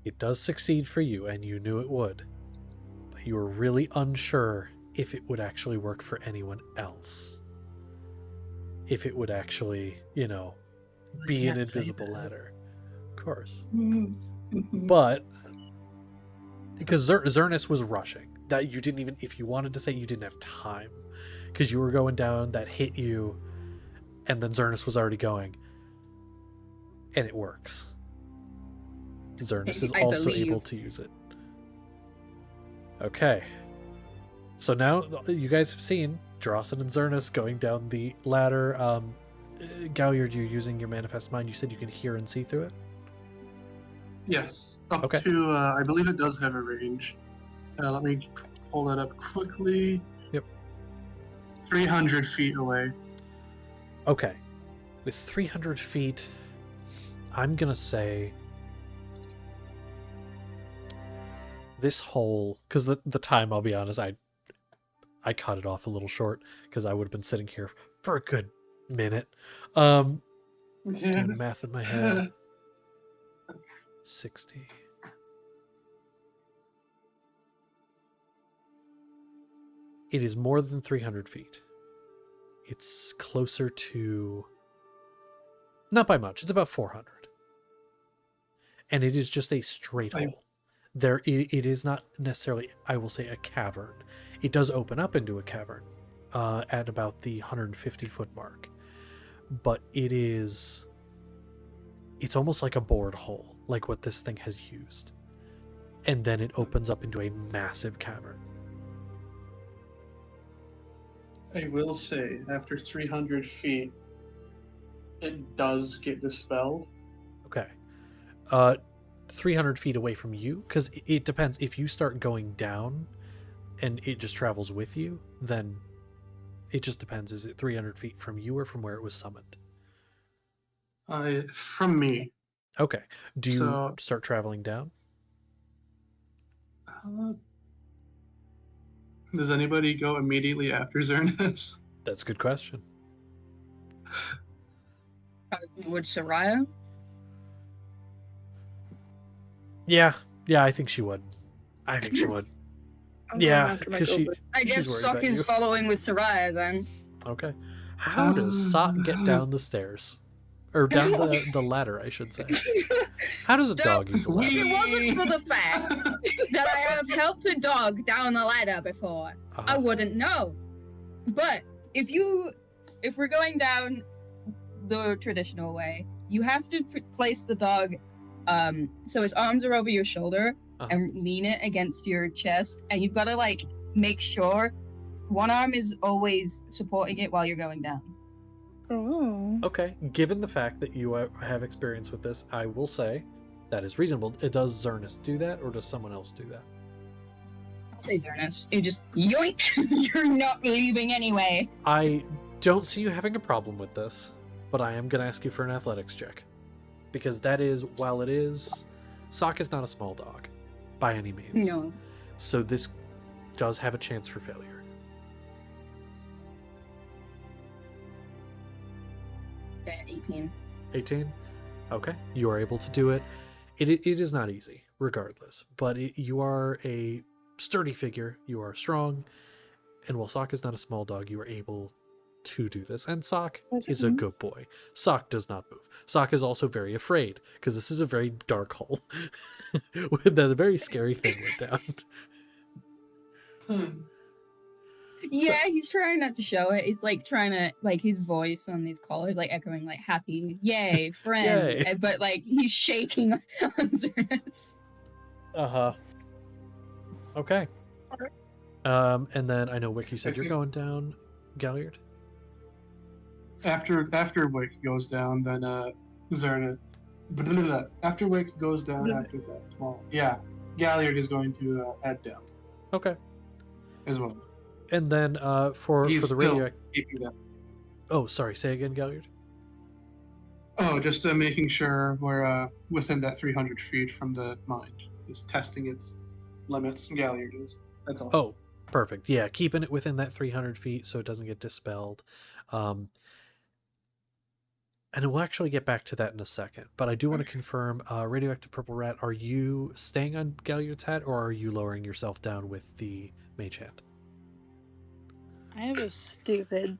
it does succeed for you, and you knew it would. But you were really unsure if it would actually work for anyone else. If it would actually, you know, I be an can't say invisible that. ladder. Of course. Mhm. But because Zernus was rushing, that you didn't even, if you wanted to say, you didn't have time, because you were going down, that hit you, and then Zernus was already going, and it works. Zernus is I also believe. able to use it. Okay. So now you guys have seen Drawson and Zernus going down the ladder. Galliard, you're using your Manifest Mind. You said you can hear and see through it? Yes, up Okay. to, I believe it does have a range. Let me pull that up quickly. Yep. 300 feet away. Okay. With 300 feet, I'm going to say this hole, because the time, I'll be honest, I cut it off a little short because I would have been sitting here for a good minute. Doing math in my head. 60. It is more than 300 feet. It's closer to... Not by much. It's about 400. And it is just a straight hole. It is not necessarily, I will say, a cavern. It does open up into a cavern at about the 150-foot mark. But it's almost like a bored hole, like what this thing has used. And then it opens up into a massive cavern. I will say, after 300 feet, it does get dispelled. Okay. 300 feet away from you, because it depends. If you start going down and it just travels with you, then it just depends. Is it 300 feet from you or from where it was summoned? From me. Okay. Do you start traveling down? Does anybody go immediately after Zernus? That's a good question. Would Soraya? Yeah, I think she would. I think she would. I'm going Yeah, after my because goblin. I guess she's worried Sock about is you. following with Soraya then. Okay. How does Sock get down the stairs? Or down the ladder, I should say. How does a dog use a If ladder? it wasn't for the fact that I have helped a dog down the ladder before, I Uh-huh. wouldn't know. But if we're going down the traditional way, you have to place the dog so his arms are over your shoulder and lean it against your chest, and you've got to like make sure one arm is always supporting it while you're going down. Oh. Okay, given the fact that you have experience with this, I will say that is reasonable. Does Zernus do that, or does someone else do that? I'll say Zernus. You just yoink! You're not leaving anyway. I don't see you having a problem with this, but I am going to ask you for an athletics check. Because that is, while it is... Sock is not a small dog, by any means. No. So this does have a chance for failure. 18. 18? Okay, you are able to do it. It is not easy, regardless, but you are a sturdy figure, you are strong, and while Sock is not a small dog, you are able to do this. And Sock is a good boy. Sock does not move. Sock is also very afraid, because this is a very dark hole. That a very scary thing went down. Yeah, he's trying not to show it. He's like trying to, like, his voice on these collars, like echoing, like, happy, yay, friend. Yay. But, like, he's shaking on Zernus. Uh-huh. Okay. And then I know, Wick, you said you're going down, Galliard? After Wick goes down, then Zernus. After Wick goes down, after that, well, yeah, Galliard is going to head down Okay. as well. And then for He's the still radio... keeping that. Oh, sorry, say again, Galliard? Oh, just making sure we're within that 300 feet from the mind. Just testing its limits. Galliard is. That's all. Oh, perfect. Yeah, keeping it within that 300 feet so it doesn't get dispelled. And we'll actually get back to that in a second. But I do want to confirm, Radioactive Purple Rat, are you staying on Galliard's hat, or are you lowering yourself down with the mage hand? I have a stupid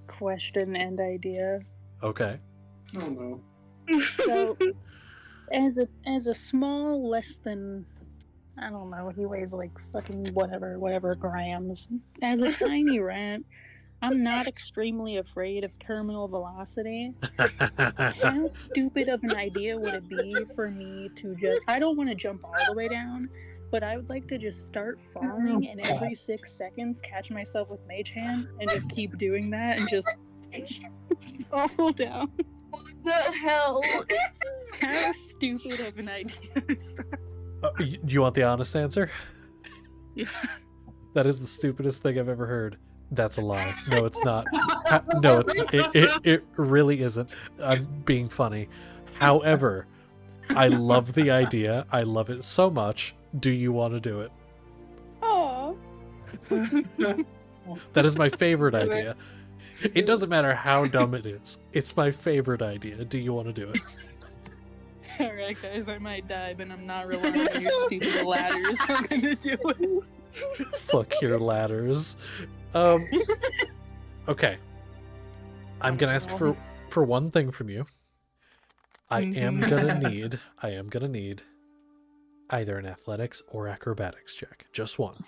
question and idea. Okay. Oh no. So, as a small, less than, I don't know, he weighs like fucking whatever grams. As a tiny rat, I'm not extremely afraid of terminal velocity. How stupid of an idea would it be for me to just... I don't want to jump all the way down, but I would like to just start falling and every 6 seconds catch myself with Mage Hand and just keep doing that and just fall down. What the hell? How stupid of an idea is that? Do you want the honest answer? Yeah. That is the stupidest thing I've ever heard. That's a lie. No, it's not. No, it really isn't. I'm being funny. However, I love the idea. I love it so much. Do you want to do it? Aw. That is my favorite idea. It doesn't matter how dumb it is. It's my favorite idea. Do you want to do it? Alright, guys, I might die, but I'm not relying on your stupid ladders. I'm gonna do it. Fuck your ladders. Okay. I'm gonna ask for one thing from you. I am gonna need either an athletics or acrobatics check. Just one.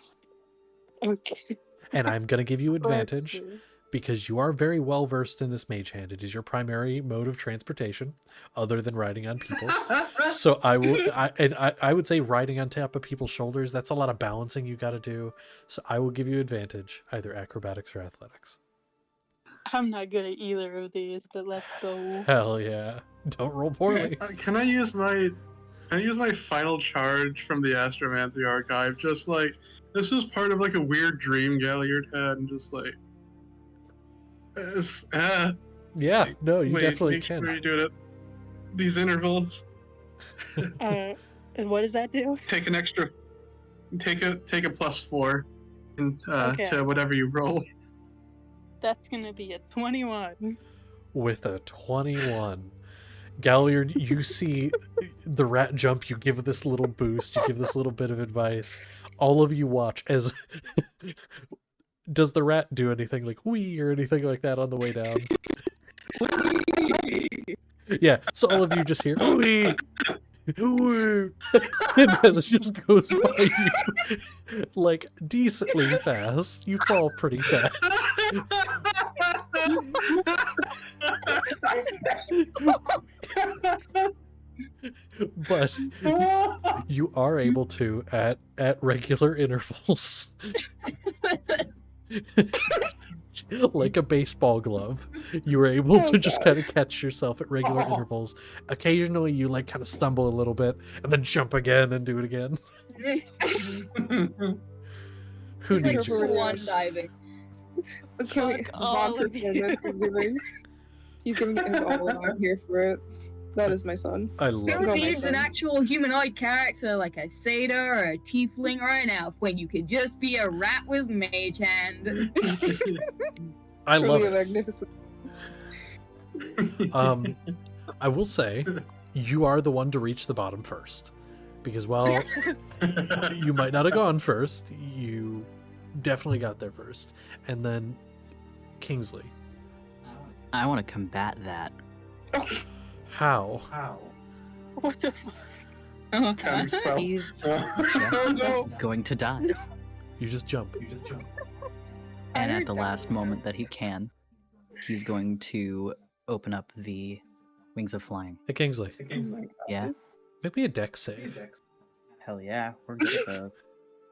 Okay. And I'm gonna give you advantage Let's see. because you are very well versed in this mage hand. It is your primary mode of transportation, other than riding on people. So I would say riding on top of people's shoulders, that's a lot of balancing you got to do. So I will give you advantage, either acrobatics or athletics. I'm not good at either of these, but let's go. Hell yeah! Don't roll poorly. Can I use my final charge from the Astromancy archive? Just like, this is part of like a weird dream Galliard had, and just like, Yeah, no, you wait, definitely make can. sure you do it at these intervals. And what does that do? Take a +4 Okay. to whatever you roll. That's gonna be a 21. With a 21. Galliard, you see the rat jump, you give it this little boost, you give this little bit of advice. All of you watch as... Does the rat do anything like wee or anything like that on the way down? Yeah, so all of you just hear wee, wee, and as it just goes by you, like decently fast, you fall pretty fast. But you are able to, at regular intervals, like a baseball glove, you were able to just kind of catch yourself at regular intervals. Occasionally you like kind of stumble a little bit and then jump again and do it again. Who He's like needs your swan voice? diving. Can we all Vaughn of you. performance is giving? He's giving it all, and I'm here for it. That is my son. I love Who Go, it. needs an Mason. actual humanoid character like a satyr or a tiefling or an elf when you could just be a rat with mage hand? I love Truly a it. magnificent. I will say, you are the one to reach the bottom first. Because while you might not have gone first, you definitely got there first. And then Kingsley. I want to combat that. How? What the fuck? Counterspell. He's Oh, no. going to die. You just jump. And I at the heard last that. moment that he can, he's going to open up the wings of flying. Hey, Kingsley. Yeah? Make me a deck save. Hell yeah, we're good at those.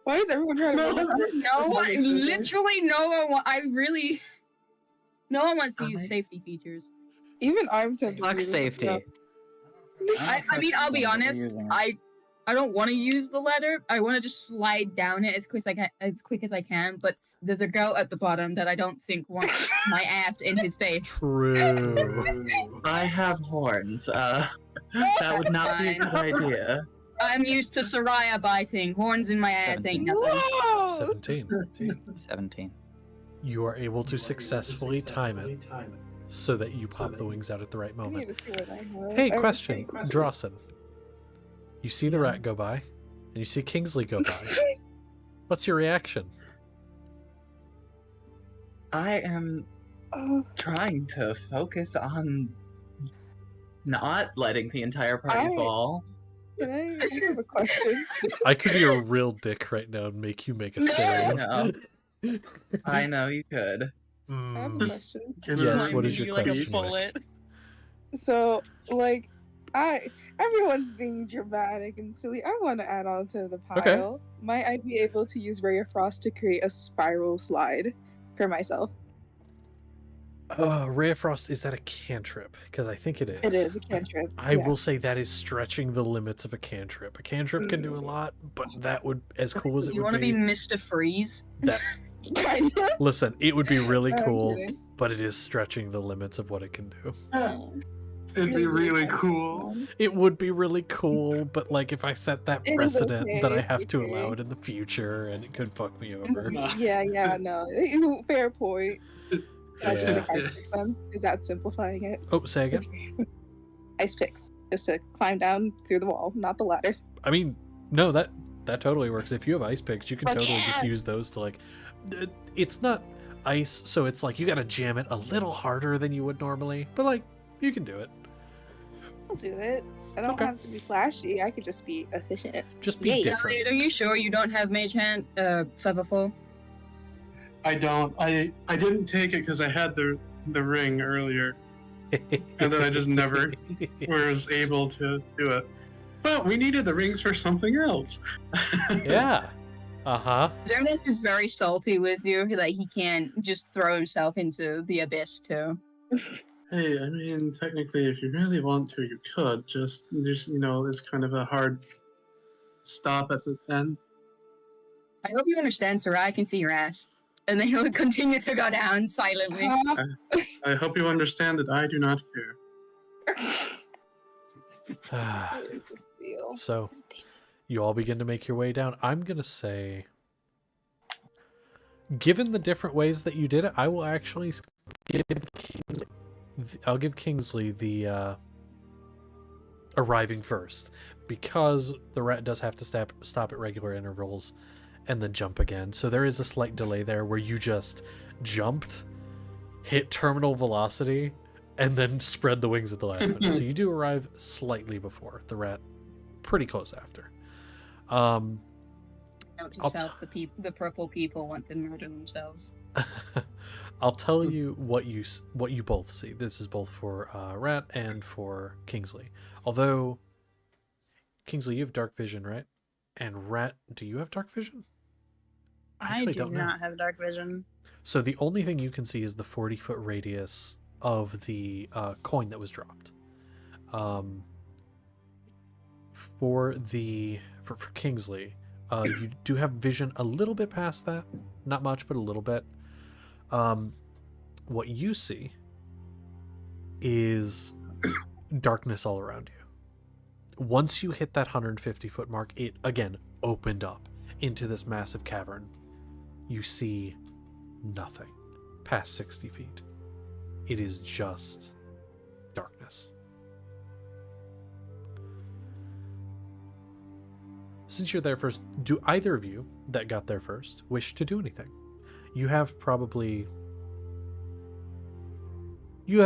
Why is everyone trying to? No, literally no one. No one wants to use Alright. safety features. Even I'm tempted. Fuck to do this safety. stuff. I mean, I'll be honest. I don't want to use the ladder. I want to just slide down it as quick as I can. But there's a girl at the bottom that I don't think wants my ass in his face. True. I have horns. That would not be a good idea. I'm used to Soraya biting. Horns in my ass ain't 17. nothing. Whoa! 17. 17. You are able to successfully time it so that you pop the wings out at the right I need moment. to see what I have. Hey, I- question. Drawson. You see the rat go by, and you see Kingsley go by. What's your reaction? I am trying to focus on not letting the entire party I- fall. Can I have a question? I could be a real dick right now and make you make a save. No. I know you could. I have a Mm, question. yes, what Flaming is your you like a question, Rick? bullet. So, like, everyone's being dramatic and silly. I want to add on to the Okay. pile. Might I be able to use Ray of Frost to create a spiral slide for myself? Ray of Frost, is that a cantrip? Because I think it is. It is a cantrip. I will say that is stretching the limits of a cantrip. A cantrip can do a lot, but that would, as cool as it You would want to be be, Mr. Freeze? that Kind of. listen, it would be really I'm cool, kidding. but it is stretching the limits of what it can do. It'd be really cool. It would be really cool, but like if I set that It is precedent, okay, then I it's have to okay. allow it in the future, and it could fuck me over. Yeah, no. Fair point. Can I just Yeah. make ice picks then? Is that simplifying it? Oh, say again. Ice picks. Just to climb down through the wall, not the ladder. I mean, no, that totally works. If you have ice picks, you can Fuck totally just yeah. use those to like. It's not ice, so it's like you got to jam it a little harder than you would normally, but like you can do it. I'll do it. I don't Okay. have to be flashy. I could just be efficient. Just be Yay. different. Elliot, are you sure you don't have Mage Hand, Featherfall? I don't. I didn't take it because I had the ring earlier, and then I just never was able to do it. But we needed the rings for something else. Yeah. Uh-huh. Xerneas is very salty with you, like he can't just throw himself into the abyss too. Hey, I mean, technically, if you really want to, you could. Just, it's kind of a hard stop at the end. I hope you understand, Sarai, I can see your ass. And then he'll continue to go down silently. I hope you understand that I do not care. Here's the seal. So, you all begin to make your way down. I'm going to say, given the different ways that you did it, I will actually give Kingsley the arriving first, because the rat does have to stop at regular intervals and then jump again. So there is a slight delay there where you just jumped, hit terminal velocity, and then spread the wings at the last minute. So you do arrive slightly before the rat, pretty close after. Note to I'll self, the purple people want to murder themselves. I'll tell you what you both see. This is both for Rat and for Kingsley. Although Kingsley, you have dark vision, right? And Rat, do you have dark vision? I actually do don't know. not have dark vision. So the only thing you can see is the 40-foot radius of the coin that was dropped. For Kingsley, you do have vision a little bit past that. Not much, but a little bit. What you see is darkness all around you. Once you hit that 150-foot mark, it again opened up into this massive cavern. You see nothing past 60 feet. It is just darkness. Since you're there first, do either of you that got there first wish to do anything? You have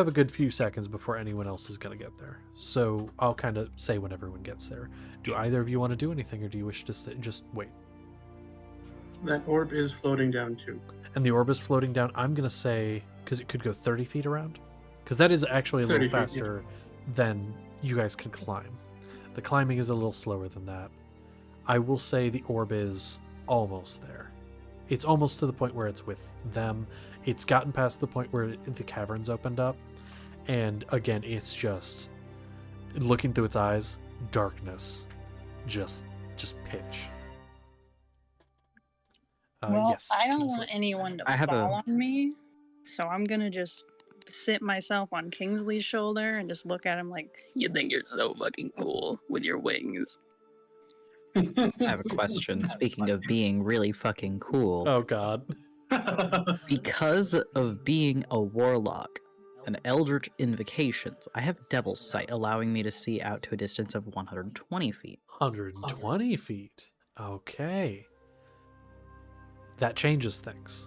a good few seconds before anyone else is going to get there. So I'll kind of say when everyone gets there. Do either of you want to do anything, or do you wish to just wait? That orb is floating down too. And the orb is floating down. I'm going to say, because it could go 30 feet around. Because that is actually a little 30 feet, yeah. faster than you guys could climb. The climbing is a little slower than that. I will say the orb is almost there. It's almost to the point where it's with them. It's gotten past the point where the caverns opened up. And again, it's just looking through its eyes, darkness, just pitch. Well, Yes, I don't Kingsley. want anyone to I have fall a- on me, so I'm gonna just sit myself on Kingsley's shoulder and just look at him like, you think you're so fucking cool with your wings. I have a question. Speaking of being really fucking cool, Oh god. because of being a warlock and Eldritch Invocations, I have Devil's Sight, allowing me to see out to a distance of 120 feet. 120 feet. Okay. That changes things.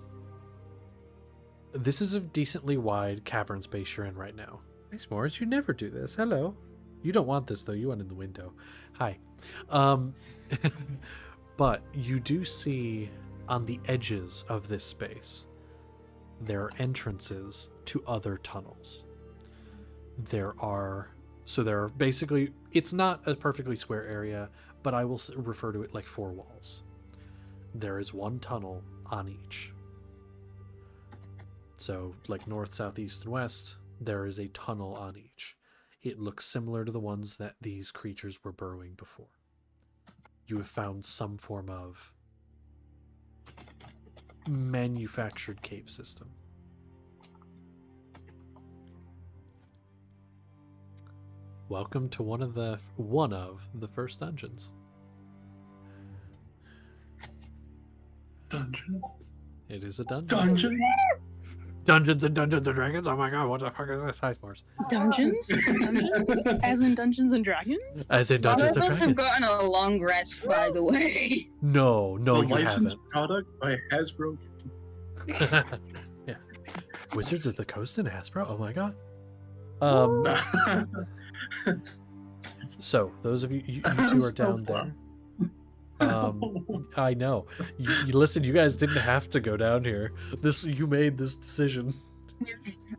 This is a decently wide cavern space you're in right now. Hey, S'mores, you never do this. Hello. You don't want this, though. You want in the window. Hi. But you do see on the edges of this space there are entrances to other tunnels. There are basically, it's not a perfectly square area, but I will refer to it like 4 walls. There is one tunnel on each. So, like north, south, east, and west, there is a tunnel on each. It looks similar to the ones that these creatures were burrowing before. You have found some form of manufactured cave system. Welcome to one of the first dungeons. Dungeon. It is a dungeon. Dungeon. Dungeons and Dungeons and Dragons. Oh my god, what the fuck is this? Hi, Mars. Dungeons? Dungeons? As in Dungeons and Dragons? As in None Dungeons of and us have Dragons. gotten a long rest, by the way. No, A you licensed haven't. product by Hasbro. Yeah. Wizards of the Coast and Hasbro. Oh my god. So those of you two are down there. I know. You listen. You guys didn't have to go down here. You made this decision.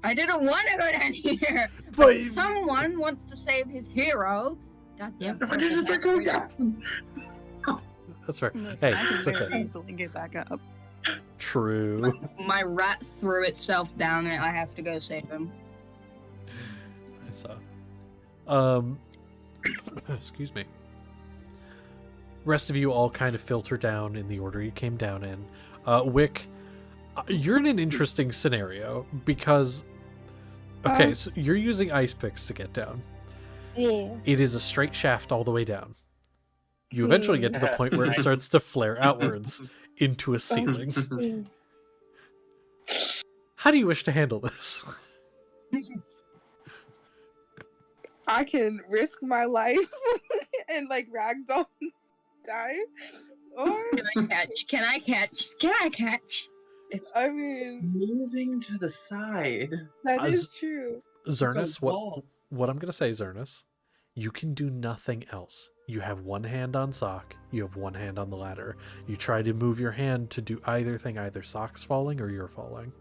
I didn't want to go down here, But but someone wants to save his hero. Goddamn. that's right. Listen, Hey, I can it's very okay. easily get back up. True. My rat threw itself down and I have to go save him. I saw. Excuse me. Rest of you all kind of filter down in the order you came down in. Wick, you're in an interesting scenario because, okay, so you're using ice picks to get down. Yeah. It is a straight shaft all the way down. You eventually get to the point where it starts to flare outwards into a ceiling. How do you wish to handle this? I can risk my life and like ragdoll die, or Can I catch? It's I mean moving to the side. that As- is true. Zernus, wall. what I'm gonna say, Zernus, you can do nothing else. You have one hand on Sock, you have one hand on the ladder. You try to move your hand to do either thing, either Sock's falling or you're falling.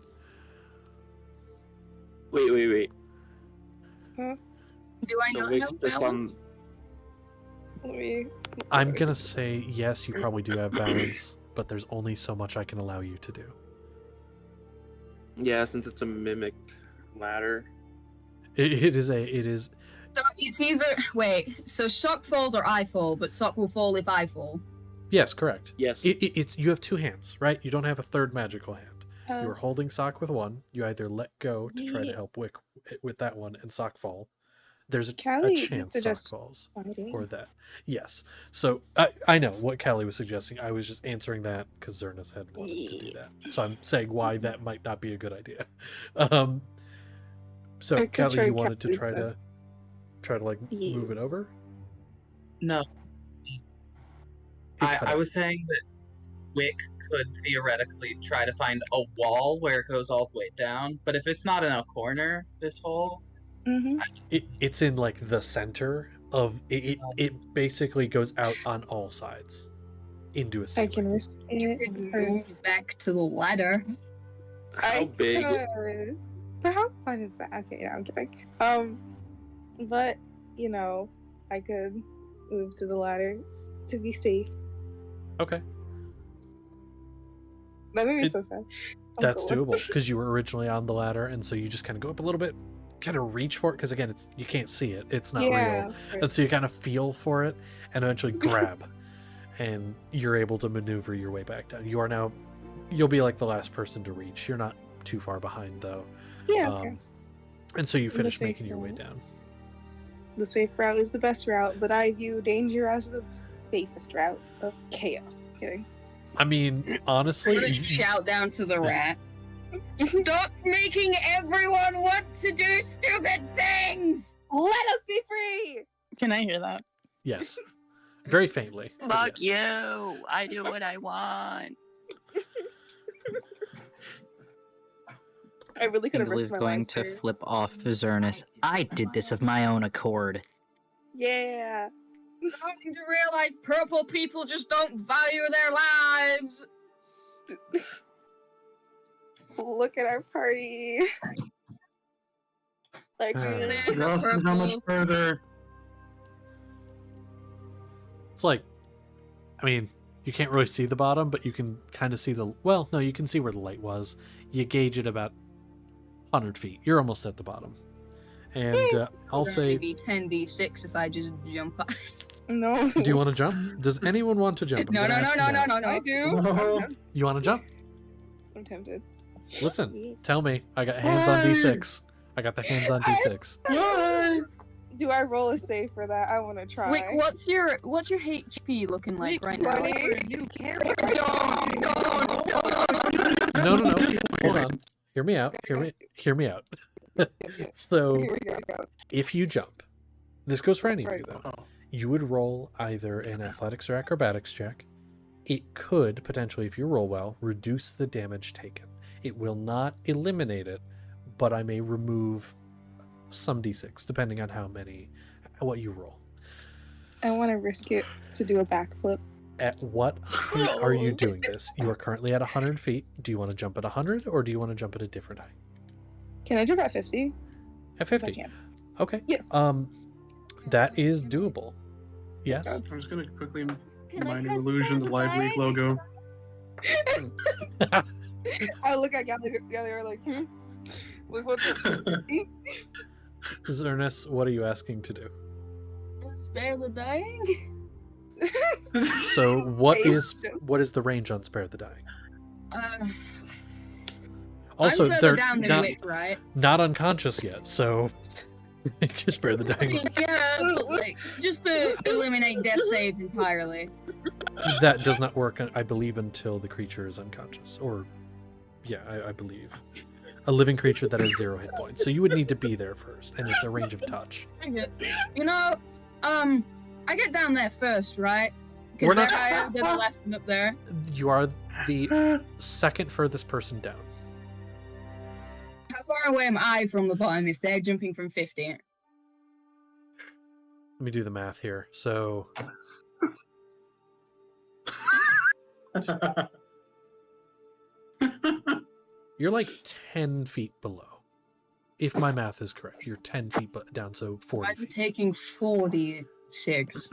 Wait. Do I So not Wick's have just on. balance? Let me. I'm gonna say yes, you probably do have balance, but there's only so much I can allow you to do. Yeah, since it's a mimic ladder. It is. So it's either so Sock falls or I fall, but Sock will fall if I fall. Yes, correct. Yes. It's you have 2 hands, right? You don't have a third magical hand. You are Uh, holding Sock with one. You either let go to try to help Wick with that one and Sock fall. There's a Callie chance Sock suggests falls. fighting. Or that. Yes. So I know what Callie was suggesting. I was just answering that because Zernus had wanted to do that. So I'm saying why that might not be a good idea. So I could Callie, try you wanted to Callie's try to like Yeah. move it over? No, It cut I out. was saying that Wick could theoretically try to find a wall where it goes all the way down, but if it's not in a corner, this hole, Mm-hmm. It's in like the center of it. It basically goes out on all sides into a I ceiling. can risk You it. could or- move back to the ladder. How big? could. But how fun is that? Okay, yeah, I'm kidding. But you know, I could move to the ladder to be safe. Okay, That made me It- so sad. that's Go on. doable because you were originally on the ladder, and so you just kind of go up a little bit, kind of reach for it because again, you can't see it. It's not real, and so you kind of feel for it and eventually grab, and you're able to maneuver your way back down. You'll be like the last person to reach. You're not too far behind though. Yeah, okay. And so you the finish safe making your way route. down. The safe route is the best route, but I view danger as the safest route of chaos. Kidding. I mean, I'm honestly, gonna shout down to the rat. Stop making everyone want to do stupid things! Let us be free! Can I hear that? yes, very faintly. but Fuck yes. you! I do what I want. I really could have Kingsley's risked my going life to here. flip off Zernus. I did this of my own accord. Yeah. Starting to realize purple people just don't value their lives. Look at our party. Like, Dawson, how much further? It's like, I mean, you can't really see the bottom, but you can kind of see the, well, no, you can see where the light was. You gauge it about 100 feet. You're almost at the bottom. And I'll say, maybe 10d6 if I just jump up. no. do you want to jump? Does anyone want to jump? I'm No, gonna no, ask no, you no, now. no, no, I do. No. You want to jump? I'm tempted. Listen, tell me. I got hands on D6. I got the hands on D6. Do I roll a save for that? I want to try. Wait, what's your HP looking like right now? 20. For a new character. No. Hold on. Hear me out. Hear me out. So, Here we go. if you jump, this goes for any of you Right. though. You would roll either an athletics or acrobatics check. It could potentially, if you roll well, reduce the damage taken. It will not eliminate it, but I may remove some d6 depending on what you roll. I want to risk it to do a backflip. At what height are you doing this? You are currently at 100 feet. Do you want to jump at 100 or do you want to jump at a different height? Can I jump at 50? At By 50. chance. Okay. Yes. That is doable. Yes. I'm just gonna quickly Can I Minor press Illusions the Live League bag? logo. I look at Gallagher like, what's up? Zernus, what are you asking to do? Spare the dying? So what Save is them. the range on Spare the Dying? Also, Also, I'm they're further down the not, wick, right? not unconscious yet, so just Spare the I Dying. mean, yeah, but, like, just to eliminate death saves entirely. That does not work, I believe, until the creature is unconscious. Or, yeah, I believe. A living creature that has 0 hit points. So you would need to be there first, and it's a range of touch. Okay. You know, I get down there first, right? We're Because not- they're the last one up there. You are the second furthest person down. How far away am I from the bottom if they're jumping from 50? Let me do the math here. So you're like 10 feet below. If my math is correct, you're 10 feet down, so 40 I'd be feet. taking 46.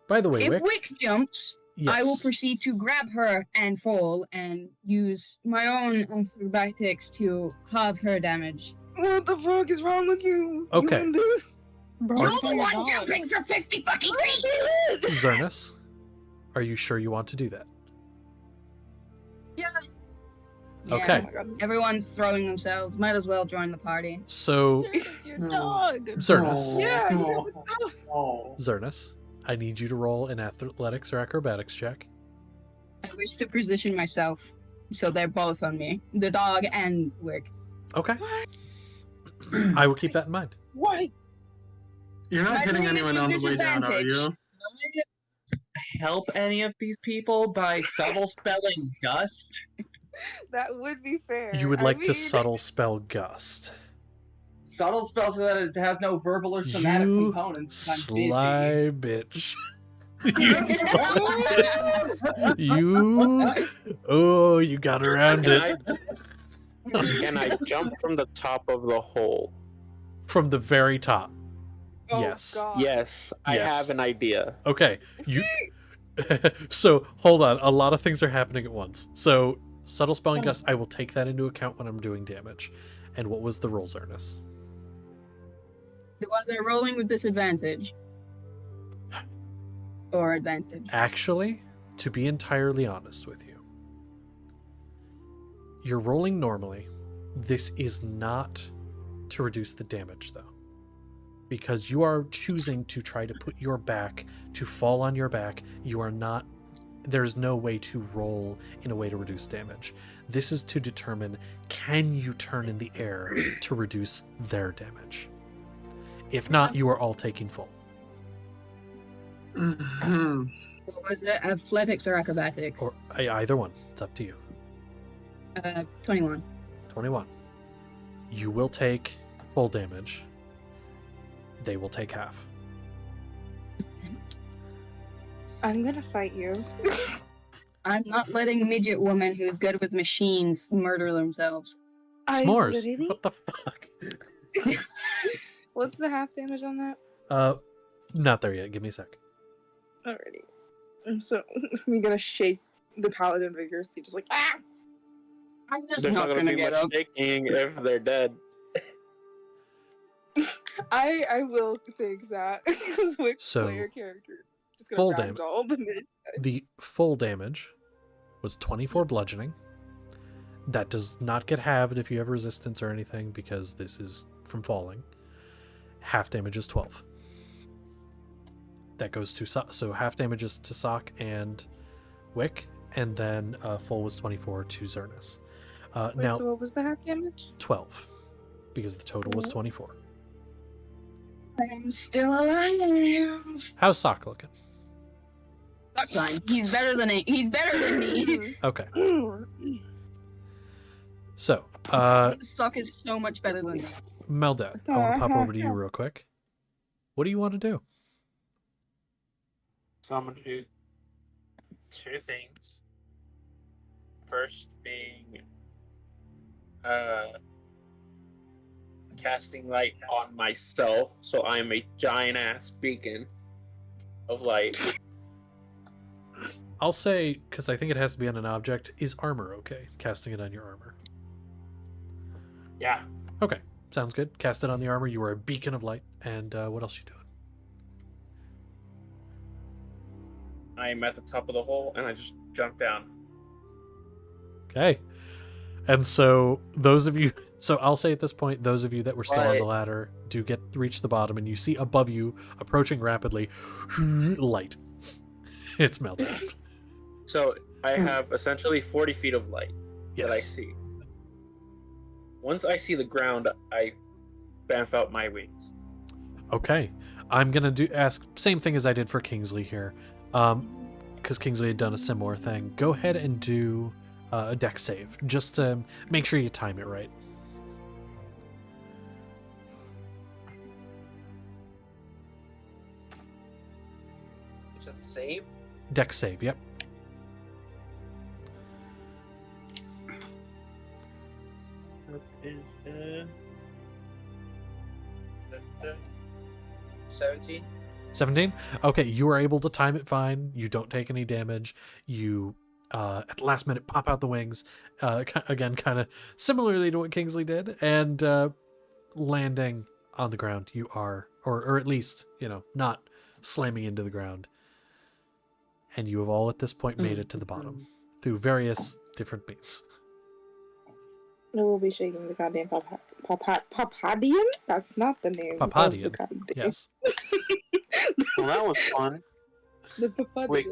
By the way, If Wick, Wick jumps, I will yes. proceed to grab her and fall and use my own acrobatics to halve her damage. What the fuck is wrong with you? Okay. You this? You're the one jumping for 50 fucking feet! Zernus, are you sure you want to do that? Yeah. Okay. Oh my god. Everyone's throwing themselves. Might as well join the party. So, It's your dog. Zernus, Yeah. Oh. Zernus, I need you to roll an athletics or acrobatics check. I wish to position myself so they're both on me. The dog and Wick. Okay. I will keep that in mind. Why? You're not Am I hitting doing this anyone with on the way down, are you? disadvantage? Help any of these people by subtle spelling dust? That would be fair. You would I like to mean, subtle spell Gust. Subtle spell so that it has no verbal or somatic You components. 'cause I'm busy. sly bitch. you oh, you got around it Can I jump from the top of the hole? from the very top. Oh, Yes. God. Yes, I Yes. have an idea. Okay, you. So hold on, a lot of things are happening at once. So subtle spelling gust, I will take that into account when I'm doing damage. And what was the roll, Zernus? Was I rolling with disadvantage? Or advantage? Actually, to be entirely honest with you, you're rolling normally. This is not to reduce the damage, though, because you are choosing to try to put your back to fall on your back. You are not. There's no way to roll in a way to reduce damage. This is to determine, can you turn in the air to reduce their damage? If not, you are all taking full. Mhm. What was it? Athletics or acrobatics? Or either one. It's up to you. 21. 21. You will take full damage. They will take half. I'm gonna fight you. I'm not letting midget woman who's good with machines murder themselves. S'mores. literally- What the fuck? What's the half damage on that? Not there yet. Give me a sec. Alrighty. So I'm gonna shake the paladin vigorously, just like ah. I'm just There's not not gonna be get much up. shaking if they're dead. I will think that with So, player character. Just full gonna ragdoll the mid. The full damage was 24 bludgeoning. That does not get halved if you have resistance or anything because this is from falling. Half damage is 12. That goes to so half damage is to Sock and Wick, and then full was 24 to Zernus. Wait, Now so what was the half damage? 12 because the total was Cool. 24. I'm still alive. How's Sock looking? That's fine. He's better than me. Okay. So, Sock is so much better than me. Meldet, I want to pop over to you real quick. What do you want to do? So I'm gonna do two things. First being casting light on myself, so I'm a giant ass beacon of light. I'll say, because I think it has to be on an object, is armor okay? Casting it on your armor. Yeah. Okay, sounds good. Cast it on the armor. You are a beacon of light. And what else you doing? I'm at the top of the hole and I just jump down. Okay. And so those of you, so I'll say at this point, those of you that were still on the Right. ladder do reach the bottom, and you see above you, approaching rapidly, light. It's Meldet. So I have essentially 40 feet of light that I Yes. see. Once I see the ground, I bamf out my wings. Okay. I'm gonna ask same thing as I did for Kingsley here, because Kingsley had done a similar thing. Go ahead and do a dex save, just to make sure you time it right. You said save? Dex save, yep. What is 17? 17? Okay, you are able to time it fine. You don't take any damage. You, at the last minute, pop out the wings. Again, kind of similarly to what Kingsley did. And landing on the ground, you are, or at least, not slamming into the ground. And you have all at this point made it to the bottom through various different means. I will be shaking the goddamn Papadian? That's not the name. of the Papadian, goddamn- yes. Well, that was fun. The Papadian. Wait.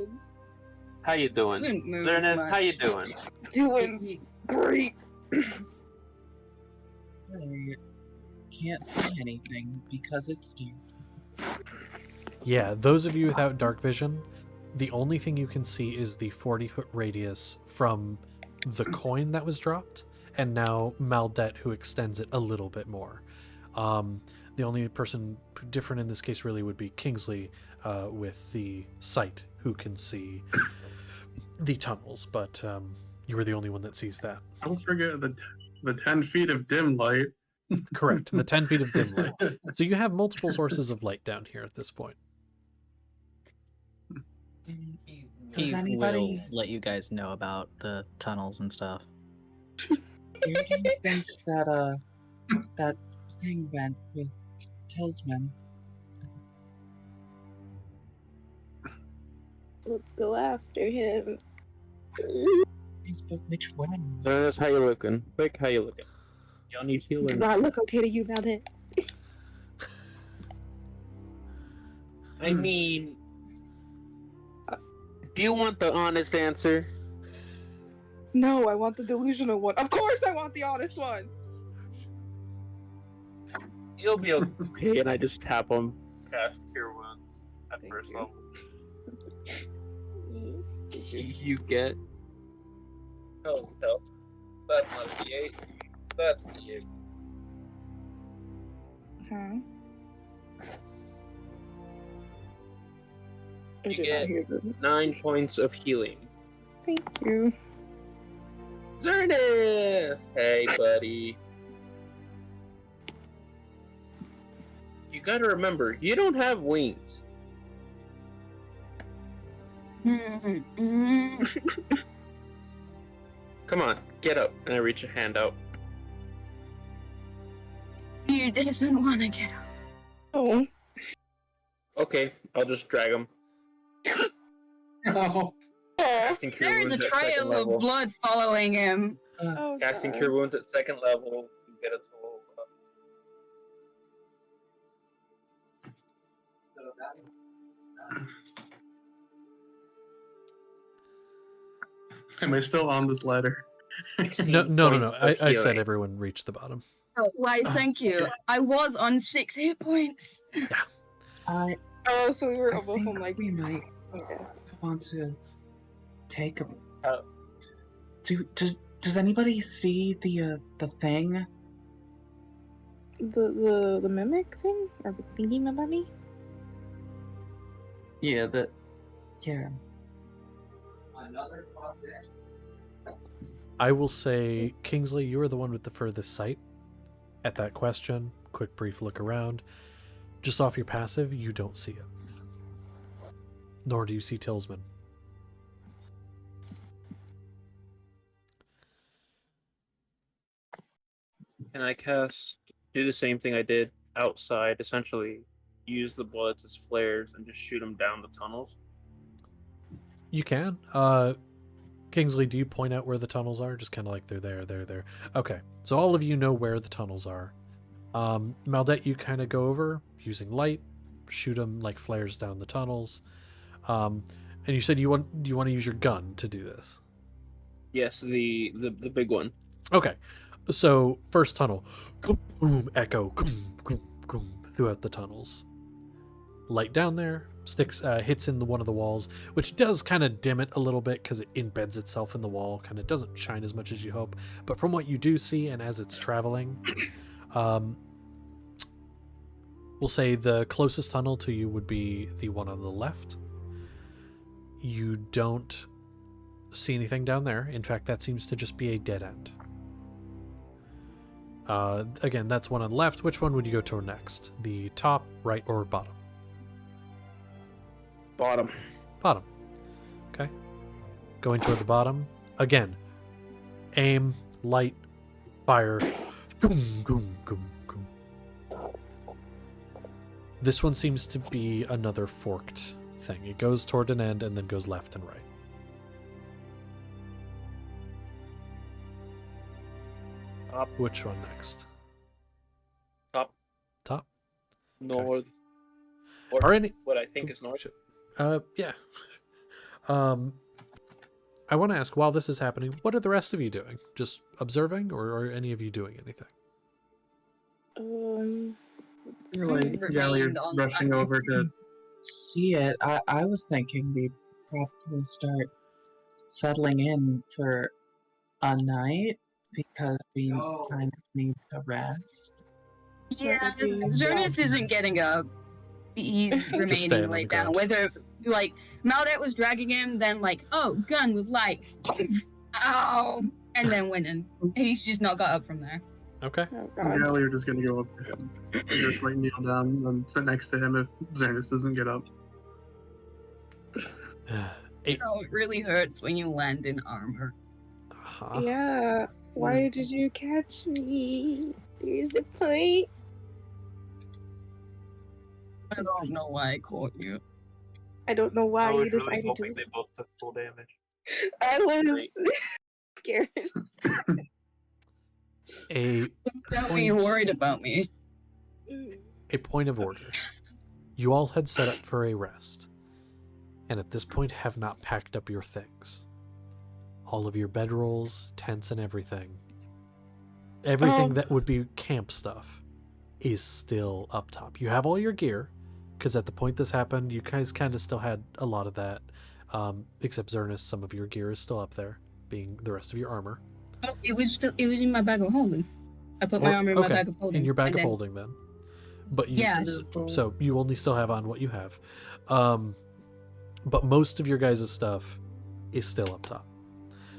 How you doing? Doesn't move Zernest, how you much. doing? Doing great. I can't see anything because it's dark. Yeah, those of you without dark vision, the only thing you can see is the 40-foot radius from the coin that was dropped, and now Meldet, who extends it a little bit more. The only person different in this case really would be Kingsley with the sight, who can see the tunnels, but you were the only one that sees that. Don't forget the 10 feet of dim light. Correct, the 10 feet of dim light. So you have multiple sources of light down here at this point. Does He anybody will let you guys know about the tunnels and stuff. do you think that that thing went with Tillsman? Let's go after him. Yes, but which one? Zernest, how you looking? Quick, how you looking? Y'all need healing. Does that look okay to you, Meldet? I mean, do you want the honest answer? No, I want the delusional one. Of course I want the honest one. You'll be okay, and I just tap him. Cast Cure Wounds at Thank first you. level. You get. Oh, no. That's not a D8. That's a D8. Huh? I You did get not hear them. 9 points of healing. Thank you. Zernus! Hey, buddy. You gotta remember, you don't have wings. Come on, get up. And I reach a hand out. He doesn't want to get up. Oh. Okay, I'll just drag him. Oh, Casting Cure There is a Wounds at second trail level. of blood following him. Oh, Casting God. Cure Wounds at second level. You get a total Am I still on this ladder? of 16 No. points of I said healing. everyone reached the bottom. Oh, why, thank you. I was on 6 hit points. I Oh, so we were I above think him like. we might Okay. want to take a. Oh. Does anybody see the thing? The mimic thing? Or the thingy mummy? Yeah, I will say, Kingsley, you are the one with the furthest sight at that question. Quick, brief look around. Just off your passive, you don't see it. Nor do you see Tillsman. Can I do the same thing I did outside, essentially use the bullets as flares and just shoot them down the tunnels? You can. Kingsley, do you point out where the tunnels are? Just kind of like they're there. Okay, so all of you know where the tunnels are. Maldette, you kind of go over using light, shoot them like flares down the tunnels. And you said you want to use your gun to do this. Yes, the big one. Okay, so first tunnel, boom, echo, throughout the tunnels. Light down there, sticks, hits in one of the walls, which does kind of dim it a little bit because it embeds itself in the wall. Kind of doesn't shine as much as you hope. But from what you do see, and as it's traveling, we'll say the closest tunnel to you would be the one on the left. You don't see anything down there. In fact, that seems to just be a dead end. Again, that's one on the left. Which one would you go toward next? The top, right, or bottom? Bottom. Bottom. Okay. Going toward the bottom. Again, aim, light, fire. Goom, goom, goom, goom. This one seems to be another forked thing. It goes toward an end and then goes left and right. Top. Which one next? Top. Top? North. Or Are any... what I think is north. Yeah. I want to ask, while this is happening, what are the rest of you doing? Just observing, or are any of you doing anything? You're like Galliard rushing over to see it. I was thinking we'd probably start settling in for a night because we kind of need to rest. Yeah, would be- Zernus isn't getting up. He's staying remaining on the laid down. ground. Whether, like, Maldette was dragging him, then, like, oh, gun with light. Ow! And then went in. And he's just not got up from there. Okay. Oh, God. Galliard is going to go up to him. Just like kneel down and sit next to him if Xerxes doesn't get up. Oh, it really hurts when you land in armor. Uh-huh. Yeah. Why did you catch me? Here's the point. I don't know why I caught you. I don't know why I you was really decided hoping to. they both took full damage. I was Great. scared. Tell me you're worried about me. A point of order. You all had set up for a rest, and at this point have not packed up your things. All of your bedrolls, tents, and everything that would be camp stuff is still up top. You have all your gear, because at the point this happened, you guys kind of still had a lot of that, except Zernus, some of your gear is still up there, being the rest of your armor. Oh, it was in my bag of holding. I put my armor in my bag of holding. In your bag and of then- holding, then. But you, Yeah. so you only still have on what you have. But most of your guys' stuff is still up top.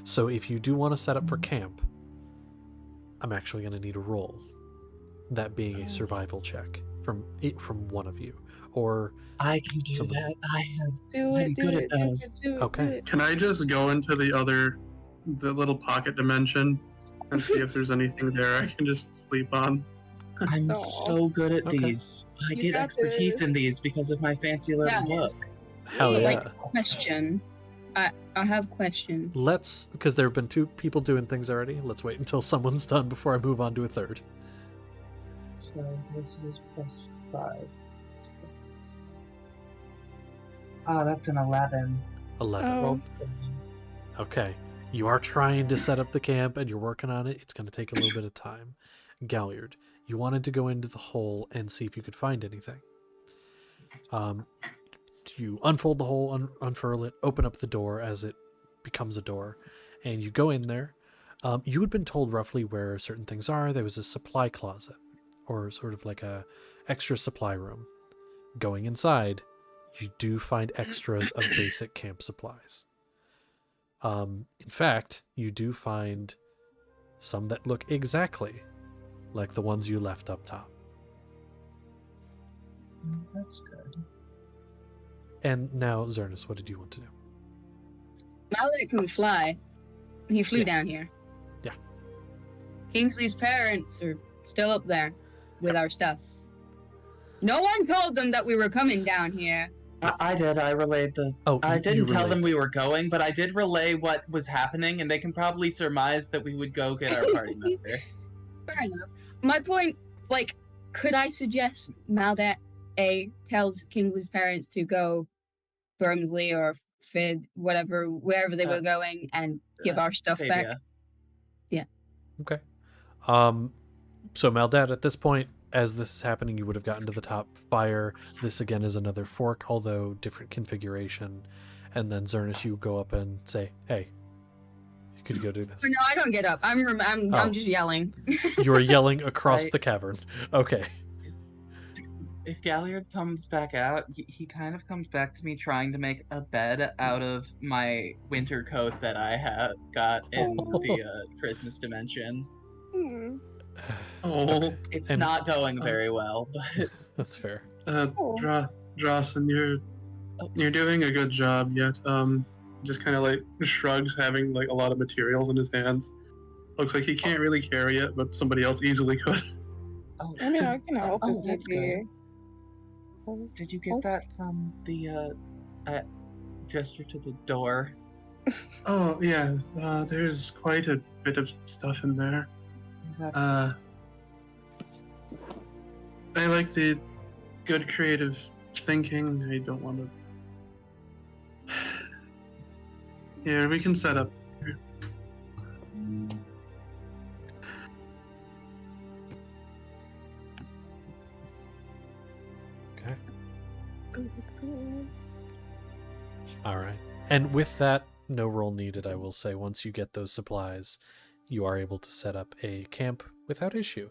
So if you do want to set up for camp, I'm actually going to need a roll. That being a survival check from one of you, or I can do somebody. that. Do I'm it, do good it, at do those. it, do it, Okay. do it. Can I just go into the little pocket dimension and see if there's anything there I can just sleep on? I'm Aw. so good at Okay. these. I You get got expertise this. in these because of my fancy little Yeah. book. Hell yeah. Like, question. I have question. Let's, because there have been 2 people doing things already. Let's wait until someone's done before I move on to a third. So this is +5. Oh, that's an 11. 11. Oh. Okay. You are trying to set up the camp and you're working on it. It's going to take a little bit of time. Galliard, you wanted to go into the hole and see if you could find anything. You unfold the hole, unfurl it, open up the door as it becomes a door, and you go in there. You had been told roughly where certain things are. There was a supply closet, or sort of like a extra supply room. Going inside, you do find extras of basic camp supplies. In fact, you do find some that look exactly like the ones you left up top. That's good. And now, Zernus, what did you want to do? Mallet can fly. He flew Yes. down here. Yeah. Kingsley's parents are still up there with our stuff. No one told them that we were coming down here. I did. I relayed the. Oh, I you didn't tell relayed them we were going, but I did relay what was happening, and they can probably surmise that we would go get our party member. Fair enough. My point, like, could I suggest now that A tells Kingsley's parents to go Bermsley or Fid, whatever, wherever they were going, and give our stuff back? Yeah. Okay. So Maldat, at this point, as this is happening, you would have gotten to the top fire. This again is another fork, although different configuration. And then Zernus, you go up and say, "Hey, could you go do this?" No, I don't get up. I'm just yelling. You are yelling across the cavern. Okay. If Galliard comes back out, he kind of comes back to me trying to make a bed out of my winter coat that I have got in the Christmas dimension. Hmm. Oh, It's And- not going very well, but That's fair. Drawson, you're doing a good job yet. Just kind of like shrugs, having like a lot of materials in his hands. Looks like he can't really carry it, but somebody else easily could. oh, I mean, I can help if that's need be. good. Did you get that from the gesture to the door? Oh yeah, there's quite a bit of stuff in there. That's I like the good creative thinking. I don't want to. Yeah, we can set up. Okay. All right. And with that, no roll needed, I will say. Once you get those supplies, you are able to set up a camp without issue.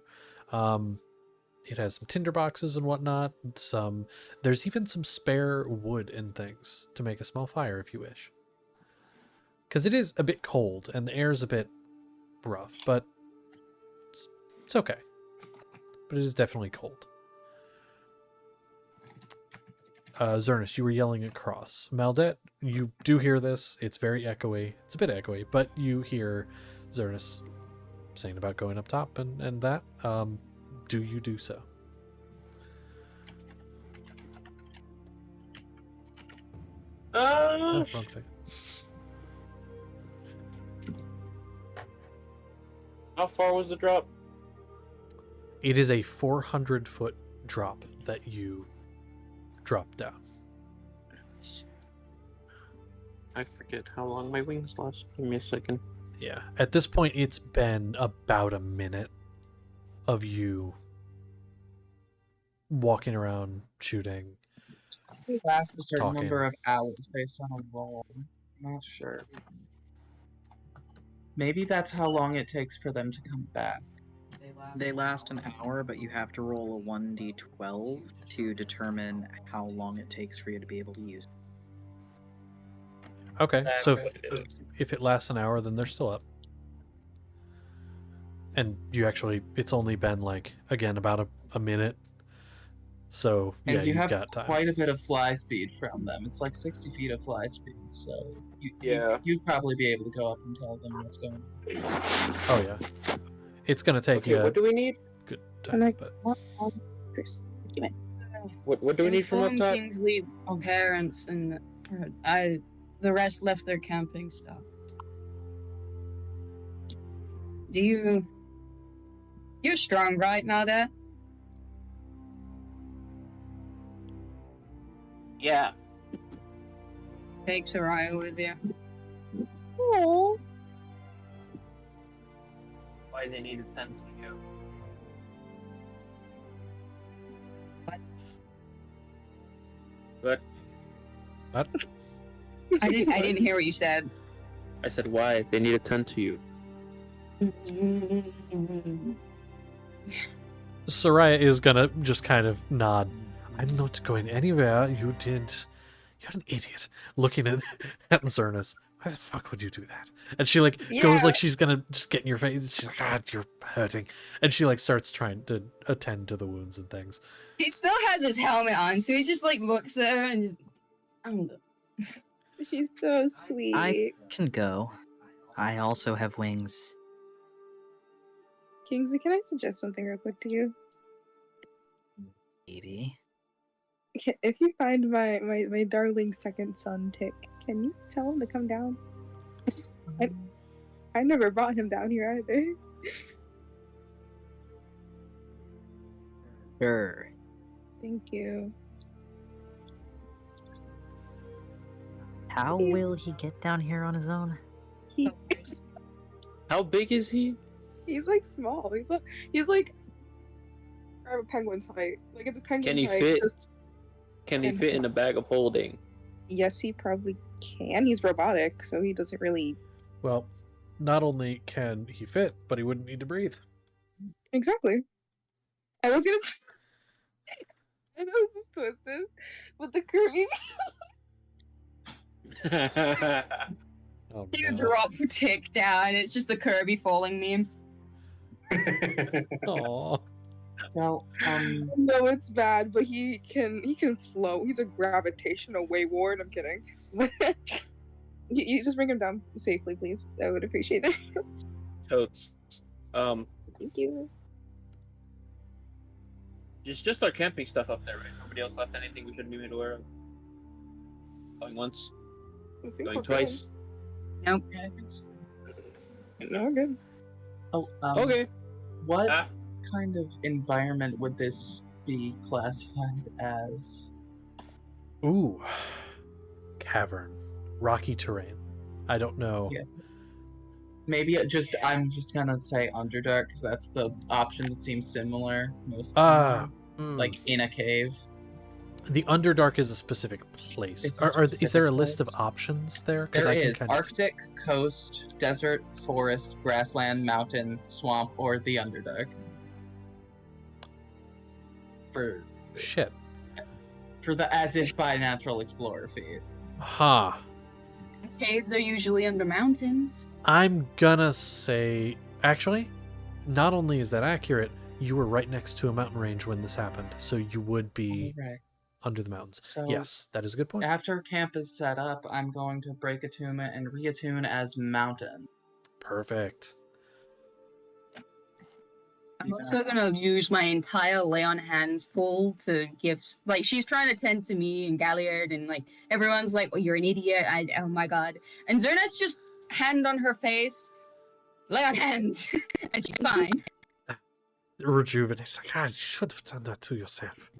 It has some tinder boxes and whatnot. There's even some spare wood and things to make a small fire if you wish. Because it is a bit cold and the air is a bit rough, but it's okay. But it is definitely cold. Zernus, you were yelling across. Maldet, you do hear this. It's very echoey. It's a bit echoey, but you hear Zernus saying about going up top and that. Do you do so? Oh, wrong thing. How far was the drop? It is a 400-foot drop that you drop down. I forget how long my wings last. Give me a second. Yeah. At this point, it's been about a minute of you walking around, shooting. It lasts a certain Talking. number of hours based on a roll. I'm not sure. Maybe that's how long it takes for them to come back. They last an hour, but you have to roll a 1d12 to determine how long it takes for you to be able to use it. Okay, That's so what it is. if it lasts an hour, then they're still up. And it's only been like, again, about a minute. So, And yeah, you you've have got time. quite a bit of fly speed from them. It's like 60 feet of fly speed, so Yeah. you'd probably be able to go up and tell them what's going on. Oh, yeah. It's going to take Okay, you what do we need? good And I time, but want Chris. What do we need from up Inform top? Kingsley parents and the rest left their camping stuff. You're strong, right, Nada? Yeah. Take Soraya with you. Oh, Why they need to tend to you? But what? I didn't hear what you said. I said why they need to tend to you. Soraya is going to just kind of nod. I'm not going anywhere. You're an idiot. Looking at Zernis. Why the fuck would you do that? And she goes like she's gonna just get in your face. She's like, you're hurting. And she starts trying to attend to the wounds and things. He still has his helmet on, so he just looks at her and just she's so sweet. I can go. I also have wings. Kingsley, can I suggest something real quick to you? Maybe. If you find my darling second son, Tick, can you tell him to come down? I never brought him down here either. Sure. Thank you. How will he get down here on his own? He, How big is he? he's small. He's like a penguin's height. It's a penguin's Can he height. fit? Just, Can he fit in a bag of holding? yes, he probably can. He's robotic, so he doesn't really. Well, not only can he fit, but he wouldn't need to breathe. Exactly. I was gonna. I know this is twisted, but the Kirby. Oh, you no. drop Tick down. It's just the Kirby falling meme. Aw. Well, No, it's bad, but he can float. He's a gravitational ward. I'm kidding. you just bring him down safely, please. I would appreciate it. Totes. Thank you. Just our camping stuff up there, right? Nobody else left anything we shouldn't be made aware of. Going once, I think going we're twice. Nope. good. No, we're good. oh, Okay. what Ah. kind of environment would this be classified as? Ooh. Cavern. Rocky terrain. I don't know. Yeah. Maybe I'm just gonna say Underdark because that's the option that seems similar most of the time. Like in a cave. The Underdark is a specific place. It's a Is there a specific list of place. options there? There I is can kinda... Arctic, coast, desert, forest, grassland, mountain, swamp, or the Underdark. For Shit. the as if by natural explorer feat. Ha. Caves are usually under mountains. I'm gonna say... Actually, not only is that accurate, you were right next to a mountain range when this happened, so you would be Right. under the mountains. So Yes, that is a good point. after camp is set up, I'm going to break attunement and reattune as mountain. Perfect. I'm also gonna use my entire lay on hands pool to give. She's trying to tend to me and Galliard, and everyone's like, "Oh, you're an idiot!" Oh my god! And Zerna's just hand on her face, lay on hands, and she's fine. Rejuvenates. You should have done that to yourself.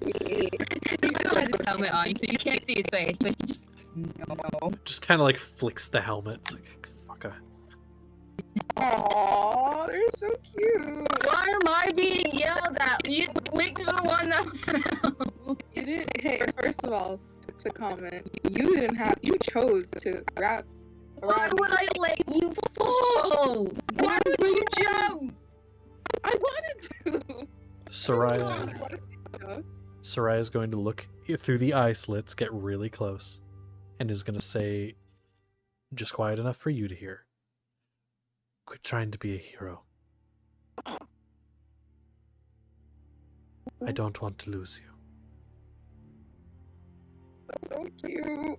He still has his helmet on, so you can't see his face, but he just no. Just kind of flicks the helmet. It's fucker. Aww, they're so cute. Why am I being yelled at? You licked the one that fell. You didn't. Hey, first of all, to comment, you chose to wrap. Why would I let you fall? Why would you jump? I wanted to. Soraya Soraya is going to look through the eye slits, get really close, and is going to say, just quiet enough for you to hear. Quit trying to be a hero. I don't want to lose you. So cute.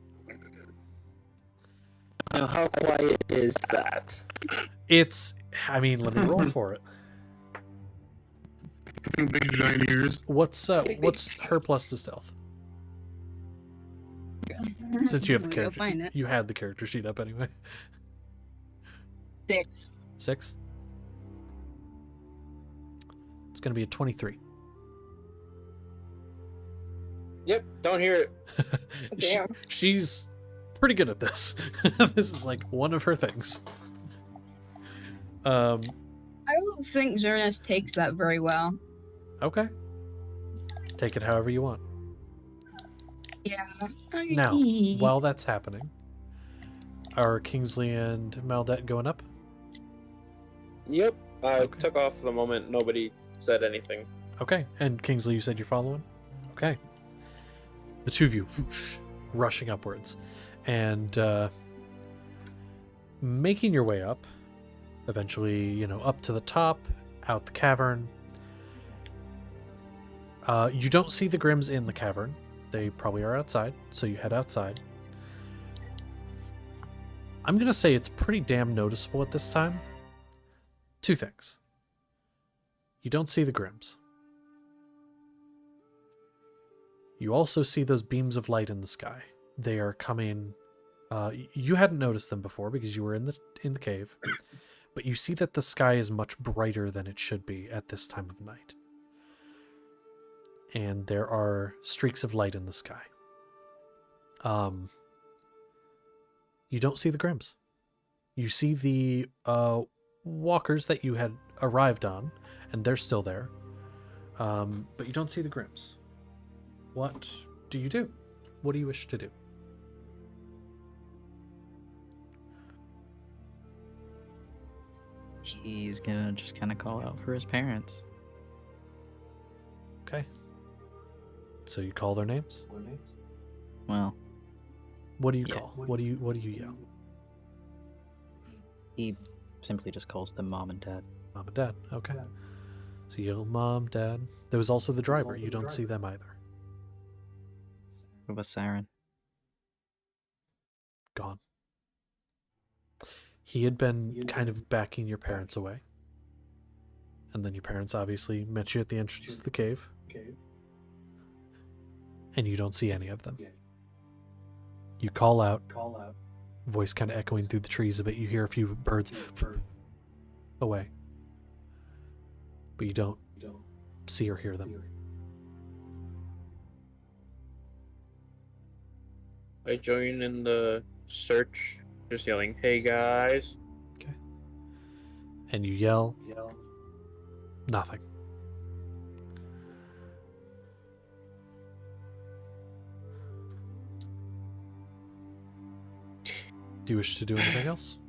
Now, how quiet is that? It's, I mean, let me roll for it. Big giant ears. What's her plus to stealth? Since you have the Go character, find it. you had the character sheet up anyway. 6. 6. It's going to be a 23. Yep, don't hear it. Damn. She's pretty good at this. This is like one of her things. I don't think Zernes takes that very well. Okay. Take it however you want. Yeah. Now, while that's happening, are Kingsley and Maldet going up? Yep, I Okay. took off the moment nobody said anything. Okay. And Kingsley, you said you're following? Okay. The two of you, whoosh, rushing upwards. And making your way up. Eventually, up to the top, out the cavern. You don't see the Grims in the cavern. They probably are outside, so you head outside. I'm going to say it's pretty damn noticeable at this time. 2 things. You don't see the Grims. You also see those beams of light in the sky. They are coming... you hadn't noticed them before because you were in the cave. But you see that the sky is much brighter than it should be at this time of night. And there are streaks of light in the sky. You don't see the Grims. You see the walkers that you had arrived on, and they're still there. But you don't see the Grims. What do you do? What do you wish to do? He's gonna just kind of call out for his parents. Okay. So you call their names? Well, What do you call? What do you yell? he simply just calls them mom and dad. Mom and Dad. Okay. So you yell Mom, Dad. There was also the driver. You don't see them either. What about Siren? Gone. He had been kind of backing your parents away. And then your parents obviously met you at the entrance to the cave. And you don't see any of them. You call out. Voice kind of echoing through the trees a bit. You hear a few birds away. But you don't see or hear them. I join in the search, just yelling, "Hey guys!" Okay. And you yell. Nothing. Do you wish to do anything else?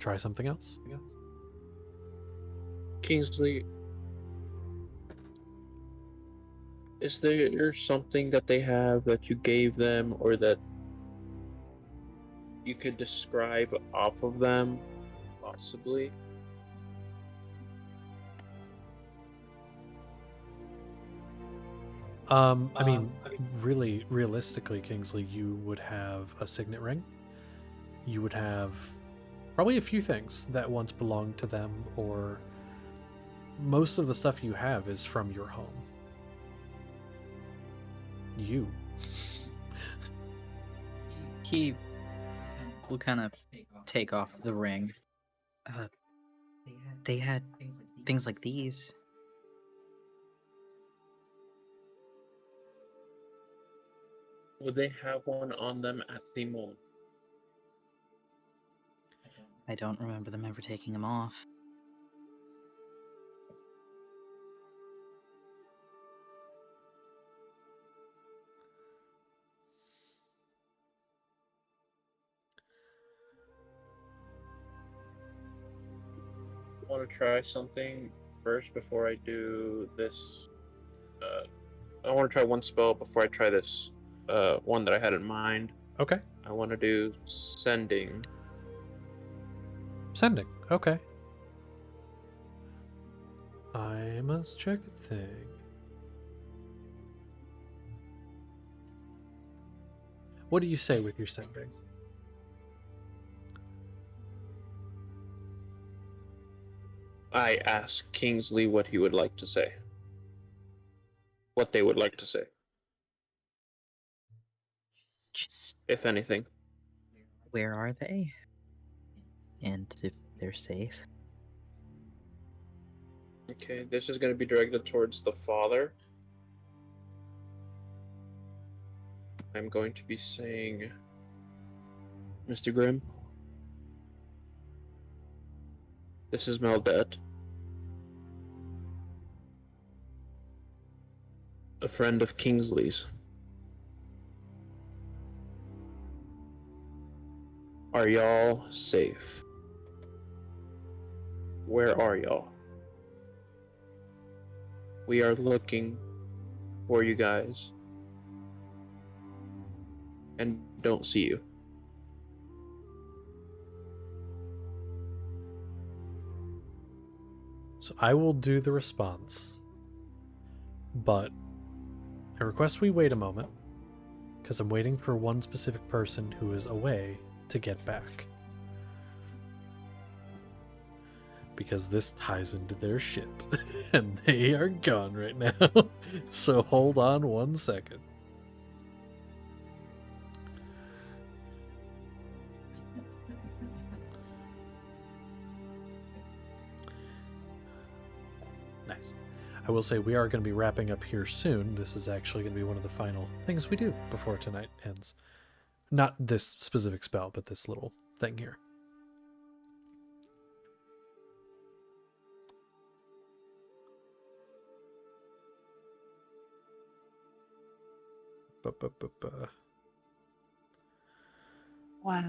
Try something else? Kingsley, is there something that they have that you gave them, or that you could describe off of them, possibly? I mean, really, realistically, Kingsley, you would have a signet ring. You would have probably a few things that once belonged to them, or most of the stuff you have is from your home. You. He will kind of take off the ring. They had things like these. Would they have one on them at the moment? I don't remember them ever taking them off. Want to try something first before I do this I want to try one spell before I try this one that I had in mind. Okay. I want to do sending. Sending. Okay. I must check a thing. What do you say with your sending? I ask Kingsley what he would like to say. What they would like to say, Just if anything. where are they? And if they're safe. Okay, this is going to be directed towards the father. I'm going to be saying, Mr. Grimm, this is Meldet, a friend of Kingsley's. Are y'all safe? Where are y'all? We are looking for you guys and don't see you. So I will do the response, but I request we wait a moment, because I'm waiting for one specific person who is away to get back. Because this ties into their shit, and they are gone right now. So hold on 1 second. Nice. I will say we are going to be wrapping up here soon. This is actually going to be one of the final things we do before tonight ends. Not this specific spell, but this little thing here. Wah.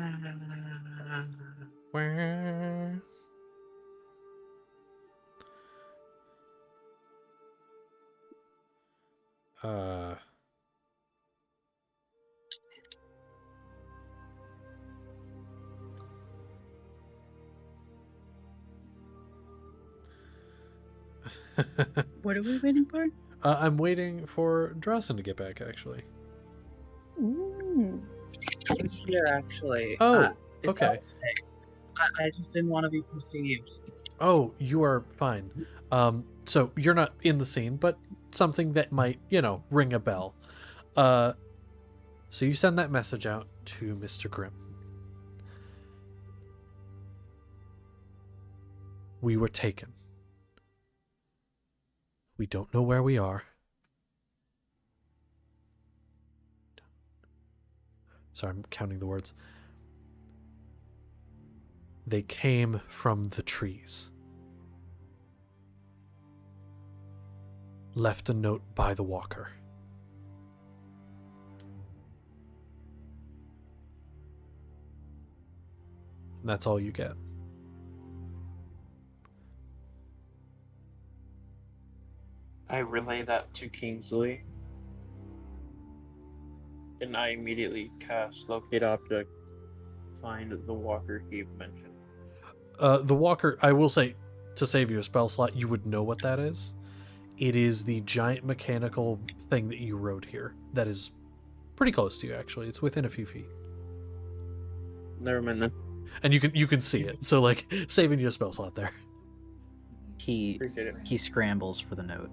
What are we waiting for? I'm waiting for Drawson to get back, actually. Ooh. I'm here, actually. Oh, It's okay. I just didn't want to be perceived. Oh, you are fine. So you're not in the scene, but something that might, ring a bell. So you send that message out to Mr. Grimm. We were taken. We don't know where we are. Sorry, I'm counting the words. They came from the trees. Left a note by the walker. And that's all you get. I relay that to Kingsley. And I immediately cast Locate Object, find the walker he mentioned. The walker, I will say, to save you a spell slot, you would know what that is. It is the giant mechanical thing that you rode here. That is pretty close to you, actually. It's within a few feet. Never mind then. And you can see it. So, like, saving you a spell slot there. He scrambles for the note.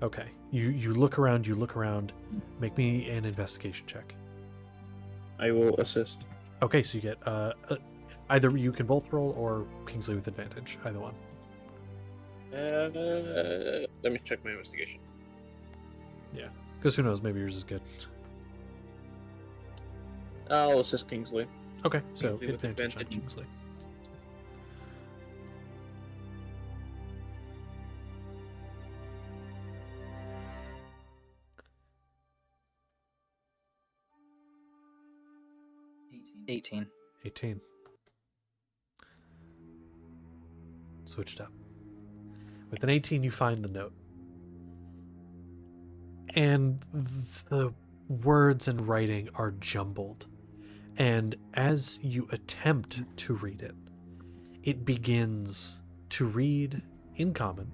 Okay. You look around. Make me an investigation check. I will assist. Okay, so you get either you can both roll or Kingsley with advantage. Either one. Let me check my investigation. Yeah. Because who knows, maybe yours is good. I'll assist Kingsley. Okay, so Kingsley with advantage on advantage. Kingsley. $18. 18. Switch it up. With an 18, you find the note. and the words and writing are jumbled. And as you attempt to read it, it begins to read in common,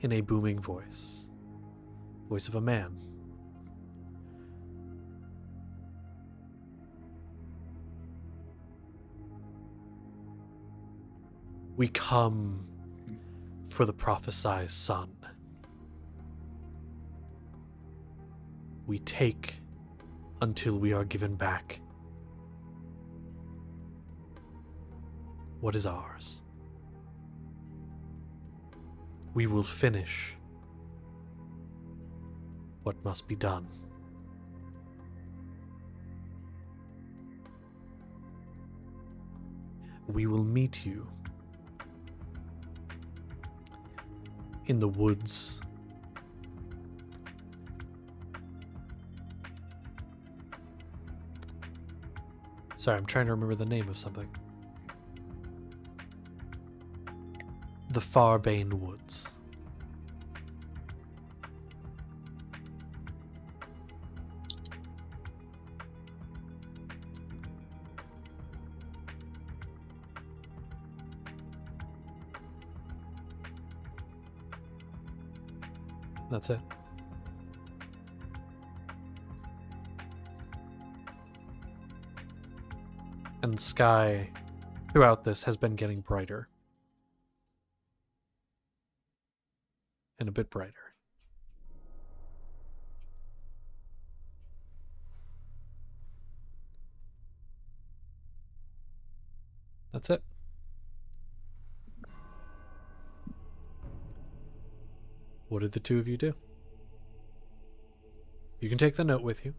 in a booming voice of a man. We come for the prophesied son. We take until we are given back what is ours. We will finish what must be done. We will meet you in the woods. Sorry, I'm trying to remember the name of something. The Farbane Woods. That's it. And the sky throughout this has been getting brighter. And a bit brighter. That's it. What did the two of you do? You can take the note with you.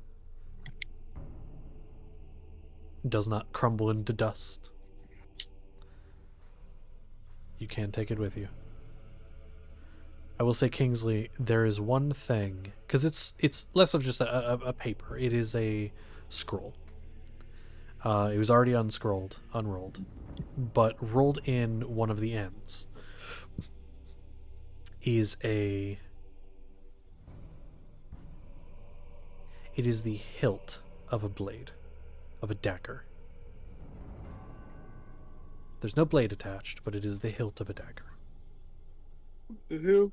It does not crumble into dust. You can take it with you. I will say, Kingsley, there is one thing, because it's less of just a paper. It is a scroll. It was already unrolled, but rolled in one of the ends is it is the hilt of a blade, of a dagger. There's no blade attached, but it is the hilt of a dagger. Mm-hmm.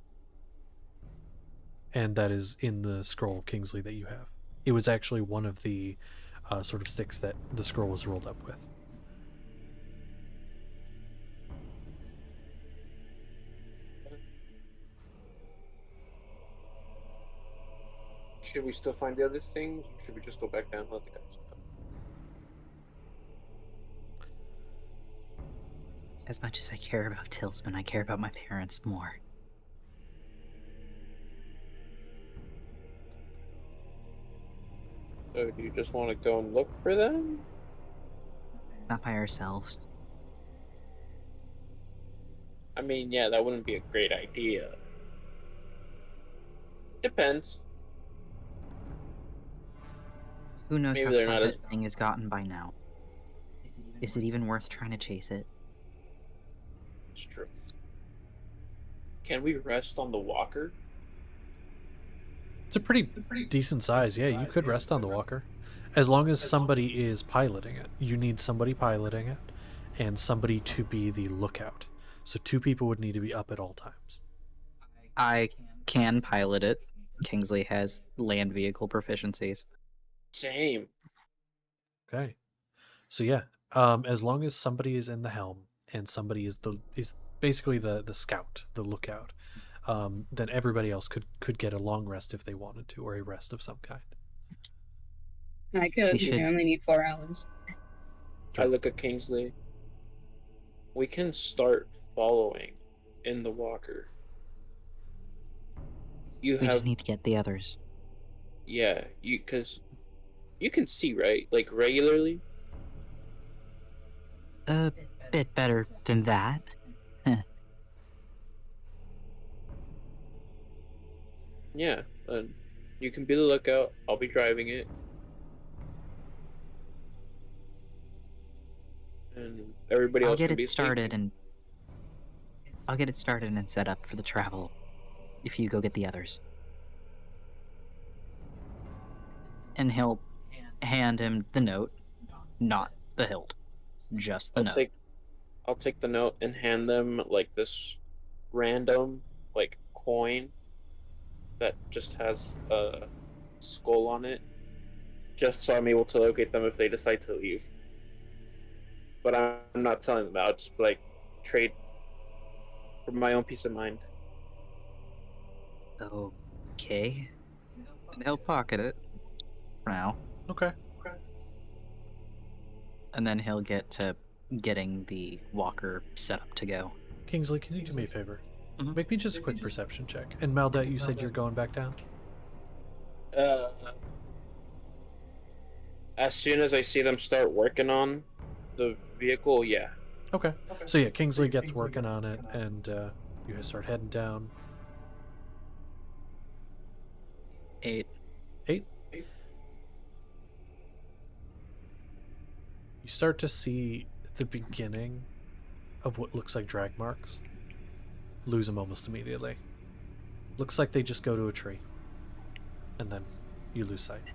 And that is in the scroll, Kingsley, that you have. It was actually one of the sort of sticks that the scroll was rolled up with. Should we still find the other things? Or should we just go back down and let the guys go? As much as I care about Tillsman, I care about my parents more. So do you just want to go and look for them? Not by ourselves. I mean, yeah, that wouldn't be a great idea. Depends. Who knows Maybe how they're far not that as- thing has gotten by now. Is it even worth trying to chase it? It's true. Can we rest on the walker? It's a pretty decent size. Yeah, you could rest on the walker. As long as somebody is piloting it. You need somebody piloting it and somebody to be the lookout. So 2 people would need to be up at all times. I can pilot it. Kingsley has land vehicle proficiencies. Same. Okay. So yeah, as long as somebody is in the helm and somebody is basically the scout, the lookout, then everybody else could get a long rest if they wanted to, or a rest of some kind. I could. We should- I only need 4 hours. I look at Kingsley. We can start following in the walker. You We have just need to get the others. yeah, because you can see, right? Like regularly. A bit better than that. Yeah, you can be the lookout. I'll be driving it, and everybody I'll else get can be it started sleeping. and I'll get it started and set up for the travel. If you go get the others. and he'll hand him the note, not the hilt, just the note. I'll take the note and hand them like this random like coin that just has a skull on it, just so I'm able to locate them if they decide to leave. But I'm not telling them. I'll just like trade for my own peace of mind. Okay. And he'll pocket it for now, Okay. and then he'll get to getting the walker set up to go. Kingsley, can you do me a favor? Mhm. Make me just a quick perception check. And Maldet, you said you're going back down? As soon as I see them start working on the vehicle, yeah. Okay. So yeah, Kingsley gets working on it, and you guys start heading down. 8. 8. You start to see the beginning of what looks like drag marks. Lose them almost immediately. Looks like they just go to a tree. And then you lose sight.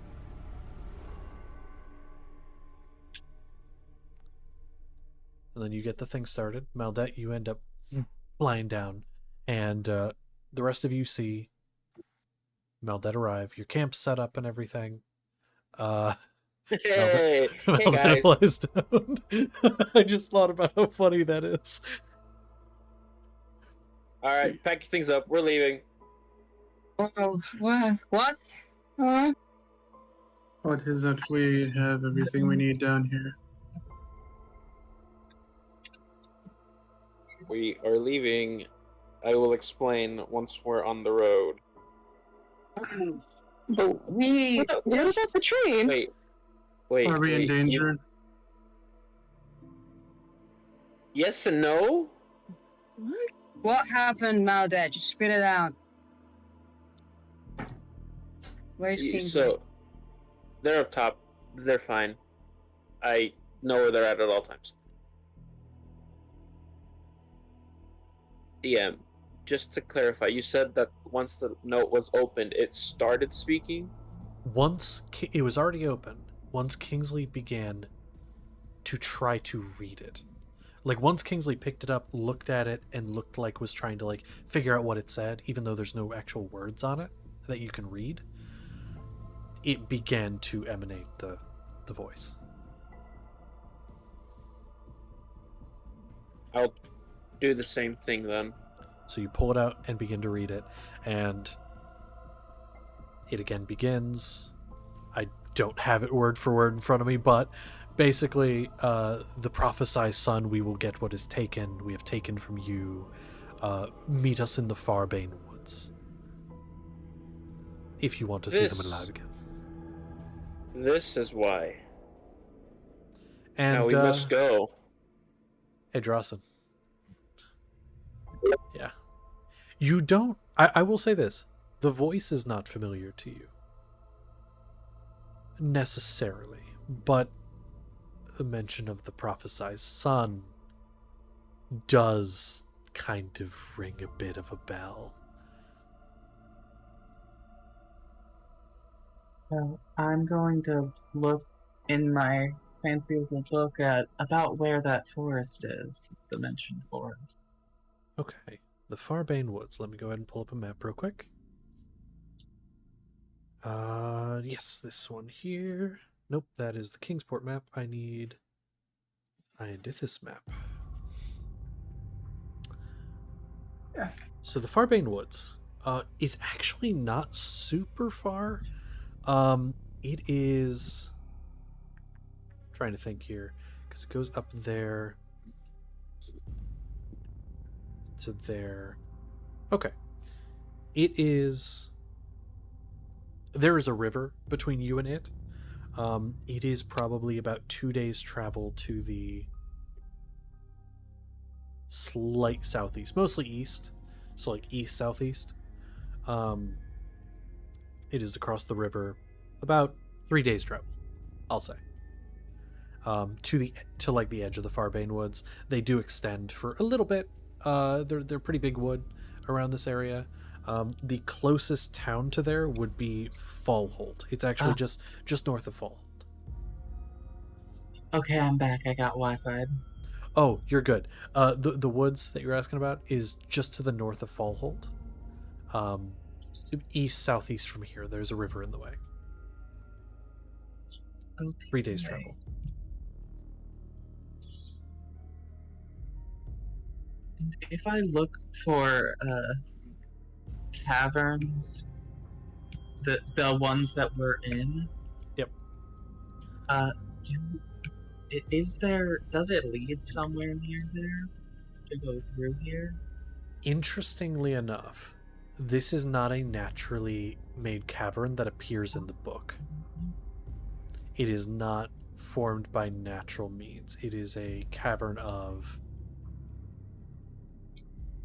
And then you get the thing started. Maldet, you end up flying down. And the rest of you see Maldet arrive. Your camp's set up and everything. Hey, hey guys. Lies down. I just thought about how funny that is. All right, pack your things up. We're leaving. Oh, what? What? What is that? We have everything we need down here. We are leaving. I will explain once we're on the road. But We. what about the train? Wait. Are we in danger? Yes and no. What happened, Maldet? Just spit it out. Where's Kingsley? So, they're up top. They're fine. I know where they're at all times. DM, just to clarify, you said that once the note was opened, it started speaking? Once it was already open, once Kingsley began to try to read it. Like, once Kingsley picked it up, looked at it, and looked like was trying to, like, figure out what it said, even though there's no actual words on it that you can read, it began to emanate the voice. I'll do the same thing then. So you pull it out and begin to read it, and it again begins. I don't have it word for word in front of me, but basically, the prophesied son, we will get what is taken. We have taken from you. Meet us in the Farbane woods. If you want to see them alive again. This is why. And now we must go. Hey, Drawson. Yeah. You don't... I will say this. The voice is not familiar to you. Necessarily. But the mention of the prophesied son does kind of ring a bit of a bell. Well, I'm going to look in my fancy little book at about where that forest is, the mentioned forest. Okay. The Farbane Woods. Let me go ahead and pull up a map real quick. Yes, this one here. Nope, that is the Kingsport map. I need this map. Yeah. So the Farbane Woods is actually not super far. It is... trying to think here, because it goes up there to there. Okay. It is... there is a river between you and it. It is probably about 2 days travel to the slight southeast, mostly east, so like east southeast. It is across the river, about 3 days travel, I'll say. To like the edge of the Farbane Woods. They do extend for a little bit. They're pretty big wood around this area. The closest town to there would be Fallholt. It's actually just north of Fallholt. Okay, I'm back. I got Wi-Fi. Oh, you're good. The woods that you're asking about is just to the north of Fallholt. East southeast from here. There's a river in the way. Okay. 3 days travel. And if I look for caverns, the ones that we're in. Yep. Does it lead somewhere near there to go through here? Interestingly enough, this is not a naturally made cavern that appears in the book. It is not formed by natural means. It is a cavern of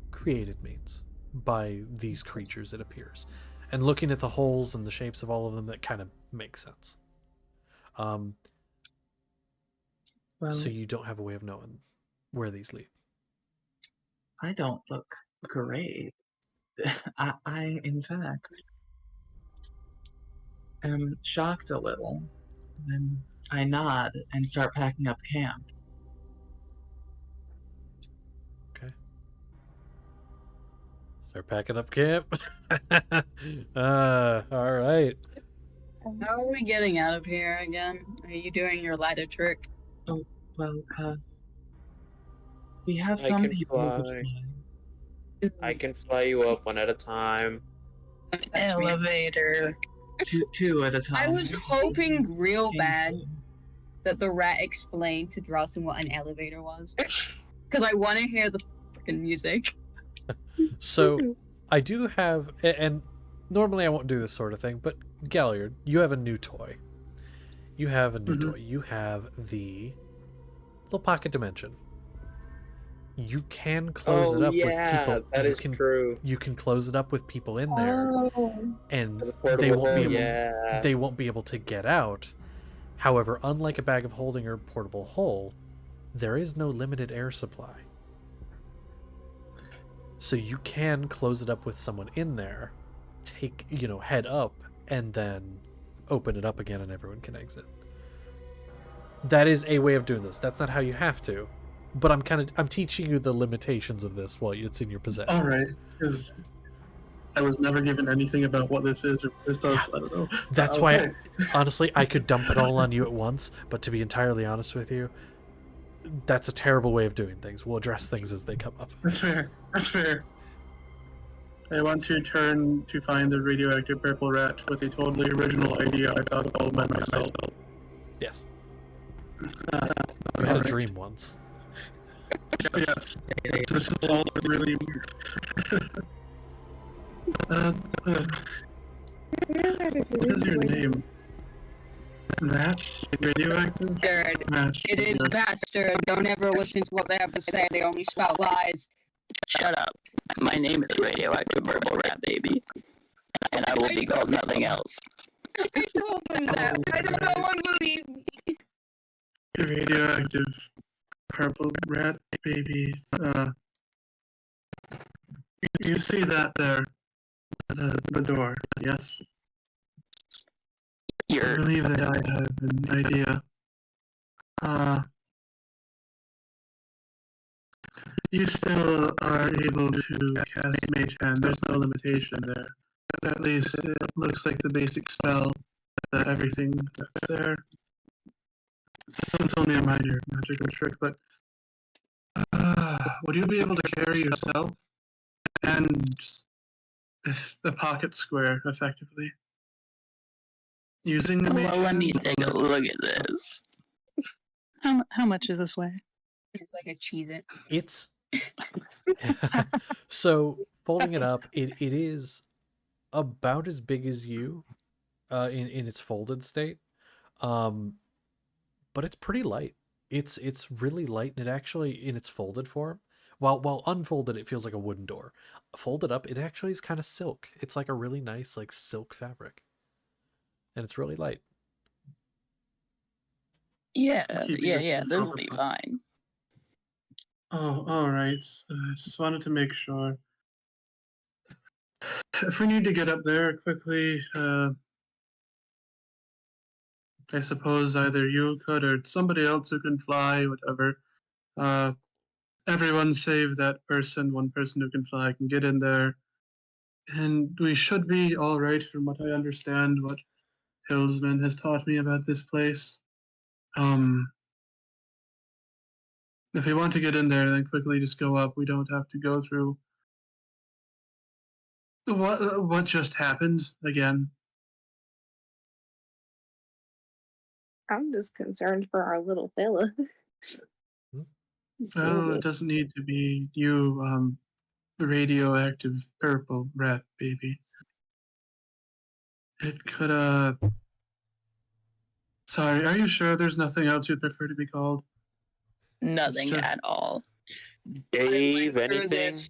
created means by these creatures, it appears. And looking at the holes and the shapes of all of them, that kind of makes sense. So you don't have a way of knowing where these lead. I don't look great. I in fact, am shocked a little. Then I nod and start packing up camp. Okay. Start packing up camp. All right. How are we getting out of here again? Are you doing your ladder trick? Oh, well, we have I some can people who could fly. fly. I can fly you up one at a time. Elevator. Two at a time. I was hoping real bad that the rat explained to Drossin what an elevator was. Because I want to hear the freaking music. So I do have, and normally I won't do this sort of thing, but Galliard, you have a new toy. You have a new toy. You have the little pocket dimension. You can close it up with people. That is true. You can close it up with people in there, and The they won't be able. yeah. They won't be able to get out. However, unlike a bag of holding or portable hole, there is no limited air supply. So you can close it up with someone in there, head up, and then open it up again and everyone can exit. That is a way of doing this. That's not how you have to, but I'm teaching you the limitations of this while it's in your possession. All right, because I was never given anything about what this is or what this does. Yeah. So I don't know. That's why, honestly, I could dump it all on you at once, but to be entirely honest with you, that's a terrible way of doing things. We'll address things as they come up. That's fair. That's fair. I want to turn to find the radioactive purple rat with a totally original idea I thought of all by myself. Yes. You You had a dream once. Yes. This is all really weird. What is your name? Match? Radioactive? Bastard. Match. It is bastard. Don't ever listen to what they have to say. They only spout lies. Shut up. My name is Radioactive Purple Rat Baby, and I will be called nothing else. I told them that. I don't know one believe me. Radioactive purple rat baby. You see that there? The door, yes? I You're believe that I have an idea. You still are able to cast Mage Hand. There's no limitation there. At least it looks like the basic spell, everything that's there. It's only a minor magical trick, but would you be able to carry yourself and the pocket square effectively? Using the Mage well, let me Hand? take a look at this. How much is this weigh? It's like a Cheez-It. It's so folding it up, it is about as big as you in its folded state, but it's pretty light. It's really light, and it actually, in its folded form, while unfolded it feels like a wooden door. Folded up, it actually is kind of silk. It's like a really nice like silk fabric, and it's really light. Yeah, Keeping it this will be comfortable. fine. Oh, all right. I just wanted to make sure. If we need to get up there quickly, I suppose either you could or somebody else who can fly, whatever. Everyone save that person. One person who can fly can get in there. And we should be all right from what I understand, what Hillsman has taught me about this place. If we want to get in there, then quickly just go up. We don't have to go through what just happened again. I'm just concerned for our little fella. Just a little Oh, it bit. doesn't need to be you, radioactive purple rat baby. It could, sorry, are you sure there's nothing else you'd prefer to be called? Nothing just- at all. Dave, I went through anything? this.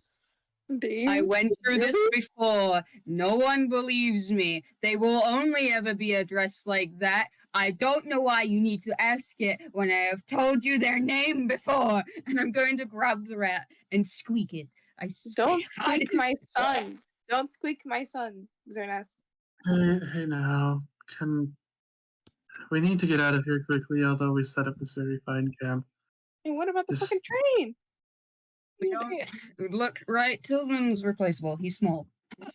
Dave? I went through this Really? before. No one believes me. They will only ever be addressed like that. I don't know why you need to ask it when I have told you their name before. And I'm going to grab the rat and squeak it. Don't squeak my son. Don't squeak my son, Zernas. Hey now, we need to get out of here quickly, although we set up this very fine camp. And what about the Just- fucking train? We don't look right. Tillsman's replaceable. He's small. I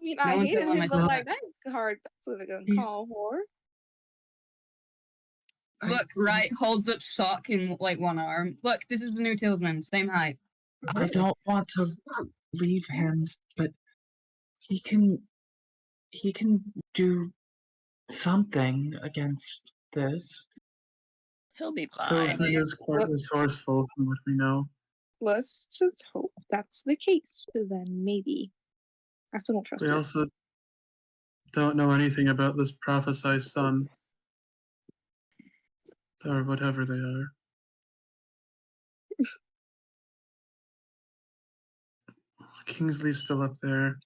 mean, No I one hated tell him him, I but said like that. that's hard. That's what they're gonna He's- call for. Look, right, holds up sock in like one arm. Look, this is the new Tillsman, same height. I don't want to leave him, but he can do something against this. He'll be Hillsman fine. is quite resourceful from what we know. Let's just hope that's the case. Then maybe. I still don't trust We it. also don't know anything about this prophesied son. Or whatever they are. Kingsley's still up there.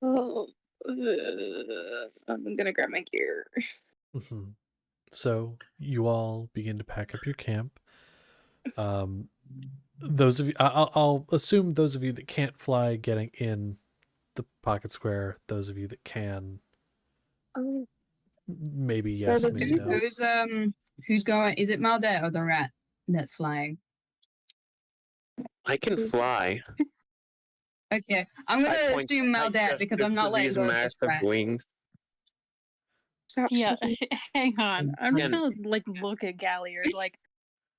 Oh, I'm gonna grab my gear. Mhm. So you all begin to pack up your camp. Those of you, I'll assume those of you that can't fly getting in the pocket square. Those of you that can, Oh, maybe yes, the maybe no. Who's going? Is it Maldet or the rat that's flying? I can fly. Okay, I'm gonna I point- assume I Maldet just because took I'm not letting these go of this massive rat. wings. stop Yeah, shaking. hang on. I'm just And- gonna like look at Galliard like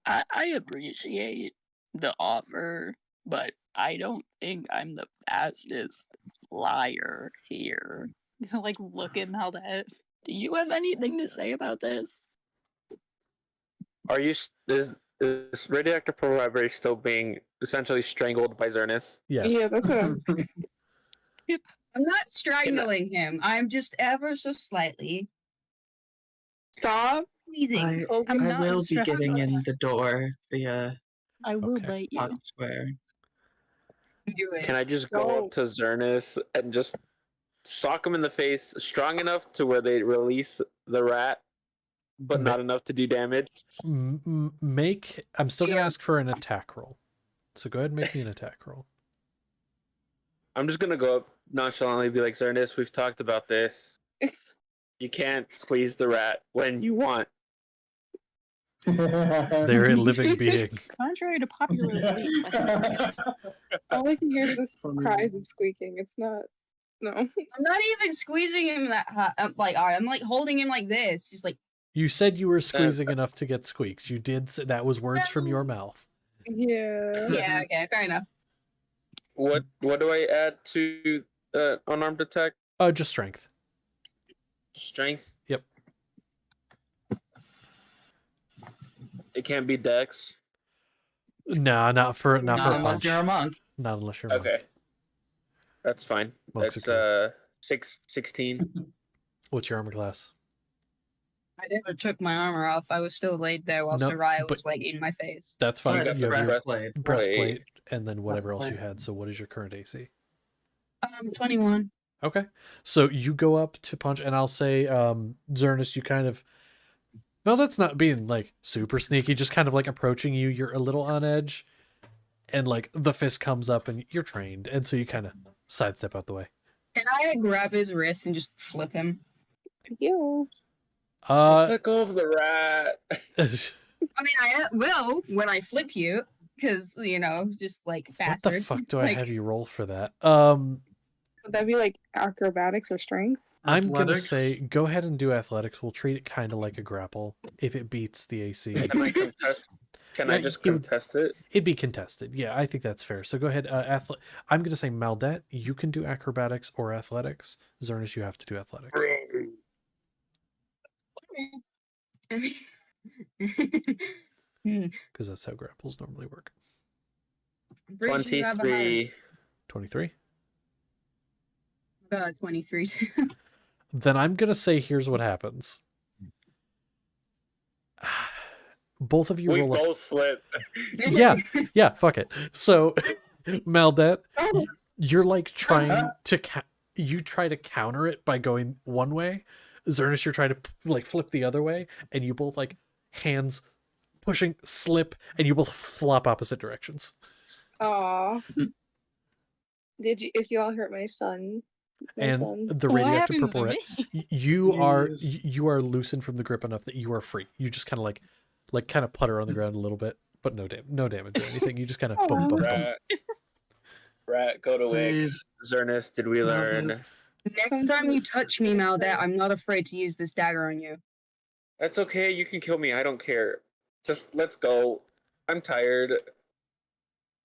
I appreciate the offer, but I don't think I'm the fastest flyer here. like look at Maldet. Do you have anything to say about this? Are you is radioactive pearl library still being essentially strangled by Zernus? Yes. Yeah, that's what I'm. I'm not strangling him. I'm just ever so slightly Stop. squeezing. I'm I not will be stressed getting out. in the door via I will Okay. bite you. pocket square. Do it. Can I just go Don't. up to Zernus and just sock him in the face strong enough to where they release the rat, but Ma- not enough to do damage? Make. I'm still gonna Yeah. ask for an attack roll. So go ahead and make me an attack roll. I'm just gonna go up nonchalantly and be like, Zernus, we've talked about this. You can't squeeze the rat when you want. They're a living being. Contrary to popular belief, I think yes. All I can hear is this Funny. cries of squeaking. It's not. No. I'm not even squeezing him that hard. I'm like holding him like this, just like. You said you were squeezing enough to get squeaks. You did say that was words from your mouth. Yeah. Yeah. Okay. Fair enough. What do I add to unarmed attack? Just strength. Strength? Yep. It can't be dex. Nah, not for a Unless punch. you're a monk. Not unless you're a monk. Okay. That's fine. Monks That's are 16. What's your armor class? I never took my armor off. I was still laid there while No, Soraya but- was like in my face. That's Oh, fine. that's You a have your breastplate. breastplate and then whatever else you Breastplate. had. So what is your current AC? 21. Okay. So you go up to punch, and I'll say, Zernus, you kind of. No, that's not being like super sneaky, just kind of like approaching you. You're a little on edge. and like the fist comes up, and you're trained, and so you kind of sidestep out the way. Can I grab his wrist and just flip him? You. Just let go of the rat. I mean, I will when I flip you, because just like what bastard. the fuck do I Like, have you roll for that? Would that be like acrobatics or strength? I'm gonna Athletics? say go ahead and do athletics. We'll treat it kind of like a grapple if it beats the AC. Can I contest? Can I Yeah, just it would- contest it? It'd be contested. Yeah, I think that's fair. So go ahead. I'm gonna say Maldette, you can do acrobatics or athletics. Zernus, you have to do athletics. Because that's how grapples normally work. I'm pretty sure you have a hard- 23. 23. 23 too. Then I'm gonna say here's what happens. Both of you We roll a both flip. yeah, fuck it. So, Maldette, Oh. you're like trying to you try to counter it by going one way. Zernus, you're trying to like flip the other way, and you both like hands pushing slip, and you both flop opposite directions. Aw. If y'all hurt my son? And son. the What radioactive happens purple to rat, me? you are loosened from the grip enough that you are free. You just kind of like kind of putter on the ground a little bit, but no damage or anything. You just kind of boom, boom, boom. Rat, go to Wick. Please. Zernus, did we learn? Next time you touch me, Maldette, I'm not afraid to use this dagger on you. That's okay. You can kill me. I don't care. Just let's go. I'm tired.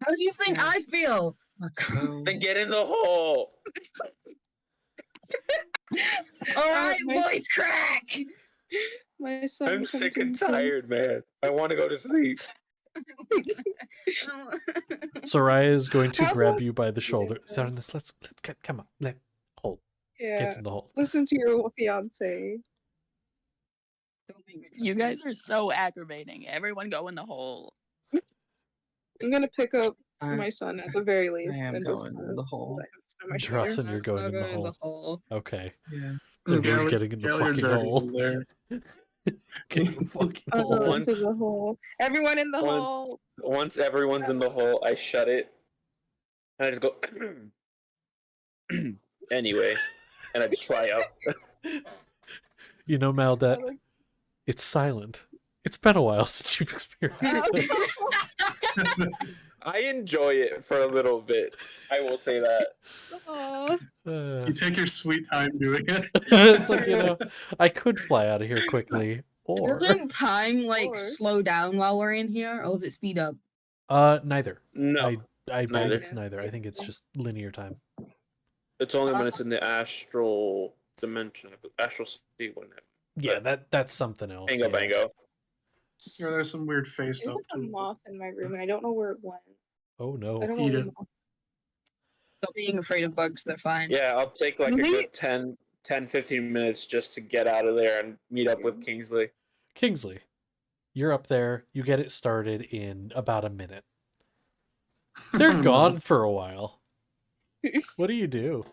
How do you think I feel? Let's go. Then get in the hole. All right, my- voice crack. My son. I'm comes sick in and peace. tired, man. I want to go to sleep. Soraya is going to How grab about- you by the shoulder. Zernus, let's come on. Hold. Get Yeah. in the hole. Listen to your fiance. You guys are so aggravating. Everyone go in the hole. I'm gonna pick up I- my son at the very I least am and just going kind in of the hole. let him sit on my shoulder. Drossin, you're going in the I'll go hole. Okay. Yeah. Everyone's getting in the Galliard's fucking already hole. in there. Get in the fucking I'll go hole. into the hole. Everyone in the One- hole. Once everyone's in the hole, I shut it. And I just go. Anyway. And I just fly up. You know, Maldette, it's silent. It's been a while since you've experienced this. I enjoy it for a little bit. I will say that. Aw. You take your sweet time doing it. It's like, I could fly out of here quickly, or Doesn't time Or- slow down while we're in here, or does it speed up? neither. No. I believe neither. it's neither. I think it's just linear time. It's only when it's in the astral dimension. Astral sea when it. Yeah, that's something else. Bango yeah. bango. Yeah, there's some weird face There's stuff like a too. moth in my room and I don't know where it went. Oh no. I don't know Eat where it. the moth. Stop being afraid of bugs, they're fine. Yeah, I'll take like a Really? good 10, 15 minutes just to get out of there and meet up with Kingsley. Kingsley, you're up there. You get it started in about a minute. They're gone for a while. What do you do?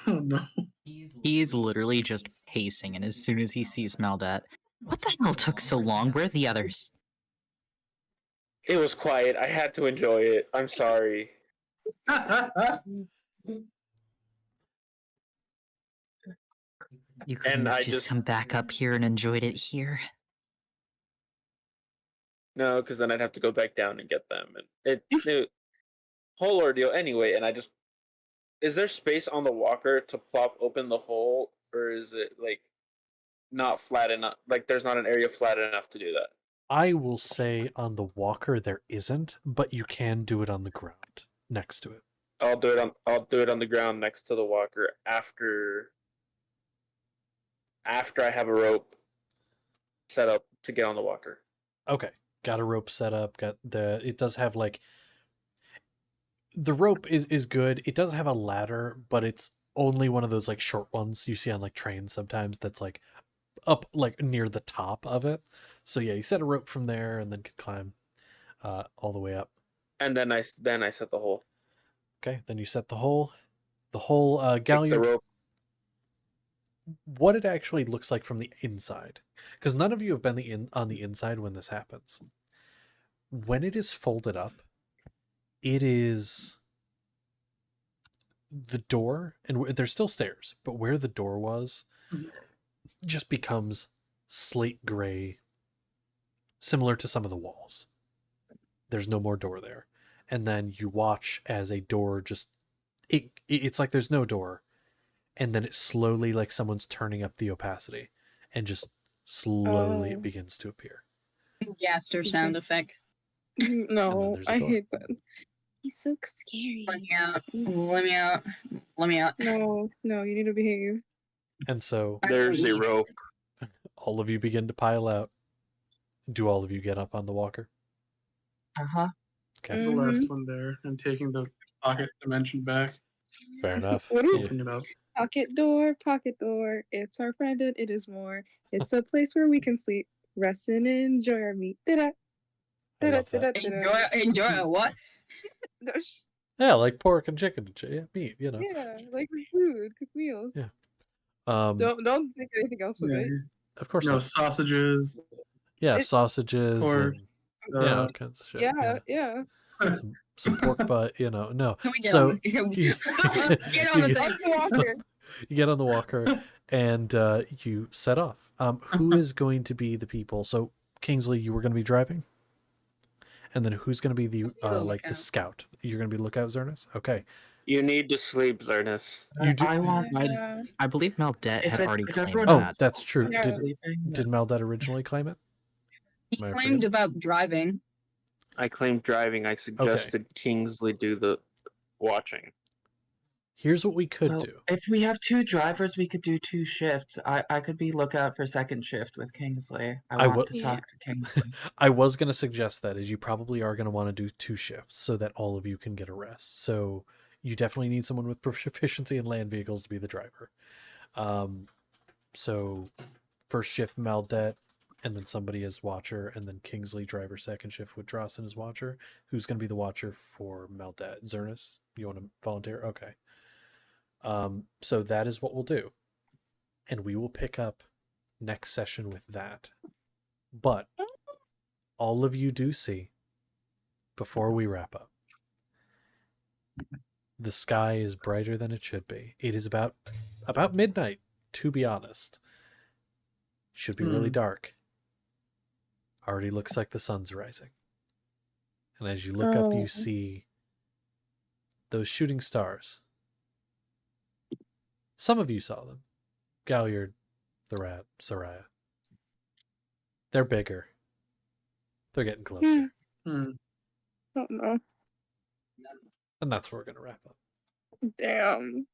Oh no. He's literally just pacing, and as soon as he sees Maldette, what the hell took so long? Where are the others? It was quiet. I had to enjoy it. I'm sorry. You couldn't I just just- come back up here and enjoyed it here. No, because then I'd have to go back down and get them, and it whole ordeal anyway. And I just, is there space on the walker to plop open the hole, or is it like not flat enough? Like there's not an area flat enough to do that. I will say on the walker there isn't, but you can do it on the ground next to it. I'll do it on the ground next to the walker after I have a rope set up to get on the walker. Okay. Got a rope set up, it does have like the rope is good. It does have a ladder, but it's only one of those like short ones you see on like trains sometimes that's like up like near the top of it. So yeah, you set a rope from there and then can climb all the way up. And then I set the hole. Okay, then you set the hole. The whole Take the galleon, rope. what it actually looks like from the inside, because none of you have been on the inside when this happens. when it is folded up, it is the door, and there's still stairs, but where the door was just becomes slate gray, similar to some of the walls. There's no more door there. And then you watch as a door just it's like there's no door, and then it slowly, like someone's turning up the opacity, and just slowly it begins to appear. Gaster sound effect. No, there's a I door. hate that. He's so scary. Let me out. Let me out. Let me out. No, you need to behave. And so There's a rope. all of you begin to pile out. Do all of you get up on the walker? Uh-huh. Okay. The last one there, and taking the pocket dimension back. Fair enough. What is Open it up. pocket door? It's our friend and it is more. It's a place where we can sleep, rest and enjoy our meat. I love that. Enjoy what? No, Yeah, like pork and chicken and shit. Yeah, meat, you know. yeah, like food, cook meals. Yeah. Don't think anything else with it. Of course No not. sausages. Yeah, It- sausages Pork. and all kinds of shit. Yeah. Some pork butt, you know. No. Can we get So on the, you, get on the you thing? you get on the walker and you set off. Who is going to be the people? So Kingsley, you were going to be driving, and then who's going to be the like the scout? You're going to be lookout, Zernus. Okay. You need to sleep, Zernus. You do. I believe Maldet had already claimed Oh, that. that's true. Yeah. Did Maldet originally claim it? He Am I claimed forgetting? about driving. I claimed driving. I suggested Kingsley do the watching. Here's what we could Well, do. If we have 2 drivers, we could do 2 shifts. I could be lookout for second shift with Kingsley. I want to talk to Kingsley. I was going to suggest that, as you probably are going to want to do 2 shifts so that all of you can get a rest. So you definitely need someone with proficiency in land vehicles to be the driver. So first shift Maldet, and then somebody as watcher, and then Kingsley driver second shift with Drossen as watcher. Who's going to be the watcher for Maldet? Zernus, you want to volunteer? Okay. So that is what we'll do. And we will pick up next session with that. But all of you do see, before we wrap up, the sky is brighter than it should be. It is about midnight, to be honest. Should be really dark. Already looks like the sun's rising. And as you look up, you see those shooting stars. Some of you saw them. Galliard, the rat, Soraya. They're bigger. They're getting closer. Oh no. And that's where we're going to wrap up. Damn.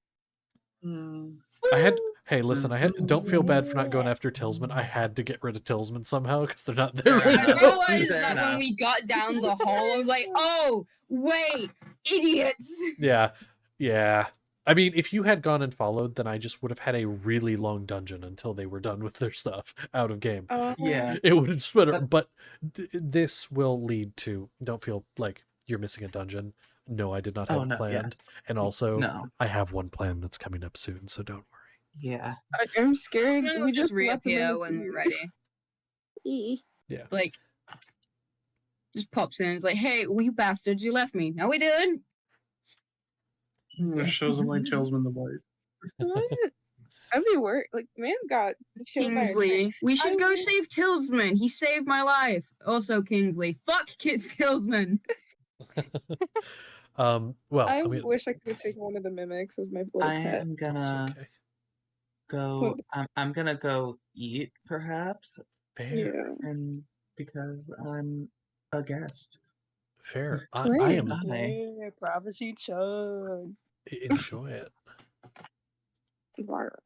Hey, listen, don't feel bad for not going after Tillsman. I had to get rid of Tillsman somehow because they're not there right I now. realized that when we got down the hall, I was like, oh, wait, idiots. Yeah. I mean, if you had gone and followed, then I just would have had a really long dungeon until they were done with their stuff out of game. Yeah. It would have split it, but this will lead to, don't feel like you're missing a dungeon. No, I did not have planned. And also, I have one plan that's coming up soon, so don't worry. Yeah. I'm scared. We'll We just just left them in reappear the when we're queue. ready. Yeah. Like, just pops in and is like, hey, you bastards, you left me. No, we didn't. Shows him like Tillsman the White. What? I'd be worried. Like, man's got killed by a Kingsley, train. we should go save Tillsman. He saved my life. Also, Kingsley, fuck kids Tillsman. Well, I mean, wish I could have taken one of the mimics as my little I pet. am it's gonna okay. go. I'm gonna go eat, perhaps, Fair. Yeah. and because I'm a guest. Fair. I Sweet. am. Yeah, prophecy chug. Enjoy it. Bar.